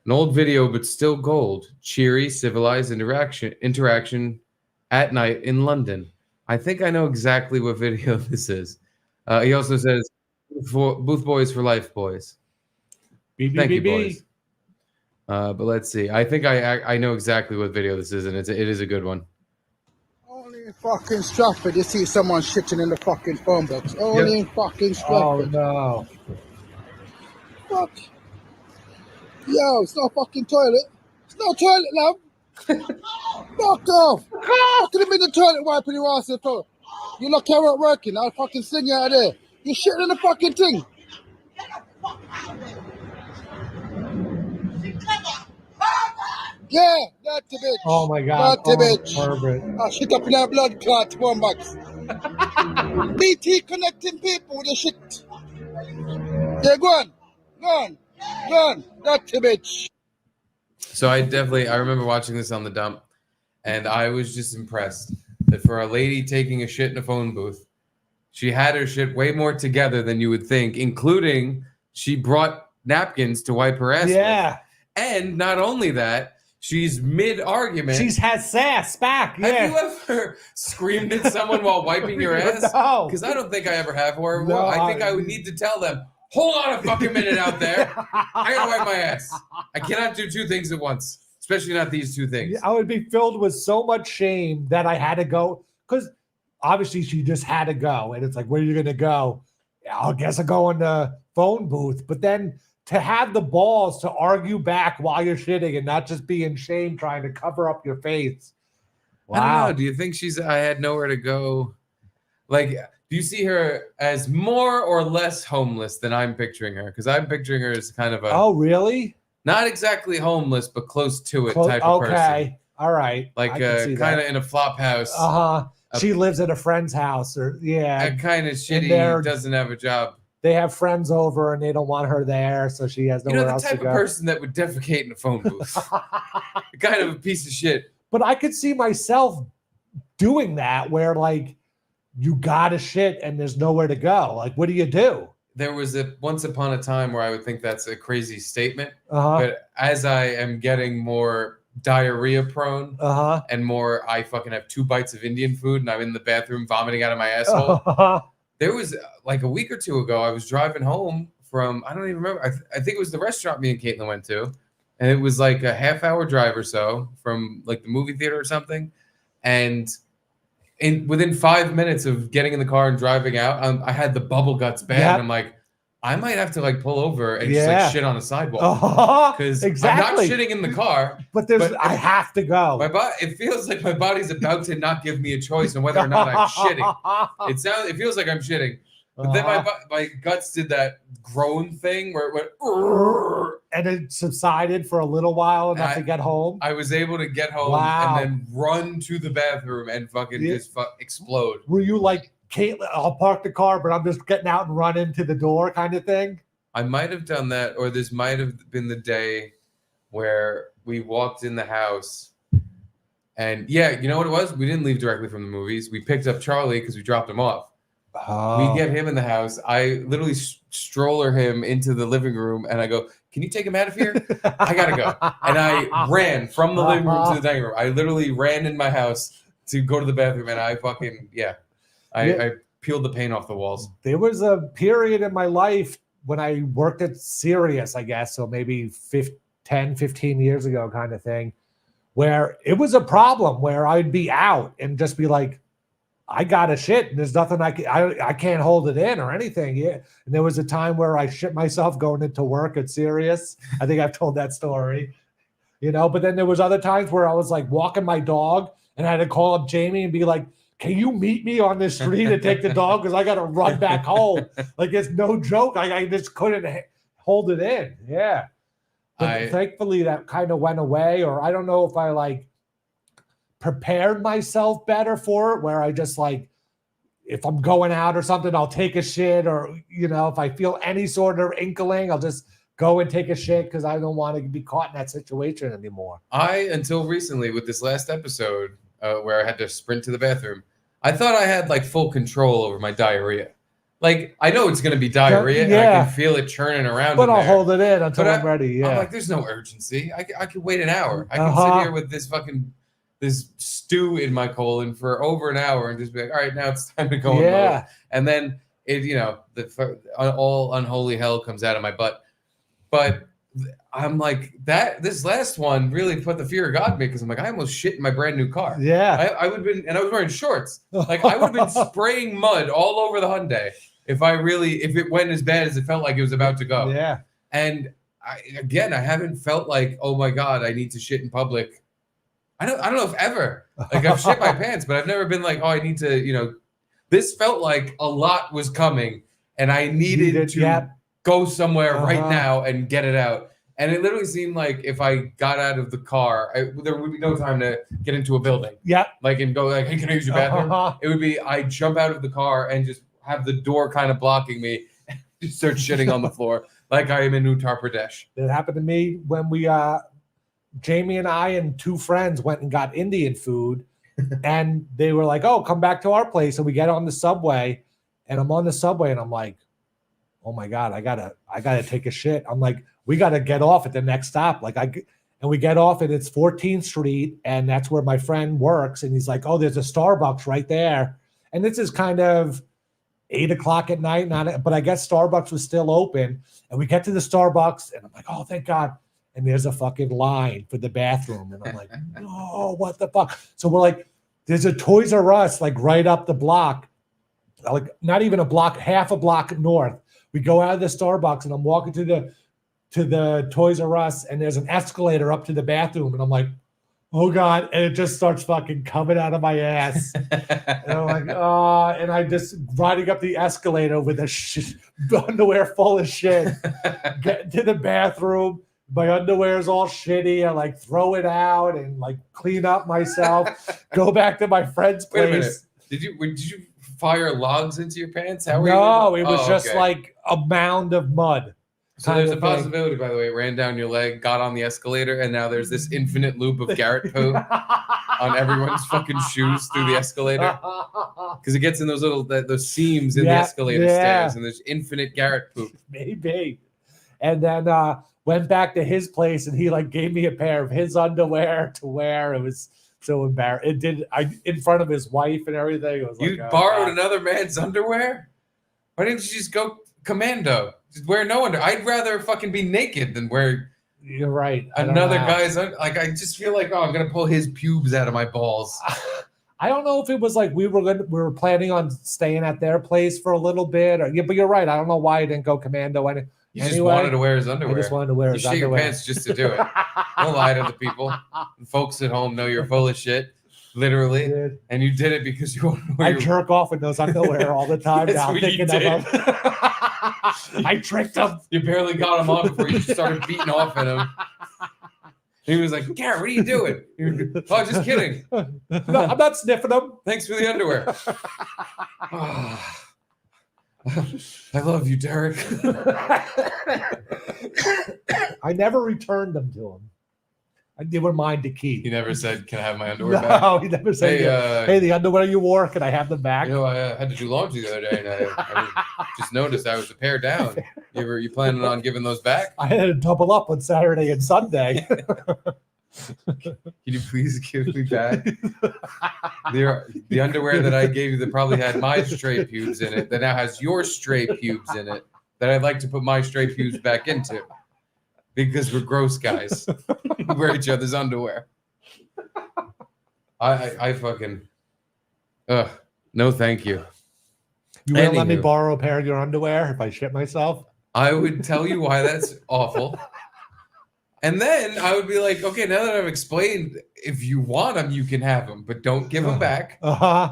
an old video, but still gold. Cheery, civilized interaction at night in London. I think I know exactly what video this is. He also says, booth boys for life, boys. Thank you, boys. But let's see. I think I know exactly what video this is, and it is a good one. Only in fucking Stratford you see someone shitting in the fucking phone box. Only in fucking Stratford. Oh, no. Fuck. Yo, it's not a fucking toilet. It's not a toilet, love. Fuck off. Fucking him in the toilet wiping your ass in the toilet. You look how it working. I'll fucking sling you out of there. You shitting in the fucking thing. Yeah, that's the bitch. Oh my God. That's the bitch. I shit up in our blood clot one box. BT connecting people with the shit. Yeah, go on. That's the bitch. So I remember watching this on the dump, and I was just impressed that for a lady taking a shit in a phone booth, she had her shit way more together than you would think, including she brought napkins to wipe her ass with. And not only that, she's mid-argument. She's had sass back. Yeah. Have you ever screamed at someone while wiping your ass? No. Because I don't think I ever have. Or No, I think I would need to tell them, hold on a fucking minute out there. I gotta wipe my ass. I cannot do two things at once, especially not these two things. I would be filled with so much shame that I had to go, because obviously she just had to go. And it's like, where are you going to go? I guess I'll go in the phone booth. But then to have the balls to argue back while you're shitting and not just be in shame trying to cover up your face. Wow. I don't know. Do you think I had nowhere to go? Like, do you see her as more or less homeless than I'm picturing her? Because I'm picturing her as kind of a... Oh, really? Not exactly homeless, but close to it type of person. Okay. All right. Like kind of in a flop house. She lives at a friend's house or kind of shitty, doesn't have a job. They have friends over and they don't want her there, so she has nowhere else to go. The type of person that would defecate in a phone booth. Kind of a piece of shit. But I could see myself doing that where like you gotta shit and there's nowhere to go. Like, what do you do? There was once upon a time where I would think that's a crazy statement. But as I am getting more diarrhea prone and more I fucking have 2 bites of Indian food and I'm in the bathroom vomiting out of my asshole. There was like a week or two ago, I was driving home from, I don't even remember. I think it was the restaurant me and Caitlin went to. And it was like a half-hour drive or so from like the movie theater or something. And within 5 minutes of getting in the car and driving out, I had the bubble guts bad. And I'm like, I might have to like pull over and just like shit on a sidewalk. Because I'm not shitting in the car. But I have to go. It feels like my body's about to not give me a choice on whether or not I'm shitting. It feels like I'm shitting. But then my guts did that groan thing where it went, and it subsided for a little while enough to get home. I was able to get home and then run to the bathroom and fucking just explode. Were you like, Caitlin, I'll park the car, but I'm just getting out and running to the door kind of thing? I might have done that, or this might have been the day where we walked in the house. And yeah, you know what it was? We didn't leave directly from the movies. We picked up Charlie because we dropped him off. We get him in the house. I literally stroller him into the living room, and I go, "Can you take him out of here? I gotta go." And I ran from the living room to the dining room. I literally ran in my house to go to the bathroom, and I fucking I peeled the paint off the walls. There was a period in my life when I worked at Sirius, I guess, so maybe 10, 15 years ago kind of thing, where it was a problem where I'd be out and just be like, I got a shit and there's nothing I can't hold it in or anything. Yeah. And there was a time where I shit myself going into work at Sirius. I think I've told that story, but then there was other times where I was like walking my dog and I had to call up Jamie and be like, can you meet me on the street and take the dog? Because I got to run back home. Like, it's no joke. I just couldn't hold it in. Yeah. But thankfully that kind of went away, or I don't know if I prepared myself better for it, where I just if I'm going out or something, I'll take a shit, or, if I feel any sort of inkling, I'll just go and take a shit because I don't want to be caught in that situation anymore. Until recently with this last episode where I had to sprint to the bathroom, I thought I had full control over my diarrhea. I know it's going to be diarrhea, and I can feel it churning around. But I'll hold it in until I'm ready. Yeah. I'm like, there's no urgency. I could wait an hour. I can sit here with this stew in my colon for over an hour and just be like, all right, now it's time to go. Yeah. And then all unholy hell comes out of my butt. But I'm like, this last one really put the fear of God in me, because I'm like, I almost shit in my brand new car. Yeah. I would have been, and I was wearing shorts. I would have been spraying mud all over the Hyundai if it went as bad as it felt like it was about to go. Yeah. And I haven't felt like, oh my God, I need to shit in public. I don't know if ever. I've shit my pants, but I've never been like, oh, I need to, this felt like a lot was coming and I needed to go somewhere right now and get it out. And it literally seemed like if I got out of the car, there would be no time to get into a building. Yeah. And go hey, can I use your bathroom? It would be, I jump out of the car and just have the door kind of blocking me and just start shitting on the floor like I am in Uttar Pradesh. It happened to me when we, Jamie and I and two friends went and got Indian food, and they were like, oh, come back to our place. And we get on the subway, and I'm on the subway and I'm like, oh my God, I gotta take a shit. I'm like, we got to get off at the next stop. And we get off and it's 14th Street, and that's where my friend works. And he's like, oh, there's a Starbucks right there. And this is kind of 8 o'clock at night, but I guess Starbucks was still open. And we get to the Starbucks and I'm like, oh, thank God. And there's a fucking line for the bathroom. And I'm like, oh, what the fuck? So we're like, there's a Toys R Us right up the block, not even a block, half a block north. We go out of the Starbucks and I'm walking to the Toys R Us, and there's an escalator up to the bathroom, and I'm like, oh God, and it just starts fucking coming out of my ass. And I'm like, oh, and I just riding up the escalator with underwear full of shit, get to the bathroom. My underwear is all shitty. I throw it out and clean up myself, go back to my friend's place. Wait a minute. Did you fire logs into your pants? It was just a mound of mud. So there's a possibility, by the way, it ran down your leg, got on the escalator, and now there's this infinite loop of Garrett poo on everyone's fucking shoes through the escalator. Because it gets in those seams in the escalator stairs, and there's infinite Garrett poop. Maybe. And then went back to his place, and he gave me a pair of his underwear to wear. It was so embarrassing. In front of his wife and everything. It was you borrowed another man's underwear? Why didn't you just go commando? Just wear no underwear. I'd rather fucking be naked than wear. You're right. Another guy's I just feel like, oh, I'm gonna pull his pubes out of my balls. I don't know if it was we were planning on staying at their place for a little bit, but you're right. I don't know why I didn't go commando. You just wanted to wear his underwear. I just wanted to wear his underwear. You shit your pants just to do it. Don't lie to the people. The folks at home know you're full of shit, literally. And you did it because you wanted to wear I jerk off in those underwear all the time now, thinking of them. I tricked him. You barely got him on before you started beating off at him. He was like, Garrett, what are you doing? Oh, just kidding. No, I'm not sniffing them. Thanks for the underwear. I love you, Derek. I never returned them to him. They were mine to keep. He never said, "Can I have my underwear back?" No, he never said, "Hey, the underwear you wore, can I have them back?" You know, I had to do laundry the other day, and I just noticed I was a pair down. You planning on giving those back? I had to double up on Saturday and Sunday. Can you please give me back the underwear that I gave you that probably had my stray pubes in it, that now has your stray pubes in it, that I'd like to put my stray pubes back into, because we're gross guys. We wear each other's underwear. I fucking no thank you. You wouldn't let me borrow a pair of your underwear if I shit myself? I would tell you why that's awful. And then I would be like, okay, now that I've explained, if you want them, you can have them, but don't give them back.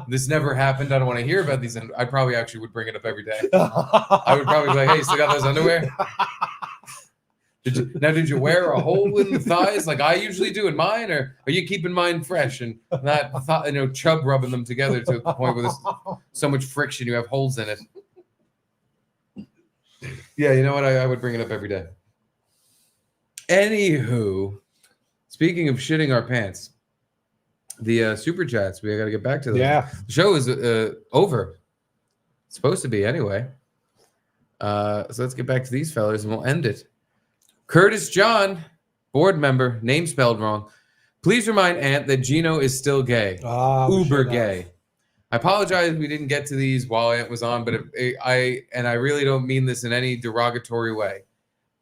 This never happened. I don't want to hear about these. And I probably actually would bring it up every day. I would probably be like, hey, you still got those underwear? Did you wear a hole in the thighs like I usually do in mine? Or are you keeping mine fresh and not, chub rubbing them together to the point where there's so much friction you have holes in it? Yeah, you know what? I would bring it up every day. Anywho, speaking of shitting our pants, the super chats, we got to get back to those. Yeah. The show is over. It's supposed to be anyway. So let's get back to these fellas and we'll end it. Curtis John, board member, name spelled wrong. Please remind Ant that Gino is still gay. Uber gay. I apologize we didn't get to these while Ant was on, but I really don't mean this in any derogatory way.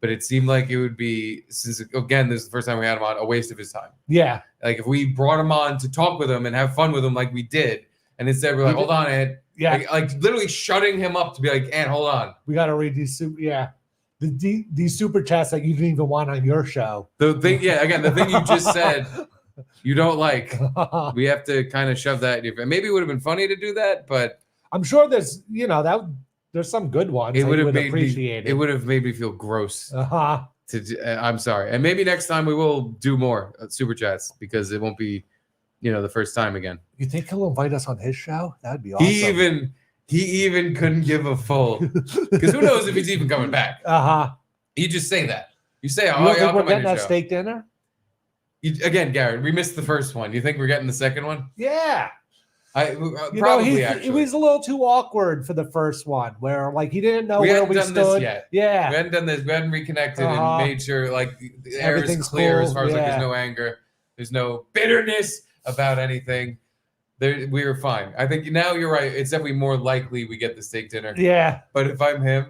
But it seemed like it would be, since again, this is the first time we had him on, a waste of his time. Yeah. Like if we brought him on to talk with him and have fun with him like we did, and instead we're like, hold on, Ant. Yeah. Like literally shutting him up to be like, Ant, hold on. We got to read these these super chats that you didn't even want on your show. The thing you just said, you don't like. We have to kind of shove that in your face. Maybe it would have been funny to do that, but I'm sure there's, there's some good ones. It would have made appreciate it would have made me feel gross. I'm sorry, and maybe next time we will do more super chats because it won't be, the first time again. You think he'll invite us on his show? That'd be awesome. He even couldn't give a full, because who knows if he's even coming back. You just say that. You say, "Oh, you think we're getting that steak dinner?" Again, Garrett, we missed the first one. You think we're getting the second one? Yeah. Probably actually. It was a little too awkward for the first one, where like he didn't know where we stood. This yet. Yeah, we hadn't done this. We hadn't reconnected and made sure like the air is clear as far as like there's no anger, there's no bitterness about anything. We were fine. I think now you're right. It's definitely more likely we get the steak dinner. Yeah, but if I'm him,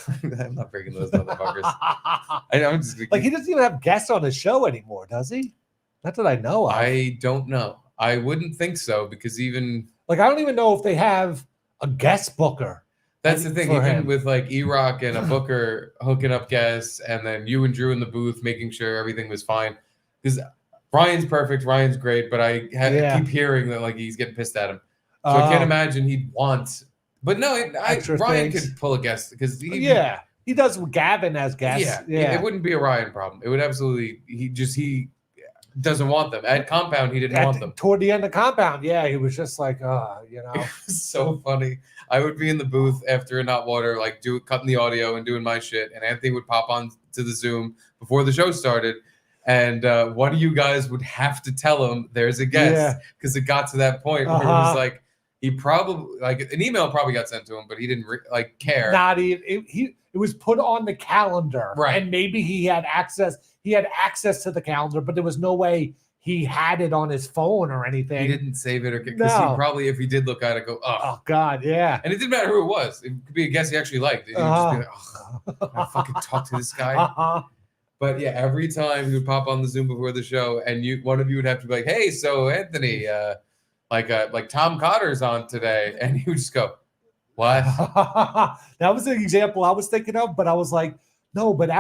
I'm not bringing those motherfuckers. I'm just like he doesn't even have guests on his show anymore, does he? Not that I know of. I don't know. I wouldn't think so because even I don't even know if they have a guest booker. That's the thing. Even with like E-Rock and a booker hooking up guests, and then you and Drew in the booth making sure everything was fine. Because Ryan's perfect, Ryan's great, but I keep hearing that like he's getting pissed at him. So I can't imagine he'd want. But no, Ryan could pull a guest because he does Gavin as guest. Yeah, it wouldn't be a Ryan problem. It would absolutely. He doesn't want them at Compound. He didn't want them toward the end of Compound. Yeah, he was just like, It was so funny. I would be in the booth after a Not Water, like cutting the audio and doing my shit, and Anthony would pop on to the Zoom before the show started, and one of you guys would have to tell him there's a guest because it got to that point where it was like he probably like an email probably got sent to him, but he didn't care. Not even it was put on the calendar, right? And maybe he had access. He had access to the calendar, but there was no way he had it on his phone or anything. He didn't save it, or because he probably, if he did look at it, go, oh God, yeah. And it didn't matter who it was. It could be a guest he actually liked. He would just be like, I fucking talk to this guy. But yeah, every time he would pop on the Zoom before the show, and one of you would have to be like, hey, so Anthony, like Tom Cotter's on today, and he would just go, what? That was the example I was thinking of, but I was like, no, but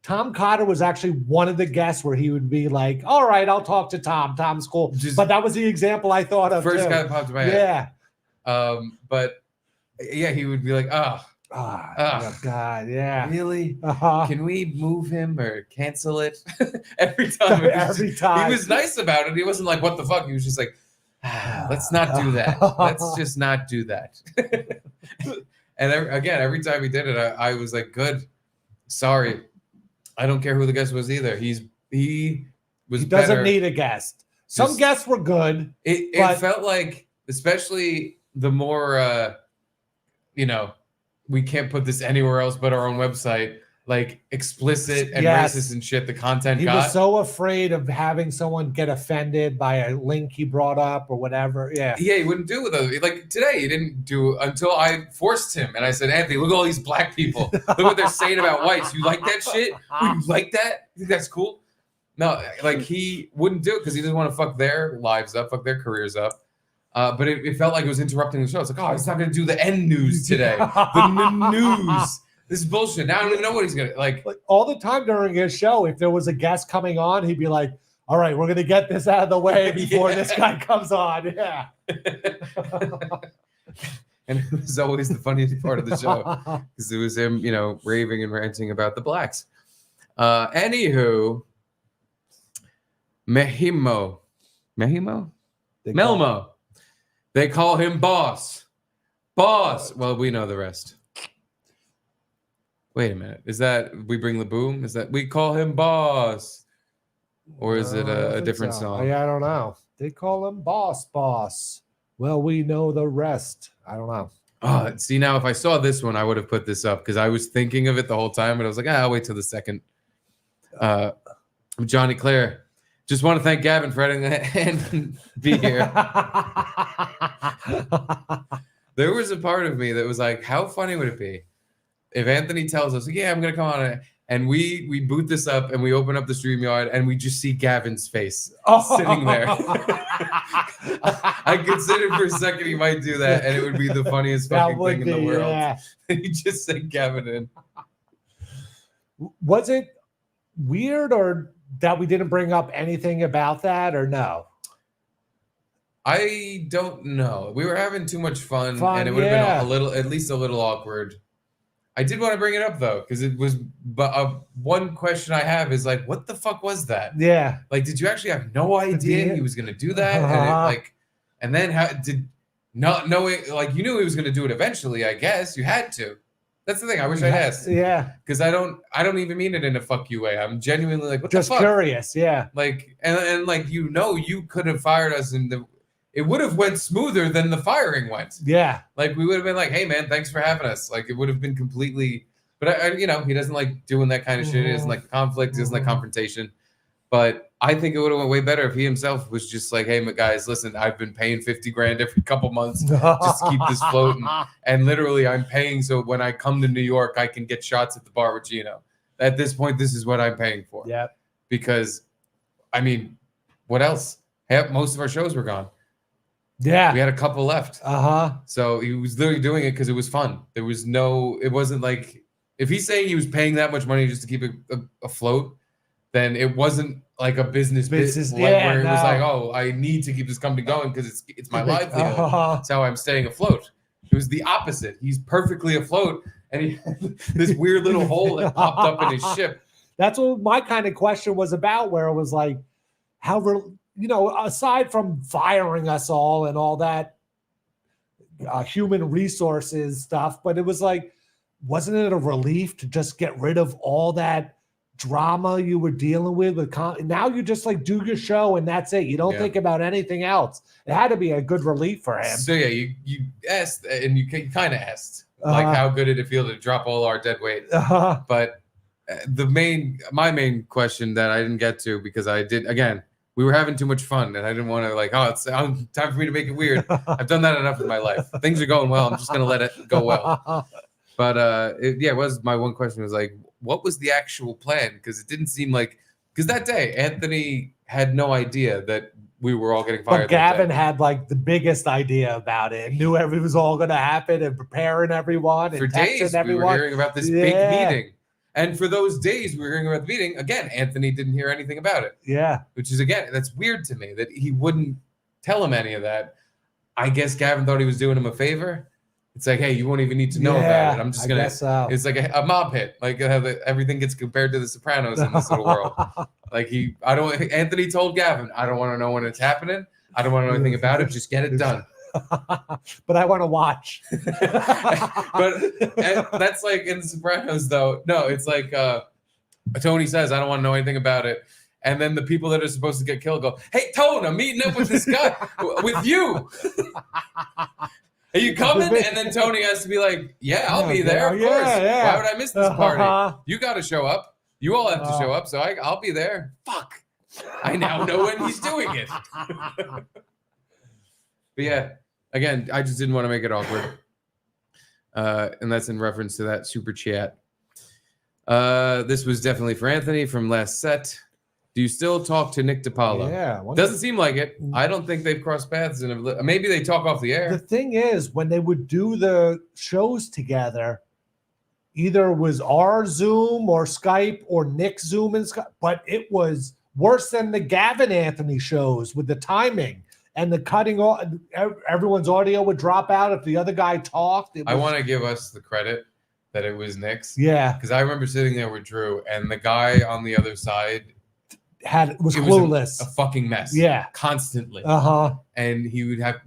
Tom Cotter was actually one of the guests where he would be like, all right, I'll talk to Tom. Tom's cool. But that was the example I thought of. First too. guy that popped in my head. But yeah, he would be like, oh God, yeah. Really? Can we move him or cancel it? Every time. He was nice about it. He wasn't like, what the fuck? He was just like, let's not do that. Let's just not do that. And again, every time he did it, I was like, good. Sorry. I don't care who the guest was either. He he doesn't better. need a guest. Some Just- guests were good. It but- felt like, especially the more, we can't put this anywhere else but our own website, like explicit and Yes. racist and shit. The content He got. was so afraid of having someone get offended by a link he brought up or whatever. Yeah. Yeah, he wouldn't do it with us. Like today, he didn't do until I forced him, and I said, "Anthony, look at all these black people. Look what they're saying about whites. You like that shit? You like that? You think that's cool?" No, like he wouldn't do it because he doesn't want to fuck their lives up, fuck their careers up. But it felt like it was interrupting the show. It's like, oh, he's not going to do the end news today. The news. This is bullshit. Now I don't even know what he's going to like. All the time during his show, if there was a guest coming on, he'd be like, all right, we're going to get this out of the way before this guy comes on. Yeah. And it was always the funniest part of the show because it was him, raving and ranting about the blacks. Anywho, Melmo. They call him Boss. Well, we know the rest. Wait a minute. Is that We Bring the Boom? Is that we call him Boss? Or is it a different song? Yeah, I don't know. They call him Boss. Well, we know the rest. I don't know. See, now if I saw this one, I would have put this up because I was thinking of it the whole time, but I was like, I'll wait till the second. Johnny Claire. Just want to thank Gavin for letting and be here. There was a part of me that was like, how funny would it be if Anthony tells us, yeah, I'm going to come on and we boot this up and we open up the StreamYard and we just see Gavin's face sitting there. I considered for a second he might do that and it would be the funniest fucking thing in the world. Yeah. He just sent Gavin in. Was it weird or that we didn't bring up anything about that or no? I don't know. We were having too much fun and it would have been at least a little awkward. I did want to bring it up though, because it was. But one question I have is like, what the fuck was that? Yeah. Like, did you actually have no idea he was going to do that? And then how did not knowing? Like, you knew he was going to do it eventually. I guess you had to. That's the thing. I wish I'd asked. Yeah. Because I don't even mean it in a fuck you way. I'm genuinely like, what just the fuck? Curious. Yeah. Like, and like, you could have fired us it would have went smoother than the firing went. Yeah. Like we would have been like, hey man, thanks for having us. Like it would have been completely, but he doesn't like doing that kind of shit. He doesn't like conflict. He doesn't like confrontation. But I think it would have went way better if he himself was just like, hey guys, listen, I've been paying $50,000 every couple months just to keep this floating. And literally I'm paying so when I come to New York, I can get shots at the bar with Gino. At this point, this is what I'm paying for. Yeah. Because what else? Most of our shows were gone. Yeah. We had a couple left. Uh-huh. So he was literally doing it because it was fun. It wasn't like, if he's saying he was paying that much money just to keep it afloat, then it wasn't like a business where it was like, oh, I need to keep this company going because it's my livelihood. That's how I'm staying afloat. It was the opposite. He's perfectly afloat and he had this weird little hole that popped up in his ship. That's what my kind of question was about, where it was like, aside from firing us all and all that human resources stuff, but it was like, wasn't it a relief to just get rid of all that drama you were dealing with? Now you just like do your show and that's it. You don't think about anything else. It had to be a good relief for him. So yeah, you asked and you kind of asked like, how good did it feel to drop all our dead weight? But my main question that I didn't get to because we were having too much fun and I didn't want to it's time for me to make it weird. I've done that enough in my life. Things are going well. I'm just going to let it go well. But it was my one question was like, what was the actual plan? Because it didn't seem like, because that day Anthony had no idea that we were all getting fired. But Gavin had like the biggest idea about it, knew it was all going to happen and preparing everyone and for days. Everyone. We were hearing about this big meeting. And for those days we were hearing about the meeting, again, Anthony didn't hear anything about it. Yeah. Which is, again, that's weird to me that he wouldn't tell him any of that. I guess Gavin thought he was doing him a favor. It's like, hey, you won't even need to know about it. I'm just going to, it's like a mob hit. Like how everything gets compared to the Sopranos in this little world. Like Anthony told Gavin, I don't want to know when it's happening. I don't want to know anything about it. Just get it done. But I want to watch. But that's like in The Sopranos, though. No, it's like Tony says, I don't want to know anything about it. And then the people that are supposed to get killed go, "Hey, Tone, I'm meeting up with this guy, with you. Are you coming?" And then Tony has to be like, "Yeah, I'll be there, of course. Why would I miss this party? You got to show up. You all have to show up, so I'll be there." Fuck. I now know when he's doing it. But yeah, again, I just didn't want to make it awkward. And that's in reference to that super chat. This was definitely for Anthony from last set. Do you still talk to Nick DiPaolo? Yeah. Doesn't seem like it. I don't think they've crossed paths. Maybe they talk off the air. The thing is, when they would do the shows together, either it was our Zoom or Skype or Nick's Zoom and Skype, but it was worse than the Gavin Anthony shows with the timing and the cutting off. Everyone's audio would drop out if the other guy talked. I want to give us the credit that it was Nick's. Yeah. Because I remember sitting there with Drew, and the guy on the other side was clueless. A fucking mess. Yeah. Constantly. And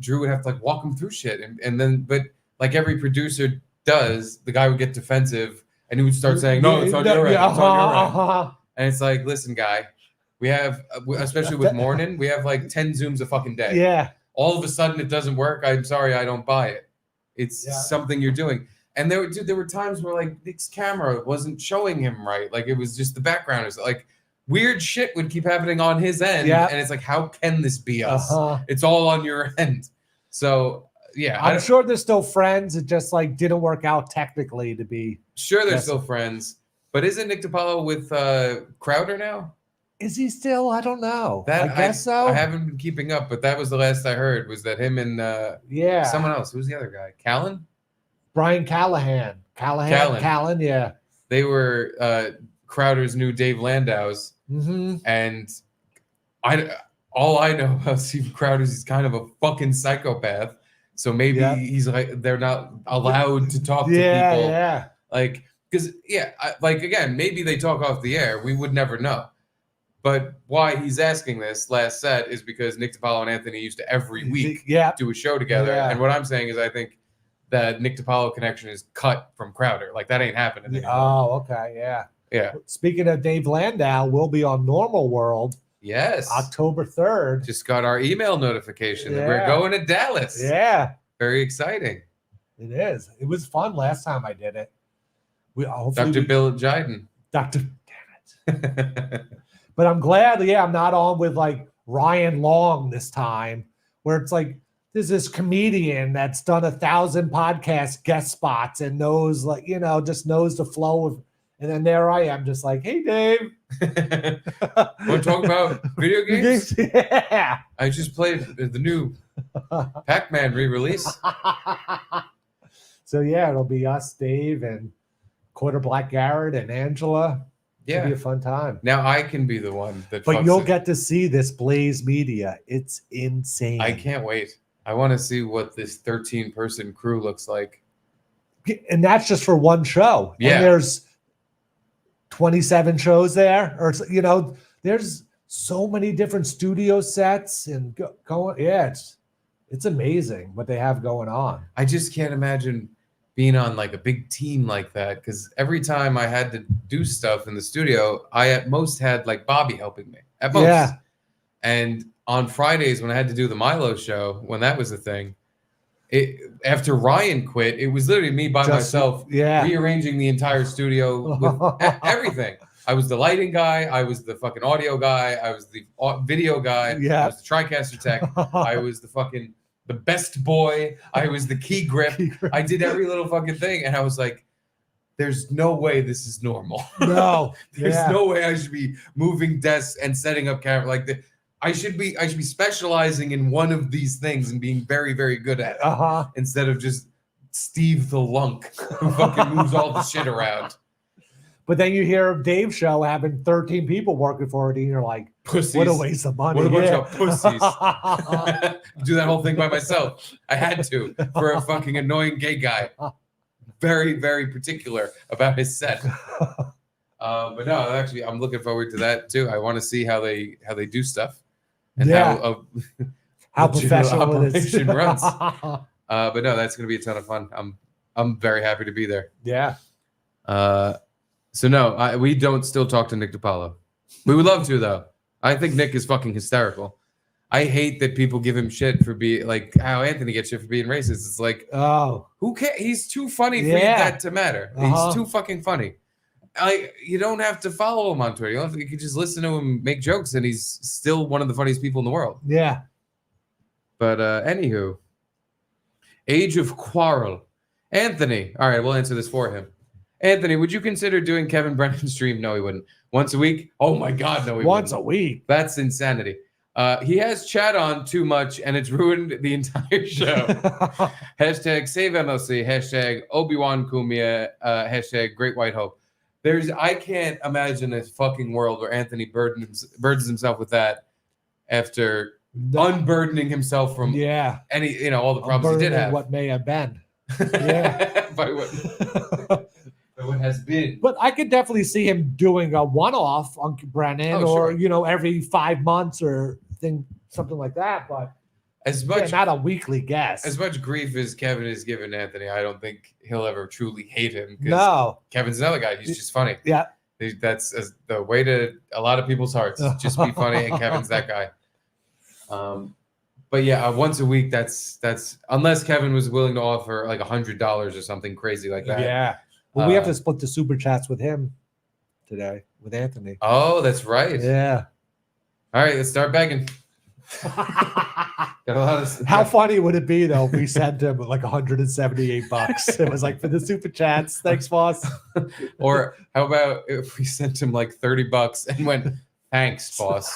Drew would have to like walk him through shit. And then, but like every producer does, the guy would get defensive and he would start saying, "No, it's on your end. It's on your end." And it's like, listen, guy, we have, especially with morning, we have like 10 Zooms a fucking day. Yeah. All of a sudden it doesn't work. I'm sorry, I don't buy it. It's something you're doing. And there were times where like Nick's camera wasn't showing him right. Like it was just the background is like weird shit would keep happening on his end. Yeah. And it's like, how can this be us? It's all on your end. So yeah. I'm sure they're still friends. It just like didn't work out technically to be. Sure, they're still friends. But isn't Nick DiPaolo with Crowder now? Is he still? I don't know. I guess so. I haven't been keeping up, but that was the last I heard was that him and someone else. Who's the other guy? Callan? Brian Callahan. Callan, yeah. They were Crowder's new Dave Landau's. And all I know about Steve Crowder is he's kind of a fucking psychopath. So maybe he's like they're not allowed to talk to people. Yeah. Like, because like again, maybe they talk off the air. We would never know. But why he's asking this last set is because Nick DiPaolo and Anthony used to every week do a show together. Yeah. And what I'm saying is I think that Nick DiPaolo connection is cut from Crowder. Like that ain't happening anymore. Oh, okay, yeah. Yeah. Speaking of Dave Landau, we'll be on Normal World. Yes. October 3rd. Just got our email notification that we're going to Dallas. Yeah. Very exciting. It is. It was fun last time I did it. Dr. Bill Jiden. Damn it. But I'm glad, I'm not on with like Ryan Long this time, where it's like there's this comedian that's done 1,000 podcast guest spots and knows just knows the flow of, and then there I am just like, "Hey, Dave. Want to talk about video games?" Yeah. I just played the new Pac-Man re-release. So it'll be us, Dave, and Quarter Black Garrett and Angela. Yeah. It'll be a fun time. Now I can be the one that. But you'll get to see this Blaze Media. It's insane. I can't wait. I want to see what this 13-person crew looks like. And that's just for one show. Yeah. And there's 27 shows there, or there's so many different studio sets and going. Yeah, it's amazing what they have going on. I just can't imagine being on like a big team like that, because every time I had to do stuff in the studio, I at most had like Bobby helping me at most. Yeah. And on Fridays when I had to do the Milo show, when that was a thing, after Ryan quit, it was literally me by myself rearranging the entire studio with everything. I was the lighting guy. I was the fucking audio guy. I was the video guy. Yeah. I was the TriCaster tech. I was the best boy. I was the key grip. I did every little fucking thing. And I was like, there's no way this is normal. No. There's no way I should be moving desks and setting up camera. I should be specializing in one of these things and being very, very good at it. Instead of just Steve the Lunk who fucking moves all the shit around. But then you hear of Dave's show having 13 people working for it, and you're like, pussies. What a waste of money. What a bunch of pussies. Do that whole thing by myself. I had to for a fucking annoying gay guy. Very, very particular about his set. But no, actually, I'm looking forward to that too. I want to see how they do stuff and how professional it is. runs. But no, that's going to be a ton of fun. I'm very happy to be there. Yeah. So no, we don't still talk to Nick DiPaolo. We would love to though. I think Nick is fucking hysterical. I hate that people give him shit for being like how Anthony gets shit for being racist. It's like, who cares? He's too funny for that to matter. He's too fucking funny. You don't have to follow him on Twitter. You can just listen to him make jokes, and he's still one of the funniest people in the world. Yeah. But anywho, age of quarrel. Anthony. All right, we'll answer this for him. Anthony, would you consider doing Kevin Brennan's stream? No, he wouldn't. Once a week? Oh my God, no, he Once wouldn't. a week. That's insanity. He has chat on too much, and it's ruined the entire show. Hashtag save MLC. Hashtag Obi-Wan Cumia. Hashtag Great White Hope. I can't imagine a fucking world where Anthony burdens himself with that after unburdening himself from any, all the problems he did have. What may have been. Yeah. By what has been. But I could definitely see him doing a one-off on Brennan every 5 months or something like that. But not a weekly guest. As much grief as Kevin has given Anthony, I don't think he'll ever truly hate him. No. Kevin's another guy. He's just funny. Yeah. That's the way to a lot of people's hearts. Just be funny, and Kevin's that guy. But yeah, once a week, that's unless Kevin was willing to offer like $100 or something crazy like that. Yeah. Well, we have to split the super chats with him today, with Anthony. Oh, that's right. Yeah. All right, let's start begging. How funny would it be though if we sent him like $178? It was like for the super chats. Thanks, boss. Or how about if we sent him like $30 and went, thanks, boss.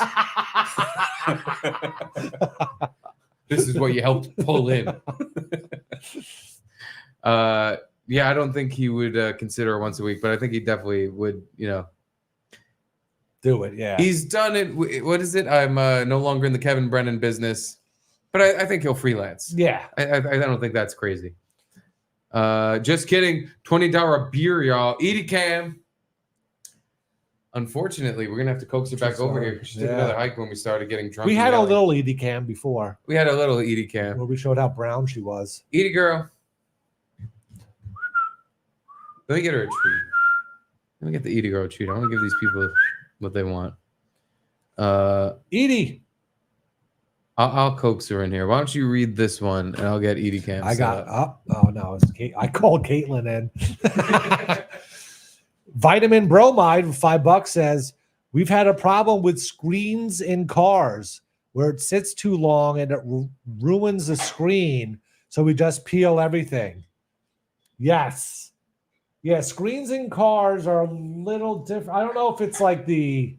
This is what you helped pull in. Yeah, I don't think he would consider it once a week, but I think he definitely would, do it. Yeah. He's done it. What is it? I'm no longer in the Kevin Brennan business, but I think he'll freelance. Yeah. I don't think that's crazy. Just kidding. $20 beer, y'all. Edie Cam. Unfortunately, we're going to have to coax her back over here because she took another hike when we started getting drunk. We had a little Edie Cam before. We had a little Edie Cam. Where we showed how brown she was. Edie girl. Let me get her a treat. Let me get the Edie girl a treat. I want to give these people what they want. Edie. I'll coax her in here. Why don't you read this one and I'll get Edie Cam. I got oh no, it's Kate. I called Caitlin in. Vitamin Bromide, $5 says, we've had a problem with screens in cars where it sits too long and it ruins the screen. So we just peel everything. Yes. Yeah, screens in cars are a little different. I don't know if it's like the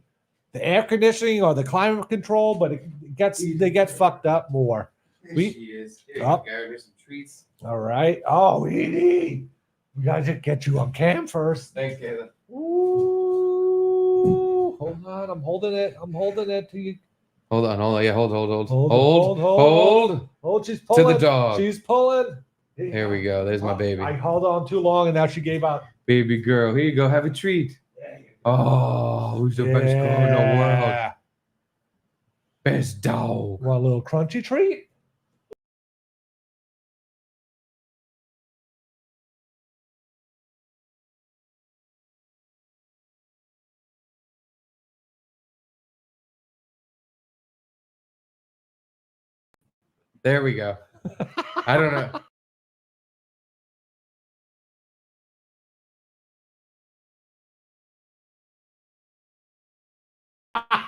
air conditioning or the climate control, but they get fucked up more. There she is. Here you go, Garrett. Here's some treats. All right. Oh, Edie. We gotta get you on cam first. Thanks, Kayla. Ooh, hold on. I'm holding it to you. Hold on. Yeah, hold. Hold. She's pulling. To the dog. She's pulling. There we go. There's my baby. I held on too long and now she gave up. Baby girl, here you go. Have a treat. Oh, who's the best girl in the world? Best dog. Want a little crunchy treat? There we go. I don't know.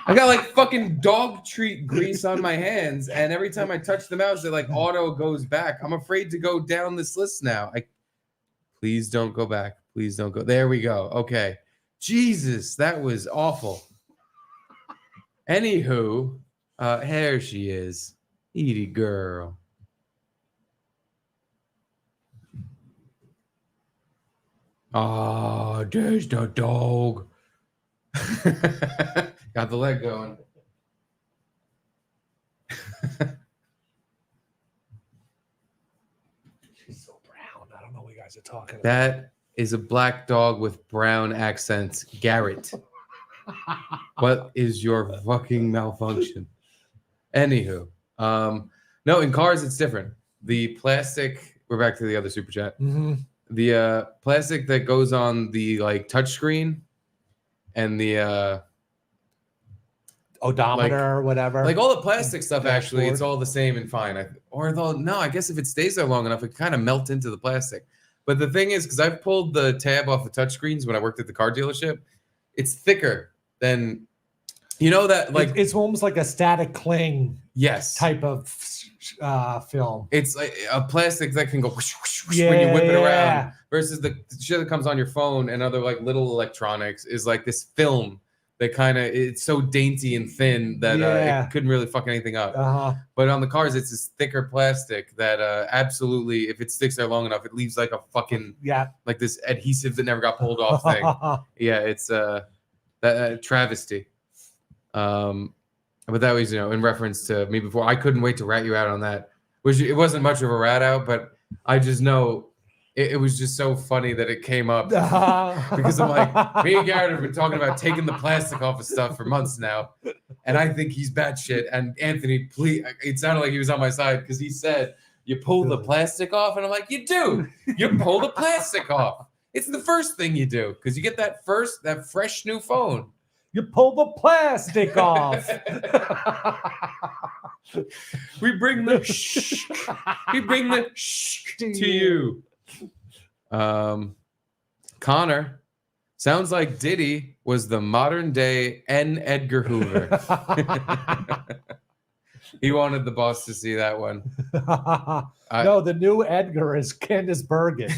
I got like fucking dog treat grease on my hands, and every time I touch the mouse, it like auto goes back. I'm afraid to go down this list now. Please don't go back. Please don't go. There we go. Okay. Jesus, that was awful. Anywho, here she is. Edie girl. Oh, there's the dog. Got the leg going. She's so brown. I don't know what you guys are talking about. That is a black dog with brown accents. Garrett. What is your fucking malfunction? Anywho. No, in cars it's different. The plastic, we're back to the other super chat. Mm-hmm. The plastic that goes on the like touch screen and the odometer or whatever. Like all the plastic stuff, actually, Dashboard. it's all the same and fine. No, I guess if it stays there long enough, it kind of melts into the plastic. But the thing is, because I've pulled the tab off the touchscreens when I worked at the car dealership, it's thicker than, that like it's almost like a static cling type of film. It's like a plastic that can go whoosh, whoosh, whoosh when you whip it around versus the shit that comes on your phone and other like little electronics is like this film that it's so dainty and thin that it couldn't really fuck anything up. But on the cars, it's this thicker plastic that absolutely, if it sticks there long enough, it leaves like a fucking like this adhesive that never got pulled off thing. It's that travesty. But that was, in reference to me before. I couldn't wait to rat you out on that. Which it wasn't much of a rat out, but I just know it was just so funny that it came up because I'm like, me and Garrett have been talking about taking the plastic off of stuff for months now, and I think he's batshit. And Anthony, please, it sounded like he was on my side because he said, "You pull the plastic off," and I'm like, "You do. You pull the plastic off. It's the first thing you do because you get that fresh new phone." You pull the plastic off. We bring the to you. Connor, sounds like Diddy was the modern day N. Edgar Hoover. He wanted the boss to see that one. No, the new Edgar is Candace Bergen.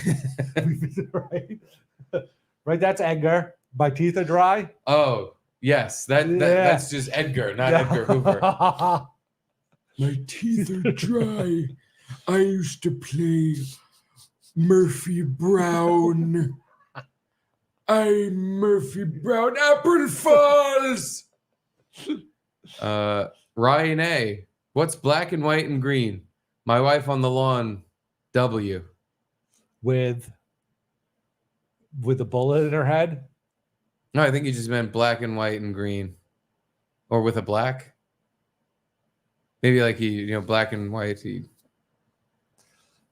Right? That's Edgar. My teeth are dry. Oh, yes. That's just Edgar, not Edgar Hoover. My teeth are dry. I used to play Murphy Brown. I'm Murphy Brown. Apple Falls. Ryan A. What's black and white and green? My wife on the lawn. W. With a bullet in her head? No, I think you just meant black and white and green. Or with a black. Maybe like black and white.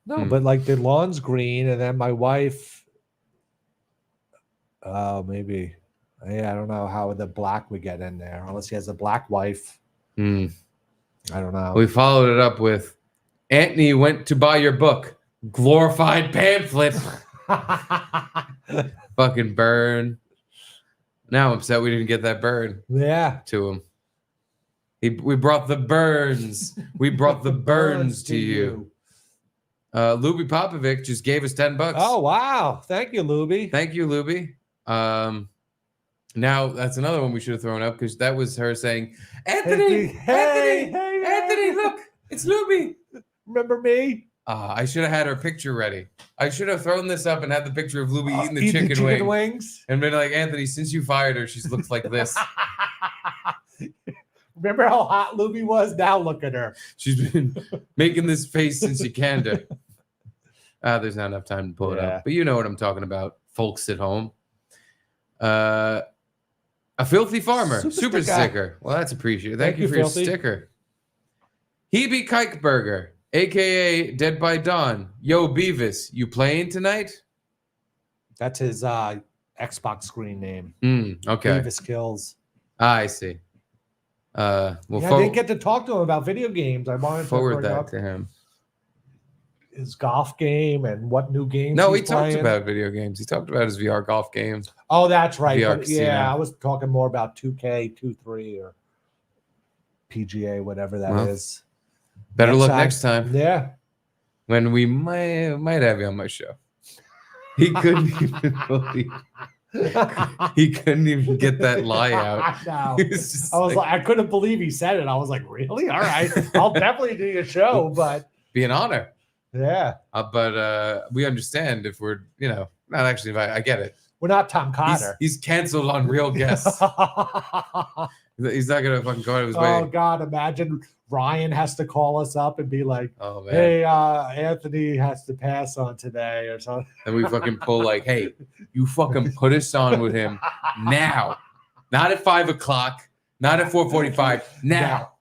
No, but like the lawn's green, and then my wife. Maybe. Yeah, I don't know how the black would get in there, unless he has a black wife. I don't know. We followed it up with Anthony went to buy your book. Glorified pamphlet. Fucking burn. Now I'm upset we didn't get that burn. Yeah. To him. We brought the burns. We brought the burns to you. Luby Popovic just gave us $10. Oh, wow. Thank you, Luby. Thank you, Luby. Now that's another one we should have thrown up because that was her saying, Anthony, Anthony, look, it's Luby. Remember me? I should have had her picture ready. I should have thrown this up and had the picture of Luby eating the chicken wings. And been like, Anthony, since you fired her, she's looked like this. Remember how hot Luby was? Now look at her. She's been making this face since you canned her. There's not enough time to pull it up. But you know what I'm talking about, folks at home. A filthy farmer. Super sticker. Well, that's appreciated. Thank you for your sticker. Hebe Kikeberger, a.k.a. Dead by Dawn. Yo, Beavis, you playing tonight? That's his Xbox screen name. Okay. Beavis Kills. I see. I didn't get to talk to him about video games. I wanted to forward that to him. His golf game and what new games. No, he's he talked playing. about video games. He talked about his VR golf game. Oh, that's right. VR But, I was talking more about 2K, 2-3, or PGA, whatever that is. Better luck next time. Yeah. When we might have you on my show. He couldn't even believe. He couldn't even get that lie out. No. I couldn't believe he said it. I was like, really? All right. I'll definitely do your show, but be an honor. Yeah. But we understand if we're, not actually invited. I get it. We're not Tom Cotter. He's canceled on Real Guests. He's not gonna fucking go out of his way. Oh God, imagine Ryan has to call us up and be like, "Oh man, hey, Anthony has to pass on today," or something. And we fucking pull like, "Hey, you fucking put us on with him now, not at 5 o'clock, not at 4:45, now,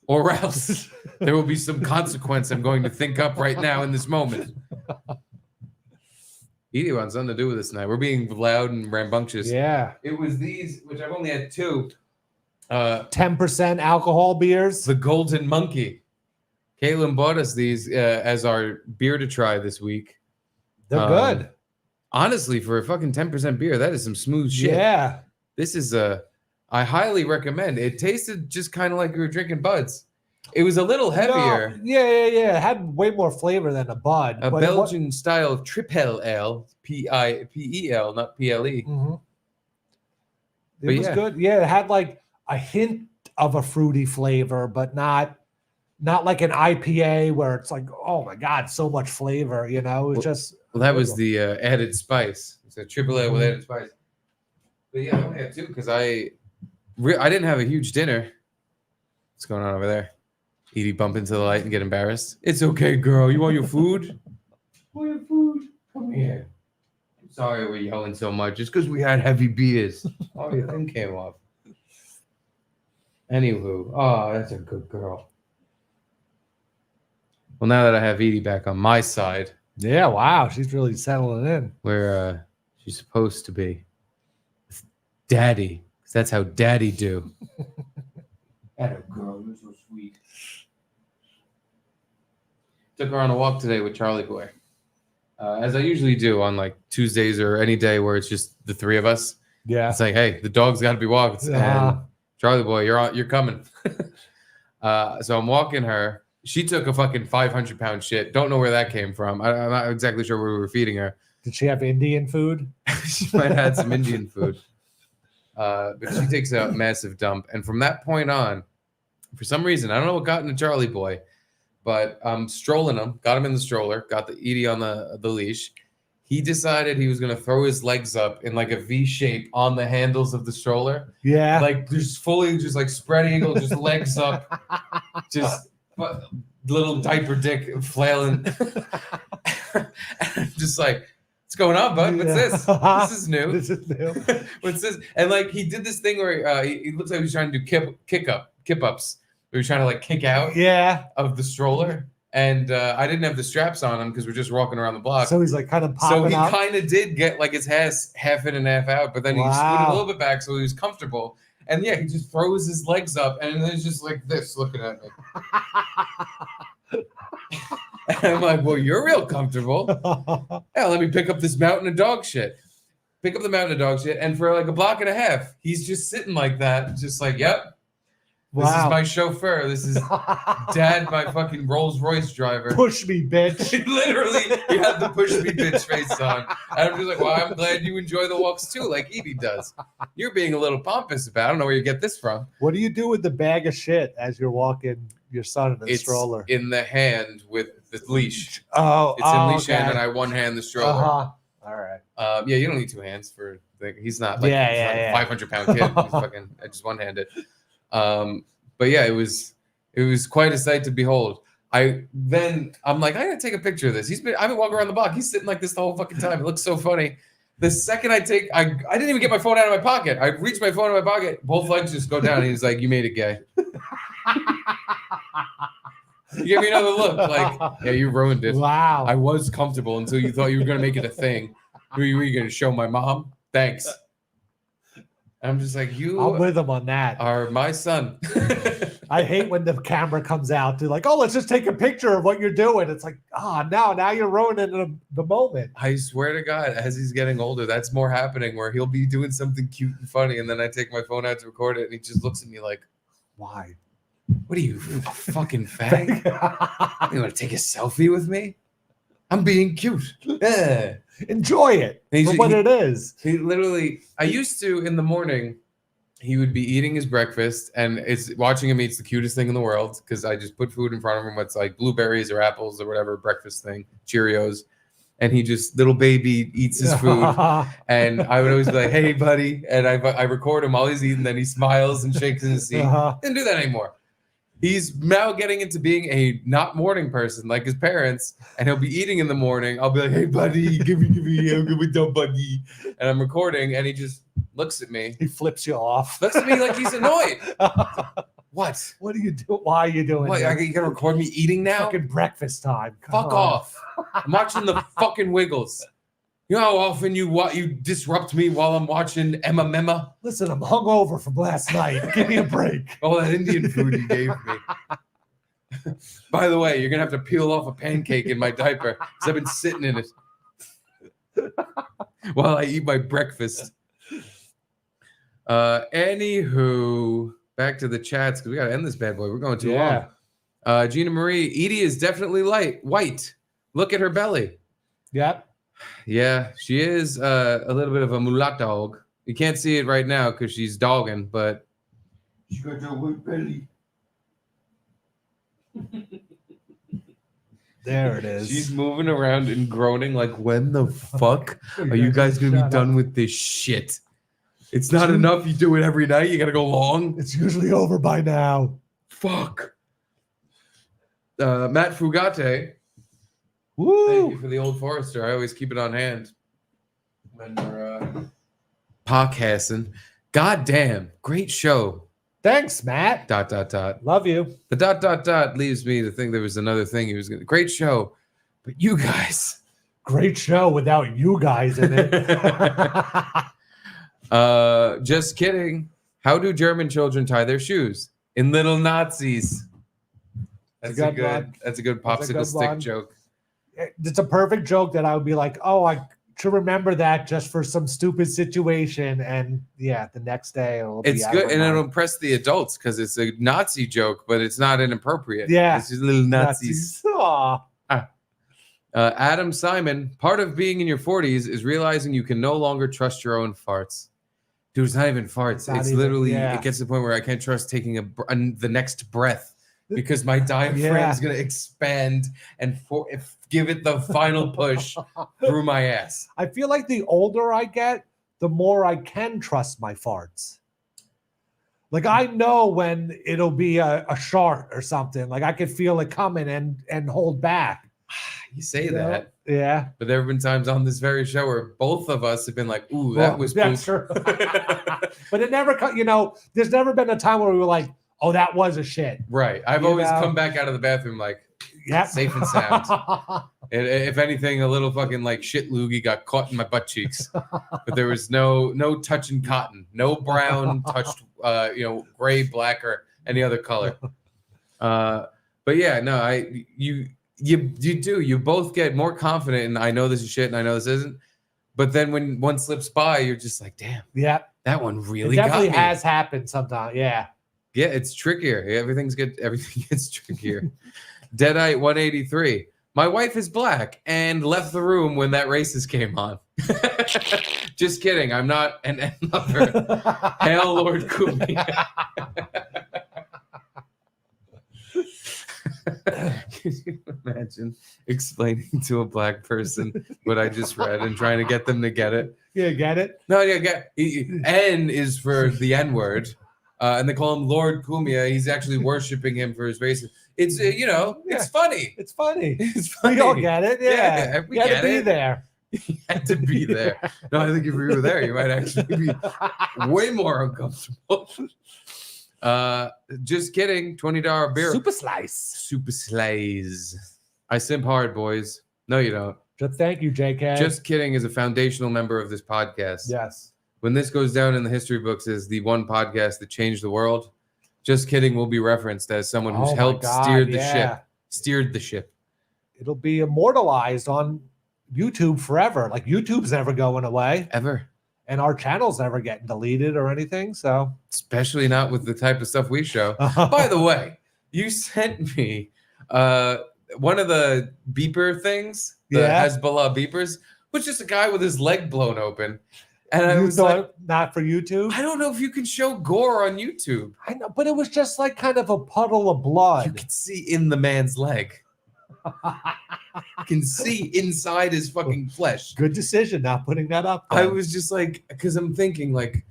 or else there will be some consequence I'm going to think up right now in this moment." Edie wants something to do with this tonight. We're being loud and rambunctious. Yeah. It was these, which I've only had 2. 10% alcohol beers. The Golden Monkey. Caitlin bought us these as our beer to try this week. They're good. Honestly, for a fucking 10% beer, that is some smooth shit. Yeah. This is I highly recommend. It tasted just kind of like you were drinking Buds. It was a little heavier. No, yeah. It had way more flavor than a Bud. A Belgian style Tripel Ale, P-I-P-E-L, not P-L-E. Mm-hmm. But It was good. Yeah, it had like a hint of a fruity flavor, but not like an IPA where it's like, oh my God, so much flavor, you know? It's just... Well, that was the added spice. It's a triple Ale with added spice. But yeah, I only had two because I didn't have a huge dinner. What's going on over there? Edie bump into the light and get embarrassed. It's okay, girl. You want your food? Want your food? Come here. I'm sorry we're yelling so much. It's because we had heavy beers. Oh, your thing came off. Anywho, oh, that's a good girl. Well, now that I have Edie back on my side. Yeah, wow. She's really settling in. Where she's supposed to be. With Daddy. Because that's how Daddy do. Atta girl, you're so sweet. Took her on a walk today with Charlie Boy. As I usually do on like Tuesdays or any day where it's just the three of us. Yeah. It's like, hey, the dog's got to be walked. And Charlie Boy, you're coming. So I'm walking her. She took a fucking 500-pound shit. Don't know where that came from. I'm not exactly sure where we were feeding her. Did she have Indian food? She might have had some Indian food. But she takes a massive dump. And from that point on, for some reason, I don't know what got into Charlie Boy, but I'm strolling him, got him in the stroller, got the Edie on the leash. He decided he was going to throw his legs up in like a V shape on the handles of the stroller. Yeah. Like just fully just like spread eagle, just legs up, just little diaper dick flailing. Just like, what's going on, bud? What's this? This is new. This is new. What's this? And like he did this thing where he looks like he was trying to do kip ups. He was trying to like kick out of the stroller. And I didn't have the straps on him because we're just walking around the block. So he's like kind of popping So he up. kind of did get like his ass half in and half out, but then he scooted a little bit back so he was comfortable. And yeah, he just throws his legs up and then he's just like this looking at me. And I'm like, well, you're real comfortable. Yeah, let me pick up this mountain of dog shit. Pick up the mountain of dog shit. And for like a block and a half, he's just sitting like that, just like, yep. This is my chauffeur. This is Dad, my fucking Rolls Royce driver. Push me, bitch. Literally, he had the push me, bitch face on. And I'm just like, well, I'm glad you enjoy the walks too, like Edie does. You're being a little pompous about it. I don't know where you get this from. What do you do with the bag of shit as you're walking your son in the stroller? In the hand with the leash. Oh, it's in leash hand, and I one hand the stroller. All right. Yeah, you don't need two hands for. He's not like a 500-pound kid. He's fucking just one handed. But yeah, it was quite a sight to behold. I'm like, I gotta take a picture of this. I've been walking around the block. He's sitting like this the whole fucking time. It looks so funny. The second I didn't even get my phone out of my pocket. I reached my phone in my pocket. Both legs just go down. And he's like, you made it gay. You gave me another look. Like, yeah, you ruined it. Wow. I was comfortable until you thought you were gonna make it a thing. Were you gonna show my mom? Thanks. I'm just like, I'm with him on that. Are my son. I hate when the camera comes out. They're like, oh, let's just take a picture of what you're doing. It's like, now you're ruining the moment. I swear to God, as he's getting older, that's more happening where he'll be doing something cute and funny. And then I take my phone out to record it and he just looks at me like, why? What are you, a fucking fag? You want to take a selfie with me? I'm being cute. Yeah. Enjoy it for what it is. He literally, I used to in the morning, he would be eating his breakfast and watching him eat's the cutest thing in the world because I just put food in front of him. It's like blueberries or apples or whatever breakfast thing, Cheerios. And he just, little baby eats his food. And I would always be like, hey, buddy. And I record him while he's eating. Then he smiles and shakes in his seat. Didn't do that anymore. He's now getting into being a not morning person like his parents, and he'll be eating in the morning. I'll be like, hey, buddy, give me, buddy. And I'm recording, and he just looks at me. He flips you off. Looks at me like he's annoyed. What? What are you doing? Why are you doing what, this? You got to record me eating now? Fucking breakfast time. Fuck off. I'm watching the fucking Wiggles. You know how often you disrupt me while I'm watching Emma Memma? Listen, I'm hungover from last night. Give me a break. All that Indian food you gave me. By the way, you're gonna have to peel off a pancake in my diaper because I've been sitting in it while I eat my breakfast. Anywho, back to the chats because we gotta end this bad boy. We're going too long. Gina Marie, Edie is definitely white. Look at her belly. Yep. Yeah, she is a little bit of a mulatto. You can't see it right now because she's dogging, but She got that white belly. There it is. she's moving around and groaning like, when the fuck are you guys gonna be done with this shit? It's not enough you do it every night. You gotta go long. It's usually over by now. Fuck. Matt Fugate. Woo! Thank you for the Old Forester. I always keep it on hand when we're podcasting. God damn, great show. Thanks, Matt. ... Love you. The ... leaves me to think there was another thing he was gonna. Great show, but you guys. Great show without you guys in it. Just kidding. How do German children tie their shoes? In little Nazis. That's a good. That's a good popsicle stick joke. It's a perfect joke that I would be like, oh, I should remember that just for some stupid situation. And yeah, the next day it'll It's be good, out and of my it'll mind. impress the adults because it's a Nazi joke, but it's not inappropriate. Yeah. It's just little Nazis. Aw. Adam Simon, part of being in your 40s is realizing you can no longer trust your own farts. Dude, it's not even farts. Not It's even- literally, yeah. it gets to the point where I can't trust taking the next breath because my diaphragm's going to expand and give it the final push through my ass. I feel like the older I get, the more I can trust my farts. Like I know when it'll be a shart or something. Like I could feel it coming and hold back. You say that. Yeah. But there have been times on this very show where both of us have been like, ooh, that was poop. true. But it never, there's never been a time where we were like, oh, that was a shit. Right. I've You always know? come back out of the bathroom like, Yep. safe and sound. And if anything, a little fucking like shit loogie got caught in my butt cheeks. But there was no touching cotton, no brown touched, gray, black, or any other color. But yeah, no, you both get more confident, and I know this is shit, and I know this isn't. But then when one slips by, you're just like, damn, Yeah. that one really It definitely got me. has happened sometimes. Yeah. Yeah, it's trickier. Everything gets trickier. Deadite 183. My wife is black and left the room when that racist came on. Just kidding. I'm not an end lover. Hail Lord Cumia. Can you imagine explaining to a black person what I just read and trying to get them to get it? Yeah, get it? No, yeah, N is for the N word. And they call him Lord Cumia. He's actually worshiping him for his race. It's it's funny. It's funny. It's funny. We all get it. Yeah. we You had get to be it. there. You had to be there. No, I think if you were there, you might actually be way more uncomfortable. Just kidding. $20 beer. Super slice. Super slice. I simp hard, boys. No, you don't. Just thank you, JK. Just kidding is a foundational member of this podcast. Yes. When this goes down in the history books as the one podcast that changed the world, Just Kidding will be referenced as someone who's Oh my helped God, steer the yeah. ship. Steered the ship. It'll be immortalized on YouTube forever. Like YouTube's never going away. Ever. And our channel's never getting deleted or anything. So Especially not with the type of stuff we show. By the way, you sent me one of the beeper things, the Yeah. Hezbollah beepers, was just a guy with his leg blown open. And I you was thought like, not for YouTube? I don't know if you can show gore on YouTube. I know, but it was just like kind of a puddle of blood. You can see in the man's leg. You can see inside his fucking flesh. Good decision not putting that up. I then. was just like, because I'm thinking like,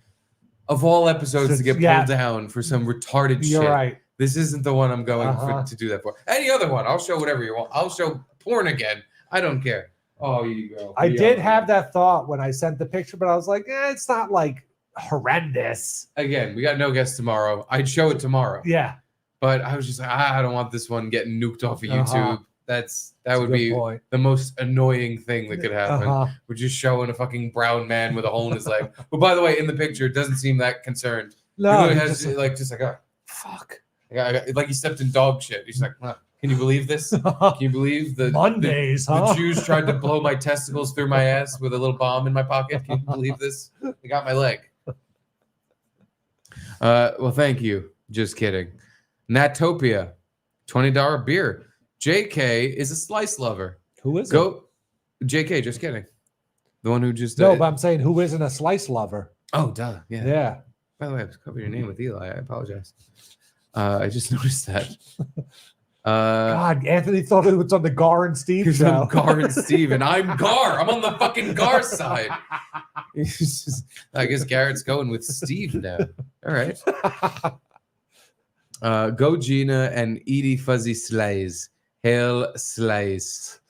of all episodes to get pulled Yeah. down for some retarded You're shit. right. This isn't the one I'm going Uh-huh. to do that for. Any other one, I'll show whatever you want. I'll show porn again. I don't care. Oh, you go. I Yeah. did have that thought when I sent the picture, but I was like, it's not like horrendous. Again, we got no guests tomorrow. I'd show it tomorrow. Yeah. But I was just like, I don't want this one getting nuked off of Uh-huh. YouTube. that a would good be point. the most annoying thing that could happen. We're just showing a fucking brown man with a hole in his leg. But by the way, in the picture, it doesn't seem that concerned. No, he he has just like, oh, fuck. Like he stepped in dog shit. He's like, huh, can you believe this? Can you believe the Mondays, the Jews tried to blow my testicles through my ass with a little bomb in my pocket? Can you believe this? They got my leg. Well, thank you. Just kidding. Natopia, $20 beer. JK is a slice lover. Who is it? JK, just kidding. The one who just No, but I'm saying who isn't a slice lover? Oh, duh. Yeah. Yeah. By the way, I was covering your name with Eli. I apologize. I just noticed that. God, Anthony thought it was on the Gar and Steve show. Gar and Steve, and I'm Gar. I'm on the fucking Gar side. I guess Garrett's going with Steve now. All right. Go Gina and Edie Fuzzy Slays. Hail Slays.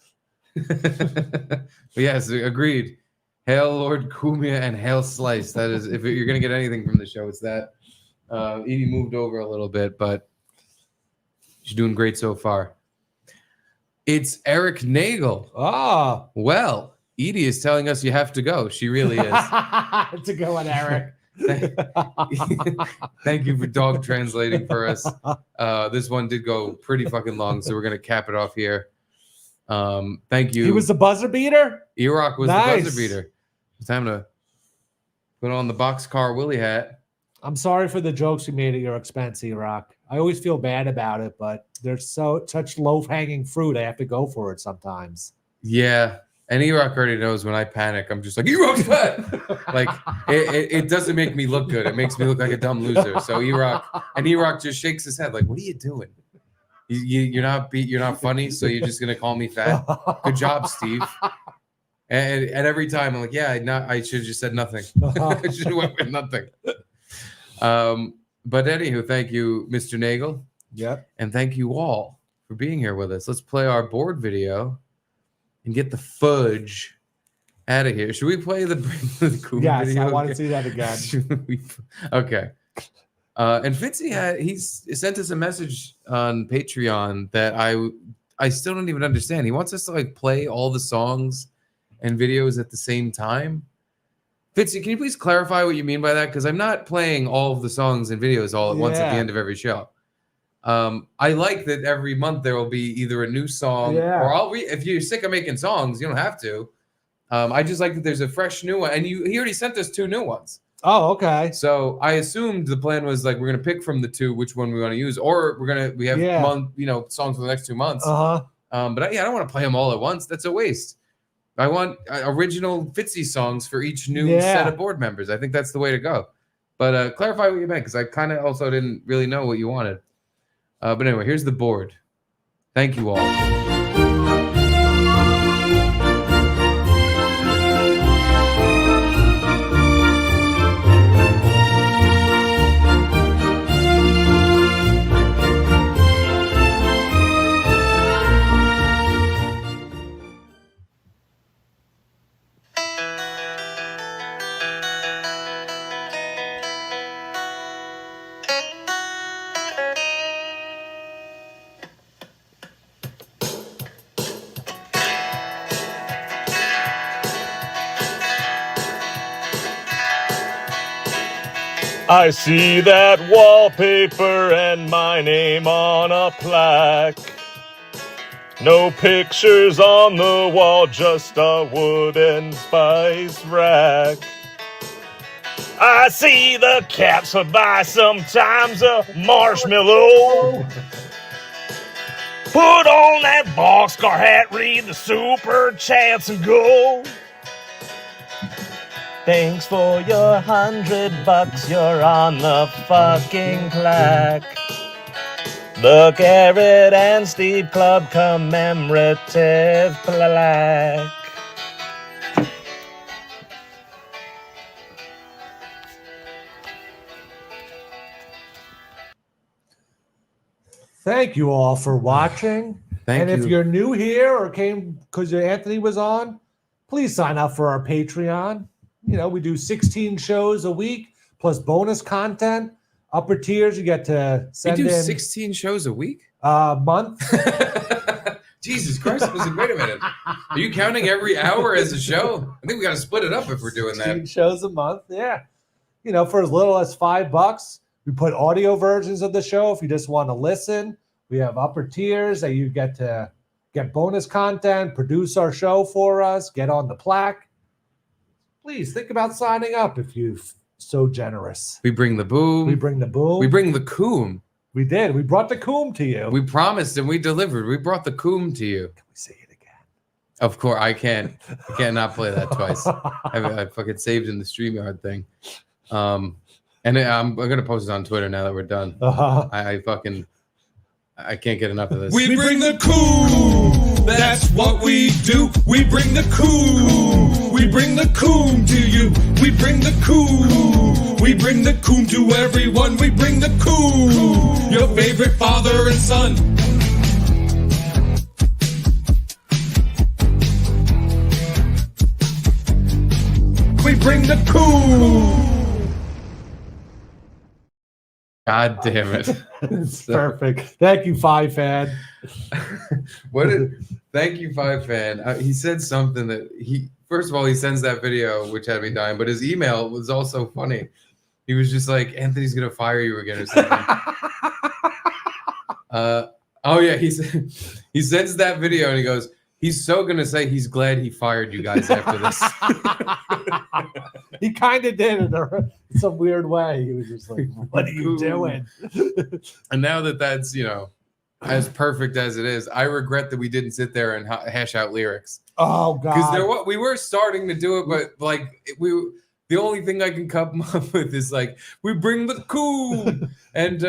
Yes, agreed. Hail Lord Cumia and Hail Slice. That is, if you're going to get anything from the show, it's that. Edie moved over a little bit, but she's doing great so far. It's Eric Nagel. Ah. Well, Edie is telling us you have to go. She really is. To go on, Eric. Thank you for dog translating for us. This one did go pretty fucking long, so we're going to cap it off here. Thank you. He was the buzzer beater? E-Rock was Nice. the buzzer beater. It's time to put on the boxcar Willie hat. I'm sorry for the jokes you made at your expense, E-Rock. I always feel bad about it, but there's such low-hanging fruit. I have to go for it sometimes. Yeah. And E-Rock already knows when I panic, I'm just like, E-Rock's fat! Like, it doesn't make me look good. It makes me look like a dumb loser. So E-Rock just shakes his head like, what are you doing? You're not funny, so you're just going to call me fat? Good job, Steve. And every time I'm like, yeah, I should have just said nothing. I should have went with nothing. But anywho, thank you, Mr. Nagel. Yep. And thank you all for being here with us. Let's play our board video and get the fudge out of here. Should we play the cool yes, video? I want to see that again. Okay. And Fitzy he sent us a message on Patreon that I still don't even understand. He wants us to like play all the songs and videos at the same time. Fitzy, can you please clarify what you mean by that? Because I'm not playing all of the songs and videos all at once at the end of every show. I like that every month there will be either a new song or if you're sick of making songs, you don't have to. I just like that there's a fresh new one. And he already sent us 2 new ones. Oh, okay. So I assumed the plan was like we're gonna pick from the 2 which one we want to use, or we have songs for the next 2 months. But I don't want to play them all at once. That's a waste. I want original Fitzy songs for each new set of board members. I think that's the way to go. But clarify what you meant, because I kind of also didn't really know what you wanted. But anyway, here's the board. Thank you all. I see that wallpaper and my name on a plaque. No pictures on the wall, just a wooden spice rack. I see the caps for buy, sometimes a marshmallow. Put on that boxcar hat, read the super chats and go. Thanks for your $100, you're on the fucking plaque. The Garrett and Steve Club commemorative plaque. Thank you all for watching. Thank If you. you're new here or came because Anthony was on, please sign up for our Patreon. You know, we do 16 shows a week plus bonus content. Upper tiers, you get to send We do in 16 shows a week? a month. Jesus Christ! I was like, wait a minute. Are you counting every hour as a show? I think we got to split it up if we're doing 16 that. shows a month. Yeah. You know, for as little as $5, we put audio versions of the show if you just want to listen. We have upper tiers that you get to get bonus content, produce our show for us, get on the plaque. Please think about signing up if you're so generous. We bring the boom. We bring the boom. We bring the coom. We did. We brought the coom to you. We promised and we delivered. We brought the coom to you. Can we say it again? Of course, I can't. I can't not play that twice. I fucking saved in the StreamYard thing. And I'm gonna post it on Twitter now that we're done. I can't get enough of this. We bring the coom. That's what we do. We bring the coom. We bring the coom to you. We bring the coom. We bring the coom to everyone. We bring the coom. Your favorite father and son. We bring the coom. God damn it. It's perfect. Thank you, Five Fan. Thank you, Five Fan. He said something that first of all, he sends that video, which had me dying, but his email was also funny. He was just like, Anthony's going to fire you again or something. Oh yeah. He sends that video and he goes, he's so going to say he's glad he fired you guys after this. He kind of did it in some weird way. He was just like, what are you doing? And now that's, as perfect as it is, I regret that we didn't sit there and hash out lyrics. Oh God. Because we were starting to do it, but the only thing I can come up with is like, we bring the cool and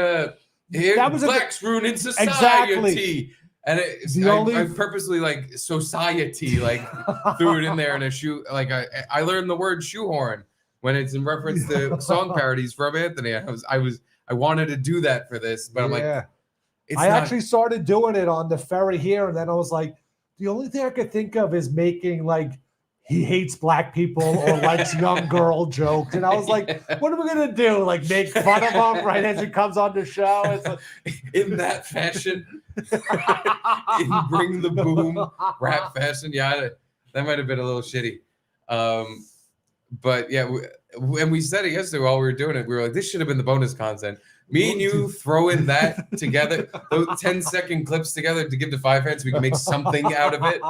here That was blacks ruining society. Exactly. And I purposely society threw it in there in a shoe. Like I learned the word shoehorn when it's in reference to song parodies from Anthony. I wanted to do that for this, but I'm like, I actually started doing it on the ferry here, and then I was like, the only thing I could think of is making he hates black people or likes young girl jokes. And I was like, what are we going to do? Make fun of him right as he comes on the show? It's like, in that fashion, in bring the boom rap fashion. Yeah, that might have been a little shitty. But yeah, when we said it yesterday while we were doing it, we were like, this should have been the bonus content. Me and you throwing that together, those 10-second clips together to give to Five Fans so we can make something out of it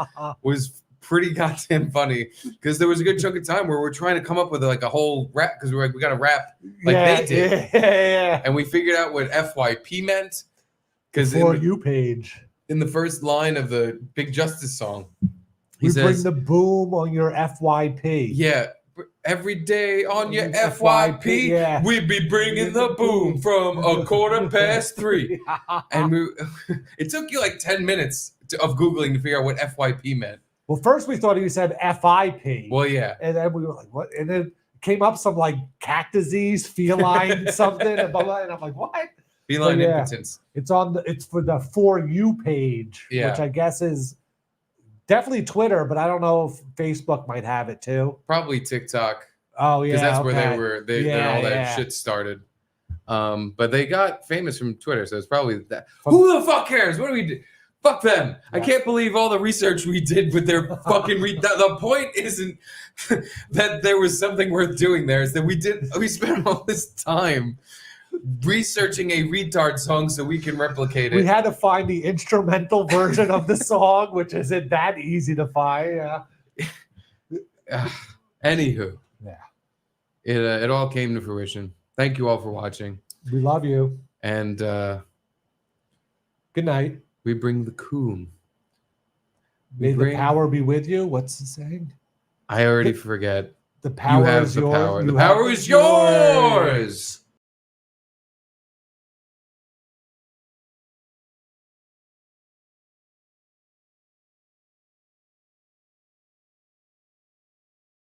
was pretty goddamn funny, because there was a good chunk of time where we're trying to come up with a whole rap, because we're like, we got to rap they did. Yeah. And we figured out what FYP meant. Because For You page. In the first line of the Big Justice song, he says, bring the boom on your FYP. Yeah. Every day on your FYP, we be bringing the boom from 3:15. And it took you 10 minutes of Googling to figure out what FYP meant. Well, first we thought he said FIP. Well, yeah. And then we were like, what? And then came up some cactuses, feline something. And I'm like, what? Feline impotence. It's for the For You page, which I guess is definitely Twitter, but I don't know if Facebook might have it too. Probably TikTok. Oh yeah. Because that's where all that shit started. But they got famous from Twitter, so it's probably that. Who the fuck cares? What do we do? Fuck them. I can't believe all the research we did with their fucking the point isn't that there was something worth doing there. Is that we spent all this time researching a retard song so we can replicate it. We had to find the instrumental version of the song, which isn't that easy to find. Anywho. Yeah. It all came to fruition. Thank you all for watching. We love you. And good night. We bring the coom. May the power be with you. What's the saying? I already forget. The power is yours. The power is yours.